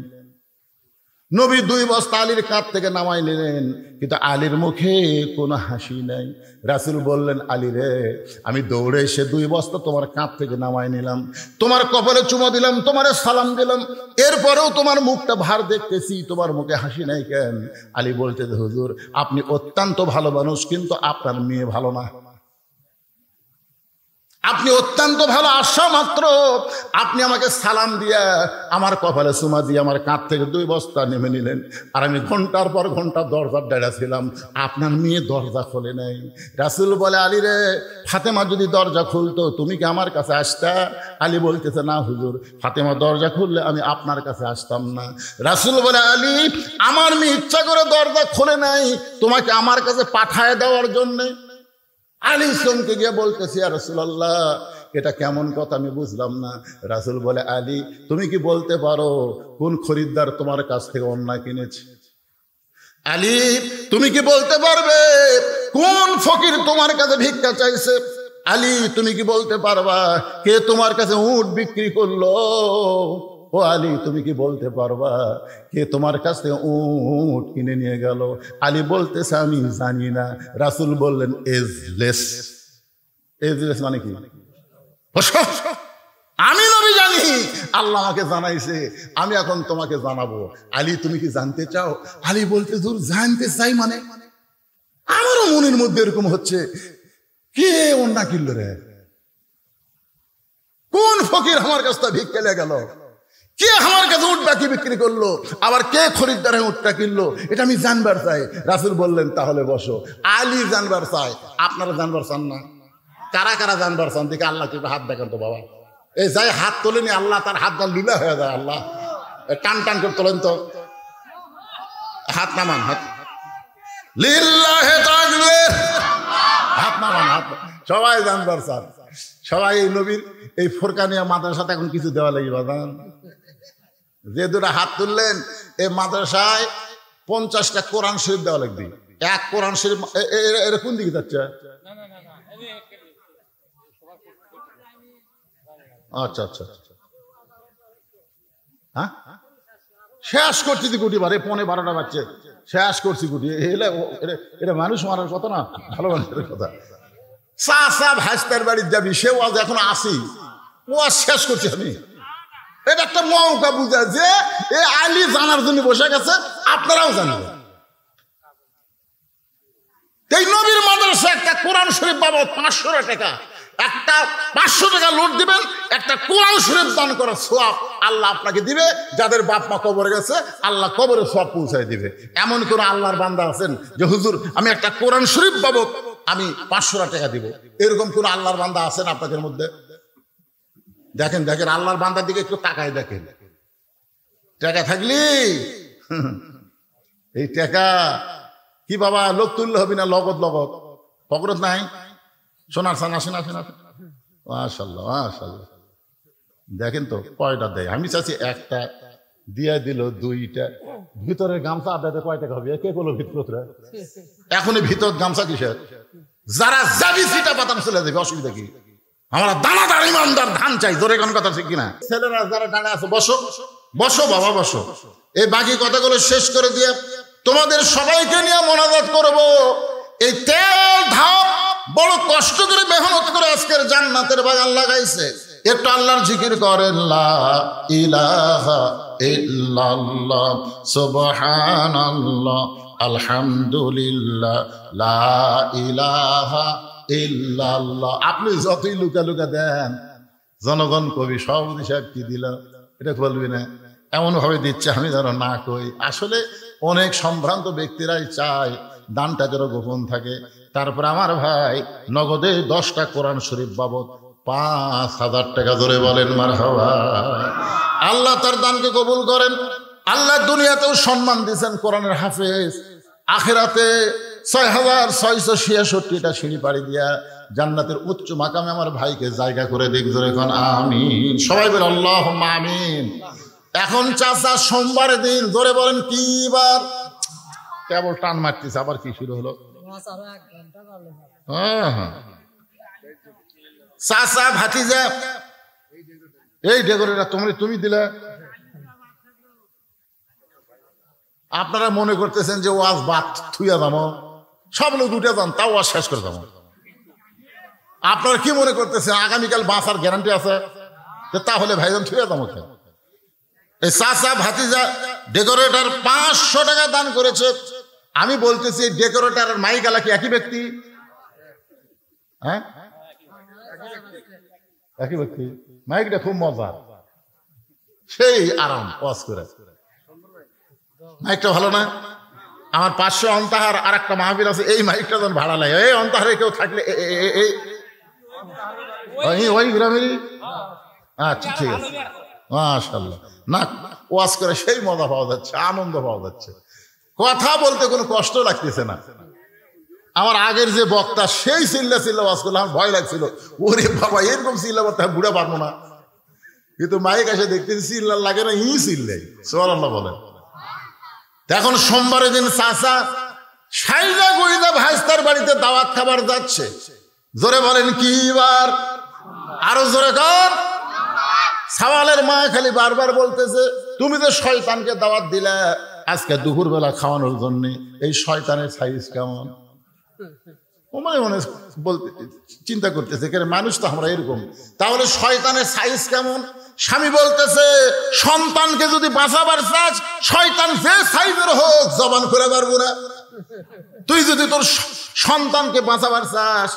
নবী 2 বস্তা আলীর কাঁধ থেকে নামাই নিলেন, কিন্তু আলীর মুখে কোনো হাসি নাই। রাসূল বললেন, আলী রে, আমি দৌড়ে এসে 2 বস্তা তোমার কাঁধ থেকে নামাই নিলাম, তোমার কপালে চুমা দিলাম, তোমার সালাম দিলাম, এরপরেও তোমার মুখটা ভার দেখতেছি, তোমার মুখে হাসি নাই কেন? আলী বলতে, হুজুর আপনি অত্যন্ত ভালো মানুষ, কিন্তু আপনার মেয়ে ভালো না। আপনি অত্যন্ত ভালো, আসা মাত্র আপনি আমাকে সালাম দিয়া আমার কপালে চুমা দিয়ে আমার কাঁধ থেকে 2 বস্তা নেমে নিলেন, আর আমি ঘন্টার পর ঘন্টা দরজার ডাড়া ছিলাম, আপনার মেয়ে দরজা খোলে নাই। রাসূল বলে, আলী রে, ফাতেমা যদি দরজা খুলতো তুমি কি আমার কাছে আসতা? আলী বলতেছে, না হুজুর, ফাতেমা দরজা খুললে আমি আপনার কাছে আসতাম না। রাসূল বলে, আলী, আমার মেয়ে ইচ্ছা করে দরজা খোলে নাই তোমাকে আমার কাছে পাঠায় দেওয়ার জন্যে। আলী চমকে গিয়ে বলতেছি, ইয়া রাসূলুল্লাহ, এটা কেমন কথা আমি বুঝলাম না। রাসূল বলে, আলী, তুমি কি বলতে পারো কোন খরিদ্দার তোমার কাছ থেকে অন্যায় কিনেছে? আলী, তুমি কি বলতে পারবে কোন ফকির তোমার কাছে ভিক্ষা চাইছে? আলী, তুমি কি বলতে পারবা কে তোমার কাছে উট বিক্রি করলো? ও আলী, তুমি কি বলতে পারবা কে তোমার কাছ থেকে উট কিনে নিয়ে গেল? আলী বলতেছে, আমি জানি না। রাসূল বললেন, এজলেস। এজলেস মানে কি? আমি নবী জানি, আল্লাহ আমাকে জানাইছে, আমি এখন তোমাকে জানাবো। আলী, তুমি কি জানতে চাও? আলী বলতে, দূর, জানতে চাই মানে? আমারও মনের মধ্যে এরকম হচ্ছে, কে অন্যা কিনলো রে? কোন ফকির আমার কাছ থেকে ভিক্ষা লে গেল? কে আমার কাছে উট বাকি বিক্রি করলো? আবার কে খরিদ্দারে উটটা কিনলো? এটা আমি জানবার চাই। রাসূল বললেন, তাহলে বসো। আলী জানবার চাই, আপনারা জানবার চান না? কারা কারা জানবার চান? দিকে আল্লাহ কি হাত দেখেন তো বাবা। এই যাই হাত তোলেনি, আল্লাহ তার হাত গাল লীলা হয়ে যায়। আল্লাহ টান টান করে তোলেন তো, হাত নামান, হাত লিল্লাহি তাকবীর, হাত নামান, হাত। সবাই জানবার চান, সবাই এই নবীর এই ফোরকানিয়া মাদ্রাসাতে এখন কিছু দেওয়া লাগবে। যে 2টা হাত তুললেন, এই মাদ্রাসায় 50টা কোরআন শরীফ দেওয়া লাগবে। এক কোরআন শরীফ, এর কোন দিকে যাচ্ছে? আচ্ছা আচ্ছা, হ্যাঁ, শেষ করছি গুটি বারে, 11:30 বাজছে, শেষ করছি গুটি। এটা মানুষ মারার কথা না, ভালো মানুষের কথা। চাচা ভাইস্তার বাড়ির যাবি, সেও আজ এখন আসি, ও আজ শেষ করছি আমি। এটা একটা মৌকা বুঝা যে এ আলী জানার জন্য বসে গেছে, আপনারাও জানবেন। এই নবীর মাদ্রাসা একটা কোরআন শরীফ বাবদ 500 টাকা, একটা 500 টাকা লোড দিবেন, একটা কোরআন শরীফ দান করার সওয়াব আল্লাহ আপনাকে দিবে। যাদের বাপ মা কবরে গেছে, আল্লাহ কবরে সওয়াব পৌঁছায় দিবে। এমন কোন আল্লাহর বান্দা আছেন যে হুজুর আমি একটা কোরআন শরীফ বাবদ আমি 500 টাকা দিব? এরকম কোন আল্লাহর বান্দা আছেন আপনাদের মধ্যে? দেখেন দেখেন, আল্লাহর বান্দার দিকে একটু তাকায় দেখেন। টাকা থাকলি এই টাকা কি বাবা লোক তুললে হবে না? লগত লগত পকরত নাই, সোনার সান আসেন আসেন আসেন। মাশাআল্লাহ মাশাআল্লাহ, দেখেন তো কয়টা দেয়। আমি চাচ্ছি একটা দিয়ে দিল 2টা। ভিতরের গামছা আদাতে কয় টাকা হবে? কে বলো ভিতরে? এখনই ভিতর গামছা কিসের? যারা যাবি সেটা পাতাম চলে যাবে, অসুবিধা কি? আমরা দানাদার ইমানদার ধান চাই, জোরে কোন কথা ঠিক কিনা? ছেলেরা যারা ডানে আছে, বসো বসো বাবা বসো। এই বাকি কথাগুলো শেষ করে দিয়ে তোমাদের সবাইকে নিয়ে মোনাজাত করব। এই তেল ধাপ বড় কষ্ট করে মেহনত করে আজকের জান্নাতের বাগান লাগাইছে। একটু আল্লাহর জিকির করেন, লা ইলাহা ইল্লাল্লাহ সুবহানাল্লাহ আলহামদুলিল্লাহ লা ইলাহা ইল্লাল্লাহ। আপনি যতই লুকা লুকা দেন, জনগণ কবি সভাপতি সাহেব কি দিল এটা বলবি না, এমন ভাবে দিচ্ছে আমি যেন না কই। আসলে অনেক সম্ভ্রান্ত ব্যক্তিরাই চায় দানটা যেন গোপন থাকে। তারপর আমার ভাই নগদে 10টা কোরআন শরীফ বাবদ 5,000 টাকা ধরে বলেন মারহাবা। আল্লাহ তার দানকে কবুল করেন। আল্লাহ দুনিয়াতেও সম্মান দিয়েছেন কোরআনের হাফেজ, আখিরাতে 6,666টা সিঁড়ি পাড়ি দিয়া জান্নাতের উচ্চ মাকামে আমার ভাইকে জায়গা করে দেখ, জোরে এখন আমিন। সবাই বলে আল্লাহুম্মা আমিন। এখন চাচা সোমবারের দিন, জোরে বলেন কি বার? কেবল টান মারতেছে, আবার কি শুরু হলো? চাচা ভাতিজা এই ডেকোরেটর তুমি দিলে আপনারা মনে করতেছেন যে ওয়াজ বাদ থুইয়া যাবো, সব লোক উঠে যান, তাও ওয়াজ শেষ করে যাবো। আপনারা কি মনে করতেছেন আগামীকাল বাঁচার গ্যারান্টি আছে? তাহলে ভাইজান থুইয়া যাবো কেন? এই চাচা ভাতিজা ডেকোরেটর 500 টাকা দান করেছে। আমি বলতেছি ডেকোরেটর আর মাইকালা কি একই ব্যক্তি? হ্যাঁ, একই ব্যক্তি। মাইকটা খুব মজা, সেই আরাম ওয়াজ করে। মাইকটা ভালো না? আমার 500 অন্তাহার আর একটা মাহফিল আছে, এই মাইকটা যখন ভাড়া লাগে, এই অন্তাহারে কেউ থাকলে ওই গ্রামেরই। আচ্ছা ঠিক আছে, মাশাআল্লাহ। না, ওয়াজ করে সেই মজা পাওয়া যাচ্ছে, আনন্দ পাওয়া যাচ্ছে, কথা বলতে কোনো কষ্ট লাগতেছে না। আমার আগের যে বক্তা সেই চিল্লা ওয়াজ করলে আমার ভয় লাগছিল, ওরে বাবা এরকম চিল্লা বলতে বুড়া পারবো না। কিন্তু মাইক এসে দেখতেছি চিল্লা লাগে না, চিল্লাই। সুবহানাল্লাহ বলেন। এখন সোমবারের দিন চাচা সাইজা গইদা ভাইস্তার বাড়িতে দাওয়াত খাবার যাচ্ছে। জোরে বলেন কি বার? আরো জোরে কর। সওয়ালের মা খালি বারবার বলতেছে, তুমি তো শয়তানকে দাওয়াত দিলা আজকে দুপুর বেলা খাওয়ানোর জন্য, এই শয়তানের সাইজ কেমন? ও মনে মনে বলতে চিন্তা করতেছে, মানুষ তো আমরা এরকম, তাহলে শয়তানের সাইজ কেমন? স্বামী বলতেছে, সন্তানকে যদি বাঁচাবার চাস, শয়তান যে সাইজের হোক জবান খুলে পারবো না। তুই যদি তোর সন্তানকে বাঁচাবার চাস,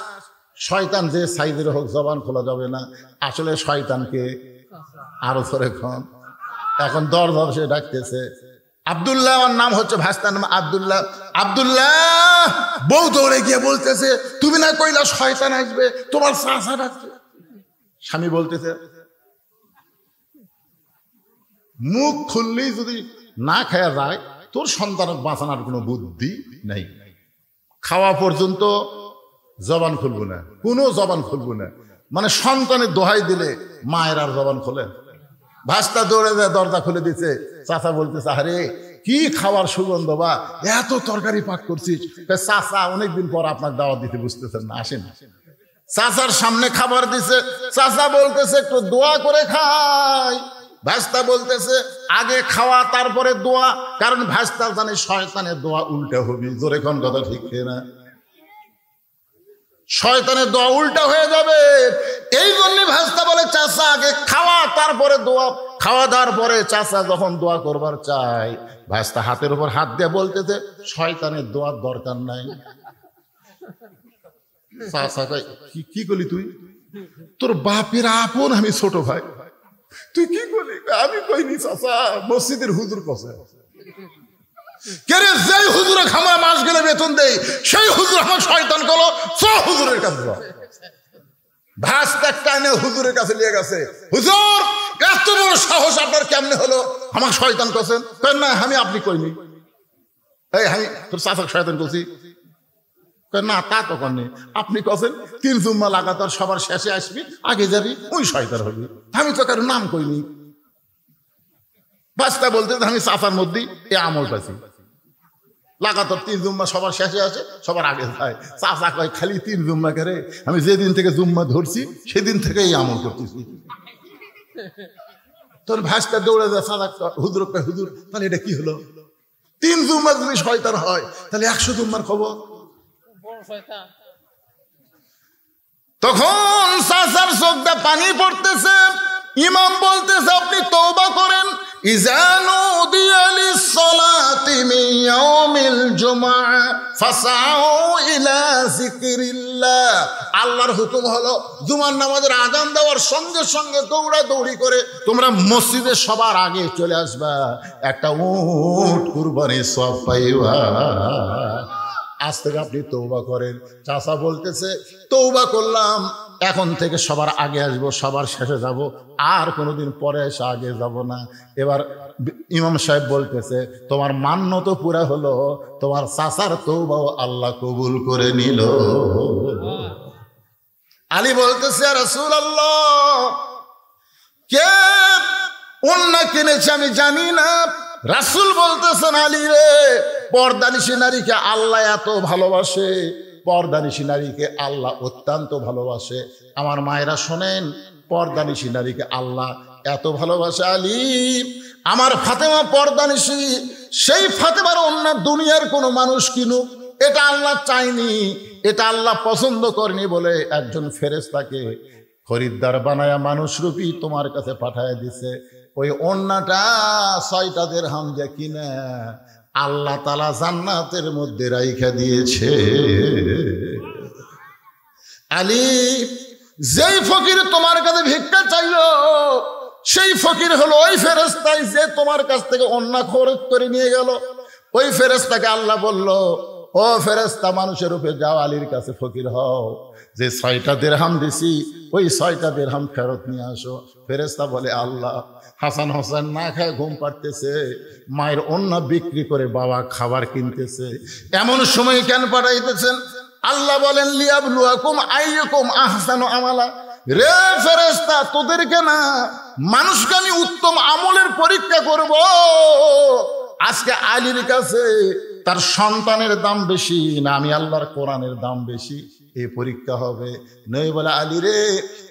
শয়তান যে সাইজের হোক জবান খোলা যাবে না। আসলে শয়তানকে আরো ধরে খন। এখন দর দর সে ডাকতেছে, আব্দুল্লাহ, ওর নাম হচ্ছে ভাস্তার নাম আব্দুল্লাহ। আব্দুল্লাহ, বউ দৌড়ে গিয়ে বলতেছে, তুমি না কইলা শয়তান আসবে, তোমার চাচা ডাকছে। স্বামী বলতেছে, মুখ খুললেই যদি না খায়া যায়, তোর সন্তানক বাঁচানোর কোনো বুদ্ধি নেই। খাওয়া পর্যন্ত জবান খুলবো না, কোনো জবান খুলবো না। মানে সন্তানের দোহাই দিলে মায়ের আর জবান খোলে? ভাস্তা দৌড়ে যায়, দরজা খুলে দিচ্ছে। চাচা বলতেছে, আরে কি খাওয়ার সুগন্ধ, বা এত তরকারি পাক করছিস। চাচা অনেকদিন পর আপনার দাওয়াত দিতে, বুঝতেছেন না, আসেন। চাচার সামনে খাবার দিছে, চাচা বলতেছে একটু দোয়া করে খাই। ভাস্তা বলতেছে আগে খাওয়া তারপরে দোয়া, কারণ ভাস্তা জানে শয়তানের দোয়া উল্টা হবে। জোরে কোন কথা ঠিক না? শয়তানের দোয়া উল্টা হয়ে যাবে। এই জন্য ভাস্তা বলে চাচা আগে খাওয়া তারপরে দোয়া। খাওয়া দাওয়ার পরে চাচা যখন দোয়া করবার চাই, ভাস্তা হাতের উপর হাত দিয়ে বলতেছে, শয়তানের দোয়ার দরকার নাই। চাচা কি করলি তুই? তোর বাপের আপন আমি ছোট ভাই, তুই কি করলি? আমি কইনি চাচা, মসজিদের হুজুর কসে। যেই হুজুরে খামা মাস গেলে বেতন দেয়, সেই হুজুর আমার শয়তান করলো, হুজুরের কাছে ভাস্তা টানে হুজুরের কাছে নিয়ে গেছে। হুজুর, এত বড় সাহস আপনার কেমনে হলো আমার শয়তান করছেন? না, আমি আপনি কইনি। এই আমি তোর চাচাকে শয়তান করছি? না, তা তো করেনি। আপনি কছেন 3 জুম্মা লাগাতার সবার শেষে আসবি, আগে যাবি, ওই শয়তান হবি। আমি তো কারো নাম কইনি। ভাস্তা বলতে আমি চাচার মধ্যে এ আমল পাইছি, লাগাতার 3 জুম্মা সবার শেষে আসে, সবার আগে যায়। চাচা কয় খালি 3 জুম্মা করে, আমি যেদিন থেকে জুম্মা ধরছি সেদিন থেকে এই আমল করতেছি। তোর ভাস্তা দৌড়ে যায়, চাচা হুজুর কয়, হুজুর তাহলে এটা কি হলো? 3 জুম্মা যদি শয়তান হয়, তাহলে 100 জুম্মার খবর। তখন চাচার চোখটা পানি পড়তেছে। ইমাম বলতেছে, আপনি তওবা করেন। ইজানু দিয়ালিস সালাতি মিন ইয়াউমিল জুমআ ফাসাউ ইলা যিকরিল্লাহ। আল্লাহর হুকুম হলো জুমার নামাজের আযান দেওয়ার সঙ্গে সঙ্গে দৌড়াদৌড়ি করে তোমরা মসজিদে সবার আগে চলে আসবা, একটা উট কুরবানির সওয়াব পাইবা। আজ থেকে আপনি তওবা করেন। চাচা বলতেছে, তওবা করলাম, এখন থেকে সবার আগে আসবো, সবার শেষে যাব, আর কোনোদিন পরে এসে আগে যাব না। এবার ইমাম সাহেব বলতেছে, তোমার মান্য তো পুরা হলো, তোমার চাচার তওবাও আল্লাহ কবুল করে নিল। আলী বলতেছে, রাসূলুল্লাহ, কে ওন্না কিনেছে আমি জানি না। রাসূল বলতেছেন, আলী রে, পর্দানিশী নারীকে আল্লাহ এত ভালোবাসে, পর্দানিশী নারীকে আল্লাহ অত্যন্ত ভালোবাসে। আমার মায়েরা শোনেন, পর্দানিশী নারীকে আল্লাহ এত ভালোবাসা আলী। আমার ফাতেমা পর্দানিশী, সেই ফাতেমার অন্য দুনিয়ার কোনো মানুষ কিনুক, এটা আল্লাহ চায়নি, এটা আল্লাহ পছন্দ করেনি বলে একজন ফেরেশতাকে খরিদ্দার বানায়া মানুষরূপী তোমার কাছে পাঠায় দিছে। ওই অন্যটা 6টা দিরহাম দিয়ে কিনা আল্লাহ তাআলা জান্নাতের মধ্যে রাইখা দিয়েছে। আলী, যেই ফকির তোমার কাছে ভিক্ষা চাইলো, সেই ফকির হলো ওই ফেরেশতাই যে তোমার কাছ থেকে অন্য খরচ করে নিয়ে গেল। ওই ফেরেশতাকে আল্লাহ বলল, ও ফেরেশতা, মানুষের রূপে যাও, আলীর কাছে ফকির হও, যে 6টা দিরহাম দিছি ওই 6টা দিরহাম ফেরত নিয়ে আসো। ফেরেশতা বলে, আল্লাহ, হাসান হোসেন না খায় ঘুম পাড়তেছে, মায়ের অন্য বিক্রি করে বাবা খাবার কিনতেছে, এমন সময় কেন পাঠাইতেছেন? আল্লাহ বলেন, লিয়াবলুয়াকুম আইয়ুকুম আহসানু আমালা। রে ফেরেশতা, তোদেরকে না, মানুষকে আমি উত্তম আমলের পরীক্ষা করব। আজকে আলীর কাছে তার সন্তানের দাম বেশি না আমি আল্লাহর কোরআনের দাম বেশি, এই পরীক্ষা হবে। নই বলে, আলী রে,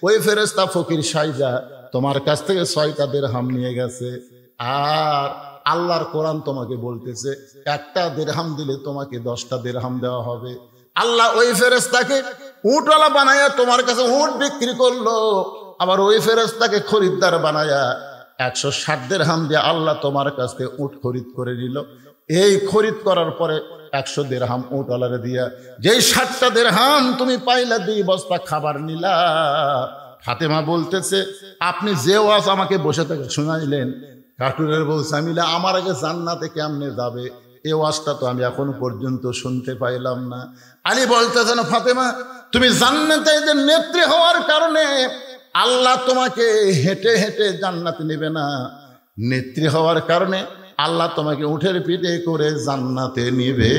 ওই ফেরেশতা ফকির সাইজা তোমার কাছ থেকে 6টা দিরহাম নিয়ে গেছে, আর আল্লাহর কোরআন তোমাকে বলতেছে একটা দিরহাম দিলে তোমাকে 10টা দিরহাম দেওয়া হবে। আল্লাহ ওই ফেরেশতাকে উটওয়ালা বানায়া তোমার কাছে উট বিক্রি করলো, আবার ওই ফেরেশতাকে খরিদ্দার বানায়া 160 দিরহাম দিয়ে আল্লাহ তোমার কাছ থেকে উট খরিদ করে নিল। এই খরিদ করার পরে 100 দিরহাম উটওয়ালারে দিয়া যেই 60টা দিরহাম তুমি পাইলা 2 বস্তা খাবার নিলা। ফাতেমা বলতেছে, আপনি যে ওয়াজ আমাকে বসে থেকে শুনাইলেন, কাটুরের বউ জামিলা আমার আগে জান্নাতে কেমনে যাবে, এই ওয়াজটা তো আমি এখনো পর্যন্ত শুনতে পাইলাম না। আলী বলতেছেন, ফাতেমা, তুমি জান্নাতে যে নেত্রী হওয়ার কারণে আল্লাহ তোমাকে হেঁটে হেঁটে জান্নাতে নেবে না, নেত্রী হওয়ার কারণে আল্লাহ তোমাকে উঠের পিঠে করে জান্নাতে নিবে।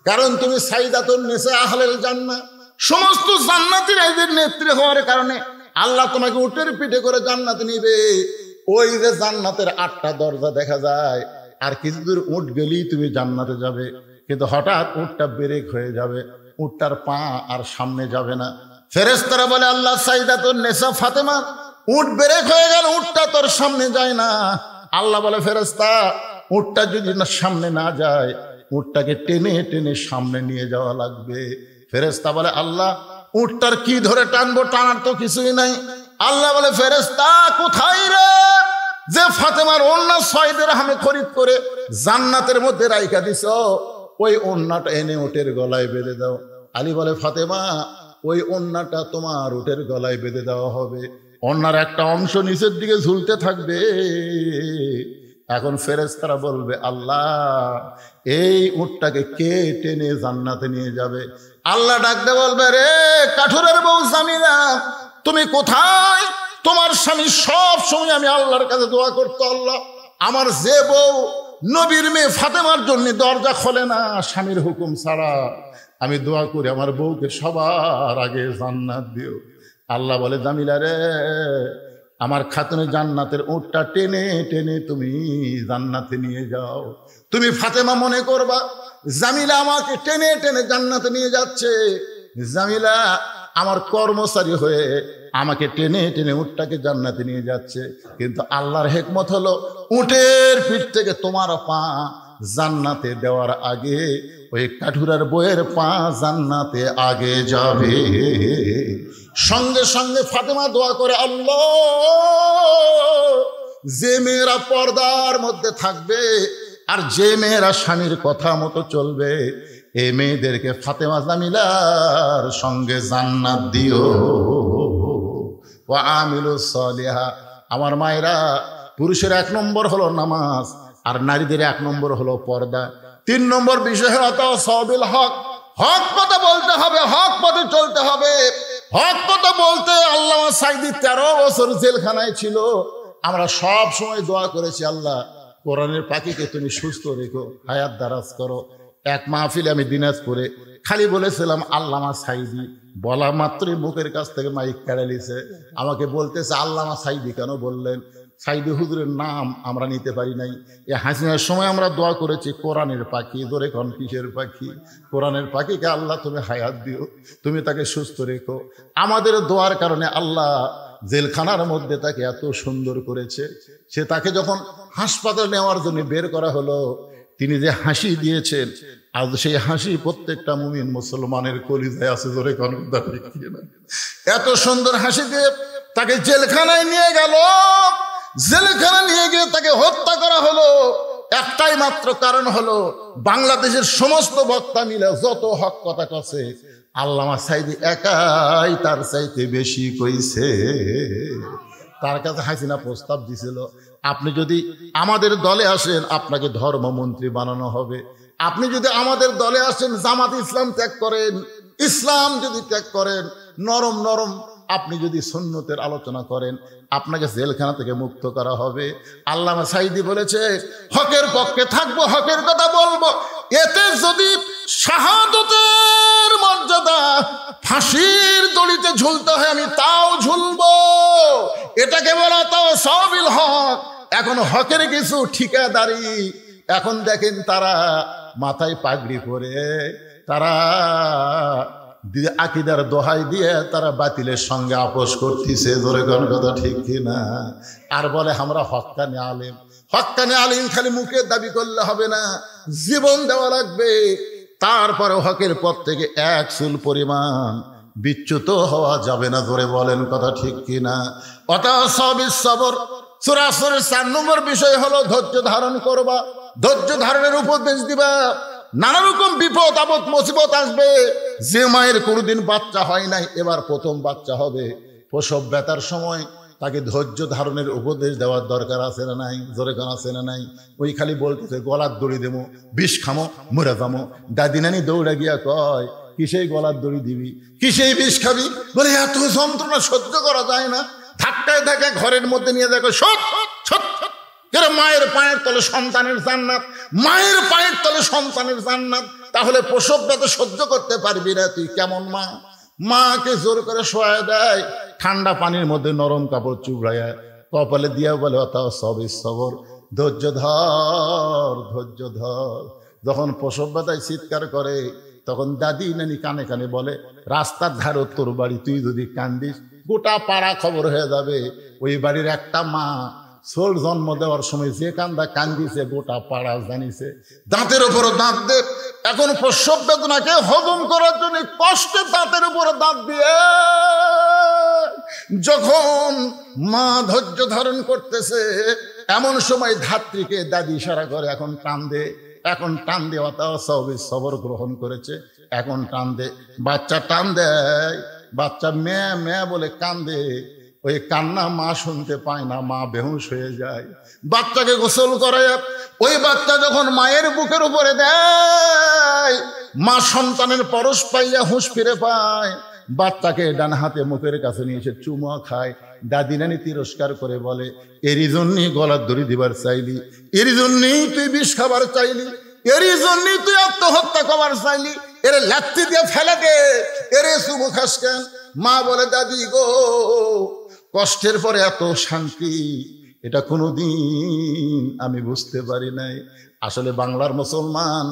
কারণ তুমি সাইদাতুন নিসা আহলেল জান্নাহ, সমস্ত জান্নাতীর এদের নেত্রী হওয়ার কারণে আল্লাহ তোমাকে উঠের পিঠে করে জান্নাতে নিবে। ওই যে জান্নাতের 8টা দরজা দেখা যায়, আর কিছু দূর উঠ গেলেই তুমি জান্নাতে যাবে, কিন্তু হঠাৎ উটটা ব্রেক হয়ে যাবে, উটটার পা আর সামনে যাবে না। ফেরেশতারা বলে, আল্লাহ, সাইদাতুন নিসা ফাতেমা, উট ব্রেক হয়ে গেল, উটটা তোর সামনে যায় না। আল্লাহ বলে, ফেরেশতা, উটটা যদি না সামনে না যায়, উটটাকে টেনে টেনে সামনে নিয়ে যাওয়া লাগবে। ফেরেশতা বলে, আল্লাহ, উটটার কি ধরে টানবো, টানার তো কিছুই নাই। আল্লাহ বলে, ফেরেশতা, কোথায় রে যে ফাতেমার ওন্না 6 দিরহামে খরিদ করে জান্নাতের মধ্যে রাইখা দিছ, ওই ওন্নাটা এনে উটের গলায় বেঁধে দাও। আলী বলে, ফাতেমা, ওই ওন্নাটা তোমার উটের গলায় বেঁধে দেওয়া হবে, ওন্নার একটা অংশ নিচের দিকে ঝুলতে থাকবে। এখন ফেরেশতারা বলবে, আল্লাহ, এই উটটাকে কে টেনে জান্নাতে নিয়ে যাবে? আল্লাহ ডাকতে বলবে, রে কাঠুরের বউ জামিলা, তুমি কোথায়? তোমার স্বামী সব সময় আমি আল্লাহর কাছে দোয়া করতো, আল্লাহ, আমার যে বউ নবীর মেয়ে ফাতেমার জন্য দরজা খোলে না স্বামীর হুকুম ছাড়া, আমি দোয়া করি আমার বউকে সবার আগে জান্নাত দিও। আল্লাহ বলে, জামিলা রে, আমার খাতুনে জান্নাতের উটটা টেনে টেনে তুমি জান্নাতে নিয়ে যাও। তুমি ফাতেমা মনে করবা জামিলা আমাকে টেনে টেনে জান্নাতে নিয়ে যাচ্ছে, জামিলা আমার কর্মচারী হয়ে আমাকে টেনে টেনে উটটাকে জান্নাতে নিয়ে যাচ্ছে। কিন্তু আল্লাহর হিকমত হলো, উটের পিঠ থেকে তোমার পা জান্নাতে দেওয়ার আগে ওই কাঠুরার বইয়ের পা জান্নাতে আগে যাবে। সঙ্গে সঙ্গে ফাতেমা দোয়া করে, আল্লাহ, যে মেয়েরা পর্দার মধ্যে থাকবে আর যে মেয়েরা স্বামীর কথা মতো চলবে, এই মেয়েদেরকে ফাতেমা জামিলার সঙ্গে জান্নাত দিও। ও আমিলুস সালিহা, আমার মায়েরা, পুরুষের 1 নম্বর হলো নামাজ, আর নারীদের 1 নম্বর হলো পর্দা। 3 নম্বর বিষয় হলো সাবিল হক, হক কথা বলতে হবে, হক পথে চলতে হবে। হক কথা বলতে আল্লামা সাঈদী 13 বছর জেলখানায় ছিল। আমরা সব সময় দোয়া করেছি, আল্লাহ, কোরআনের পাখিকে তুমি সুস্থ রেখো, হায়াত দারাজ করো। এক মাহফিলে আমি দিনাজপুরে খালি বলেছিলাম আল্লামা সাঈদী, বলা মাত্রই মুখের কাছ থেকে মাইক কেড়ে নিছে। আমাকে বলতেছে, আল্লামা সাঈদী কেন বললেন? সাঈদী হুজুরের নাম আমরা নিতে পারি নাই। এ হাসিনার সময় আমরা দোয়া করেছি, কোরআনের পাখি, ধরে কোন কিসের পাখি, কোরআনের পাখিকে আল্লাহ তুমি হায়াত দিও, তুমি তাকে সুস্থ রেখো। আমাদের দোয়ার কারণে আল্লাহ জেলখানার মধ্যে তাকে এত সুন্দর করেছে। সে তাকে যখন হাসপাতালে নেওয়ার জন্য বের করা হলো, তিনি যে হাসি দিয়েছেন, আজ সেই হাসি প্রত্যেকটা মুমিন মুসলমানের কলিজায় আছে। জোরে কোন কথা ঠিক না? এত সুন্দর হাসি দিয়ে তাকে জেলখানায় নিয়ে গেল। জেলখানা নিয়ে গিয়ে তাকে হত্যা করা হলো। একটাই মাত্র কারণ হলো, বাংলাদেশের সমস্ত বক্তা মিলে যত হক কথা কছে, আল্লামা সাঈদী একাই তার চাইতে বেশি কইছে। তার কাছে হাসিনা প্রস্তাব দিছিল, আপনি যদি আমাদের দলে আসেন আপনাকে ধর্মমন্ত্রী বানানো হবে। আপনি যদি আমাদের দলে আসেন, জামাত ইসলাম ত্যাগ করেন, ইসলাম যদি ত্যাগ করেন, নরম নরম আপনি যদি সুন্নতের আলোচনা করেন, আপনাকে জেলখানা থেকে মুক্ত করা হবে। আল্লামা সাঈদী বলেছে, হকের পক্ষে থাকবো, হকের কথা বলবো। এতে যদি শাহাদতের মর্যাদা ফাঁসির দড়িতে ঝুলতে হয় আমি তাও ঝুলবো। এটাকে বলা তাও সবিল হক। এখন হকের কিছু ঠিকাদারি। এখন দেখেন তারা মাথায় পাগড়ি পরে, তারা আকিদার দোহাই দিয়ে তারা বাতিলের সঙ্গে আপোষ করতেছে। জোরে কোন কথা ঠিক কিনা? আর বলে আমরা হক্কানি আলেম। হক্কানি আলেম খালি মুখে দাবি করলে হবে না, জীবন দেওয়া লাগবে। তারপরে হকের পথ থেকে এক চুল পরিমাণ বিচ্যুত হওয়া যাবে না। জোরে বলেন কথা ঠিক কিনা? অতাসবিস সবর। সূরা আসরের 4 নম্বর বিষয় হলো ধৈর্য ধারণ করবা, ধৈর্য ধারণের উপদেশ দিবা। নানা রকম বিপদ আপদ মুসিবত আসবে। যে মায়ের কোনোদিন বাচ্চা হয় নাই, এবার প্রথম বাচ্চা হবে, প্রসব ব্যথার সময় তাকে ধৈর্য ধারণের উপদেশ দেওয়ার দরকার আছে না নাই? জোরে কান আছে না নাই? ওই খালি বলতেছে গলার দড়ি দেবো, বিষ খামো, মরে যাবো। দাদি নানি দৌড়া গিয়া কয়, কিসেই গলার দড়ি দিবি, কিসেই বিষ খাবি? বলে এত যন্ত্রণা সহ্য করা যায় না। ধাক্কায় ধাক্কায় ঘরের মধ্যে নিয়ে দেখো, সৎ সৎ সৎ। মায়ের পায়ের তলে সন্তানের জান্নাত, মায়ের পায়ের তলে সন্তানের জান্নাত। তাহলে প্রসব ব্যথা সহ্য করতে পারবি না, তুই কেমন মা? মাকে জোর করে শোয়ায় দেয়, ঠান্ডা পানির মধ্যে নরম কাপড় চুবড়ায় কপালে দিয়া বলে অতাও সবিস সবর, ধৈর্য ধর, ধৈর্য ধর। যখন প্রসব ব্যথায় চিৎকার করে, তখন দাদি নানি কানে কানে বলে, রাস্তার ধারে তোর বাড়ি, তুই যদি কান্দিস গোটা পাড়া খবর হয়ে যাবে। ওই বাড়ির একটা মা ছোট জন্ম দেওয়ার সময় যে কান্দা কান্দিছে গোটা পাড়া জানিছে। দাঁতের উপরে দাঁত দে। এখন প্রসব বেদনাকে হজম করার জন্য কষ্টে দাঁতের উপরে দাঁত দিয়ে যখন মা ধৈর্য ধারণ করতেছে, এমন সময় ধাত্রীকে দাদি ইশারা করে, এখন টান দে, এখন টান দেওয়া তাও সবিস সবর গ্রহণ করেছে, এখন টান দে। বাচ্চা টান দেয়, বাচ্চা মেয়ে মেয়ে বলে কান্দে। ওই কান্না মা শুনতে পায় না, মা বেহুশ হয়ে যায়। বাচ্চাকে গোসল করে, ওই বাচ্চা যখন মায়ের বুকের উপরে দেয়, মা সন্তানের পরশ পাইয়া হুঁশ ফিরে পায়। বাচ্চাকে ডান হাতে মুখের কাছে নিয়ে এসে চুমা খায়। দাদি নানি তিরস্কার করে বলে, এরই জন্যই গলার দড়ি দিবার চাইলি, এরই জন্যই তুই বিষ খাবার চাইলি, এরই জন্যই তুই আত্মহত্যা করার চাইলি, এরে লাত্তি দিয়ে ফেলে দে, এরে চুমু খাস কেন? মা বলে, দাদি গো, কষ্টের পরে এত শান্তি এটা কোনোদিন আমি বুঝতে পারি নাই। আসলে বাংলার মুসলমান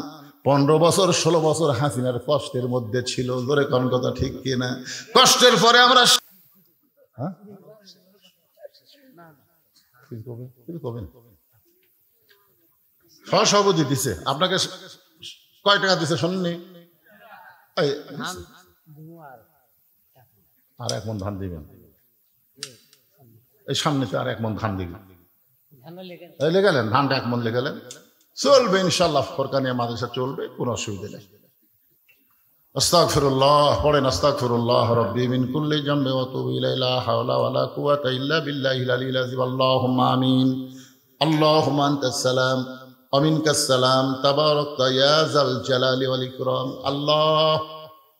15 বছর 16 বছর হাসিনার কষ্টের মধ্যে ছিল। জোরে কোন কথা ঠিক কিনা? কষ্টের পরে আমরা সভাপতি দিছে আপনাকে কয় টাকা দিছে শুননি? আর 1 মণ ধান দিবেন, এই সামনেতে আর 1 মণ ধান দিবেন। লেগালেন ধানটা 1 মণ লেগালেন, চলবে ইনশাল্লাহ। ফরকানিয়া মাদ্রাসা চলবে, কোনো অসুবিধা নেই। আস্তাগফিরুল্লাহ পড়েন, আস্তাগফিরুল্লাহ রাব্বি মিন কুল্লি জামবি ওয়া তুবু ইলাইহি, লা হাওলা ওয়ালা কুওয়াতা ইল্লা বিল্লাহিল আলিয়্যিল আযীম। আল্লাহুম্মা আমিন। আল্লাহুম্মা আনতাস সালাম ওয়া মিনকাস সালাম, তাবারাকতা ইয়া যাল জালালি ওয়াল ইকরাম। আল্লাহ,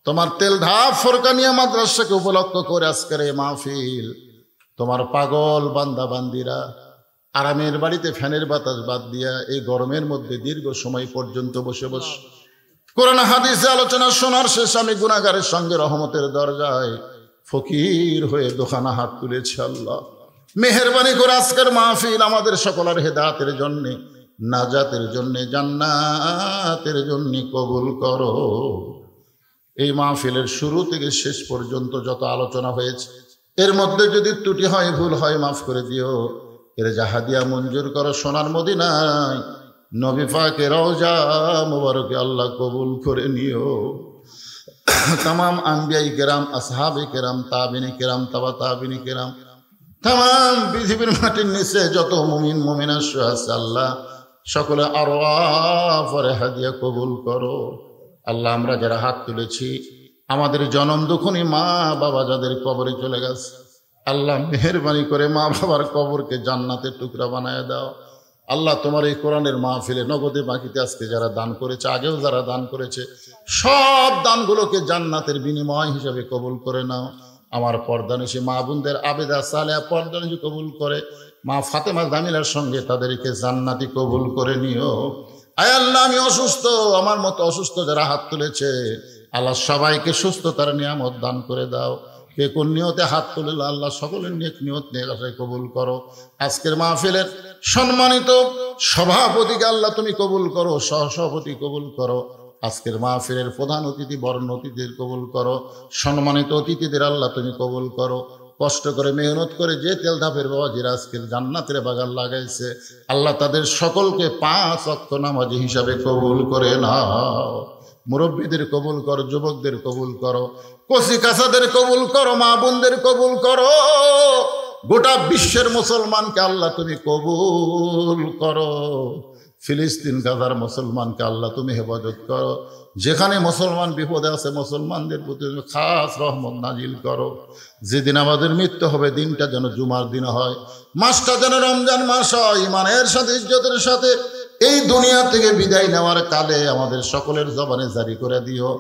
তোমার তেলধাপ ফরকানিয়া মাদ্রাসাকে উপলক্ষ করে আজকের এই মাহফিল, তোমার পাগল বান্দা বান্দিরা আরামের বাড়িতে ফ্যানের বাতাস বাদ দিয়া এই গরমের মধ্যে দীর্ঘ সময় পর্যন্ত বসে বসে কোরআন হাদিসে আলোচনা শোনার শেষ আমি গুনাহগারের সঙ্গে রহমতের দরজায় ফকির হয়ে দোকানা হাত তুলেছি। আল্লাহ, মেহেরবানি করে আজকের মাহফিল আমাদের সকলের হেদায়েতের জন্য, নাজাতের জন্য, জান্নাতের জন্য কবুল করো। এই মাহফিলের শুরু থেকে শেষ পর্যন্ত যত আলোচনা হয়েছে এর মধ্যে যদি ত্রুটি হয়, ভুল হয়, মাফ করে দিও। এর জাহাদিয়া মঞ্জুর করো সোনার মদিনায় নবী পাকের রওজা মুবারকে আল্লাহ কবুল করে নিও। तमाम আম্বিয়াই কেরাম, আসহাবে কেরাম, তাবিনী কেরাম, তাবা তাবিনী কেরাম, तमाम পৃথিবীর মাটির নিচে যত মুমিন মুমিনা আছে আল্লাহ সকলে আরওয়াফে হাদিয়া কবুল করো। আল্লাহ আমরা যারা হাত তুলেছি, আমাদের জনম দুঃখনী মা বাবা যাদের কবরে চলে গেছে, আল্লাহ মেহেরবানি করে মা বাবার কবরকে জান্নাতের টুকরা বানায় দাও। আল্লাহ তোমার এই কোরআনের মাহফিলে নগদে বাকিতে আজকে যারা দান করেছে, আগেও যারা দান করেছে, সব দানগুলোকে জান্নাতের বিনিময় হিসাবে কবুল করে নাও। আমার পর্দানিশী মা বোনদের আবেদা সালেহা পর্দানিশী কবুল করে, মা ফাতেমা জামিলার সঙ্গে তাদেরকে জান্নাতি কবুল করে নিও। আয় আল্লাহ, আমি অসুস্থ, আমার মতো অসুস্থ যারা হাত তুলেছে, আল্লাহ সবাইকে সুস্থতার নিয়ামত দান করে দাও। কে কোন নিয়তে হাত তুলে আল্লাহ সকলের নেক নিয়ত নিয়ে আশায় কবুল করো। আজকের মাহফিলের সম্মানিত সভাপতিকে আল্লাহ তুমি কবুল করো, সহসভাপতি কবুল করো। আজকের মাহফিলের প্রধান অতিথি বরণ অতিথিদের কবুল করো, সম্মানিত অতিথিদের আল্লাহ তুমি কবুল করো। কষ্ট করে মেহনত করে যে তেল ধাপের বাবাজিরা আজকের জান্নাতের বাগান লাগাইছে, আল্লাহ তাদের সকলকে 5 ওয়াক্ত নামাজি হিসাবে কবুল করে নাও। মুরব্বীদের কবুল করো, যুবকদের কবুল করো, কচি কাঁচাদের কবুল করো, মা বোনদের কবুল করো। গোটা বিশ্বের মুসলমানকে আল্লাহ তুমি কবুল করো। ফিলিস্তিন গাজার মুসলমানকে আল্লাহ তুমি হেফাজত করো। যেখানে মুসলমান বিপদে আছে, মুসলমানদের প্রতি তুমি খাস রহমত নাজিল করো। যেদিন আমাদের মৃত্যু হবে, দিনটা যেন জুমার দিন হয়, মাসটা যেন রমজান মাস হয়। ইমানের সাথে, ইজ্জতের সাথে এই দুনিয়া থেকে বিদায় নেওয়ার কালে আমাদের সকলের জবানে জারি করে দিও,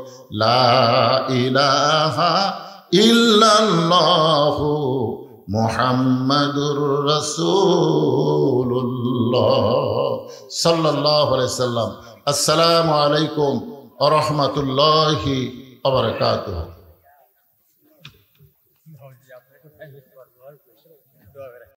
লা ইলাহা ইল্লাল্লাহু মুহাম্মাদুর রাসূলুল্লাহ সাল্লাল্লাহু আলাইহি সাল্লাম। আসসালামু আলাইকুম ওয়া রাহমাতুল্লাহি ওয়া বারাকাতুহু।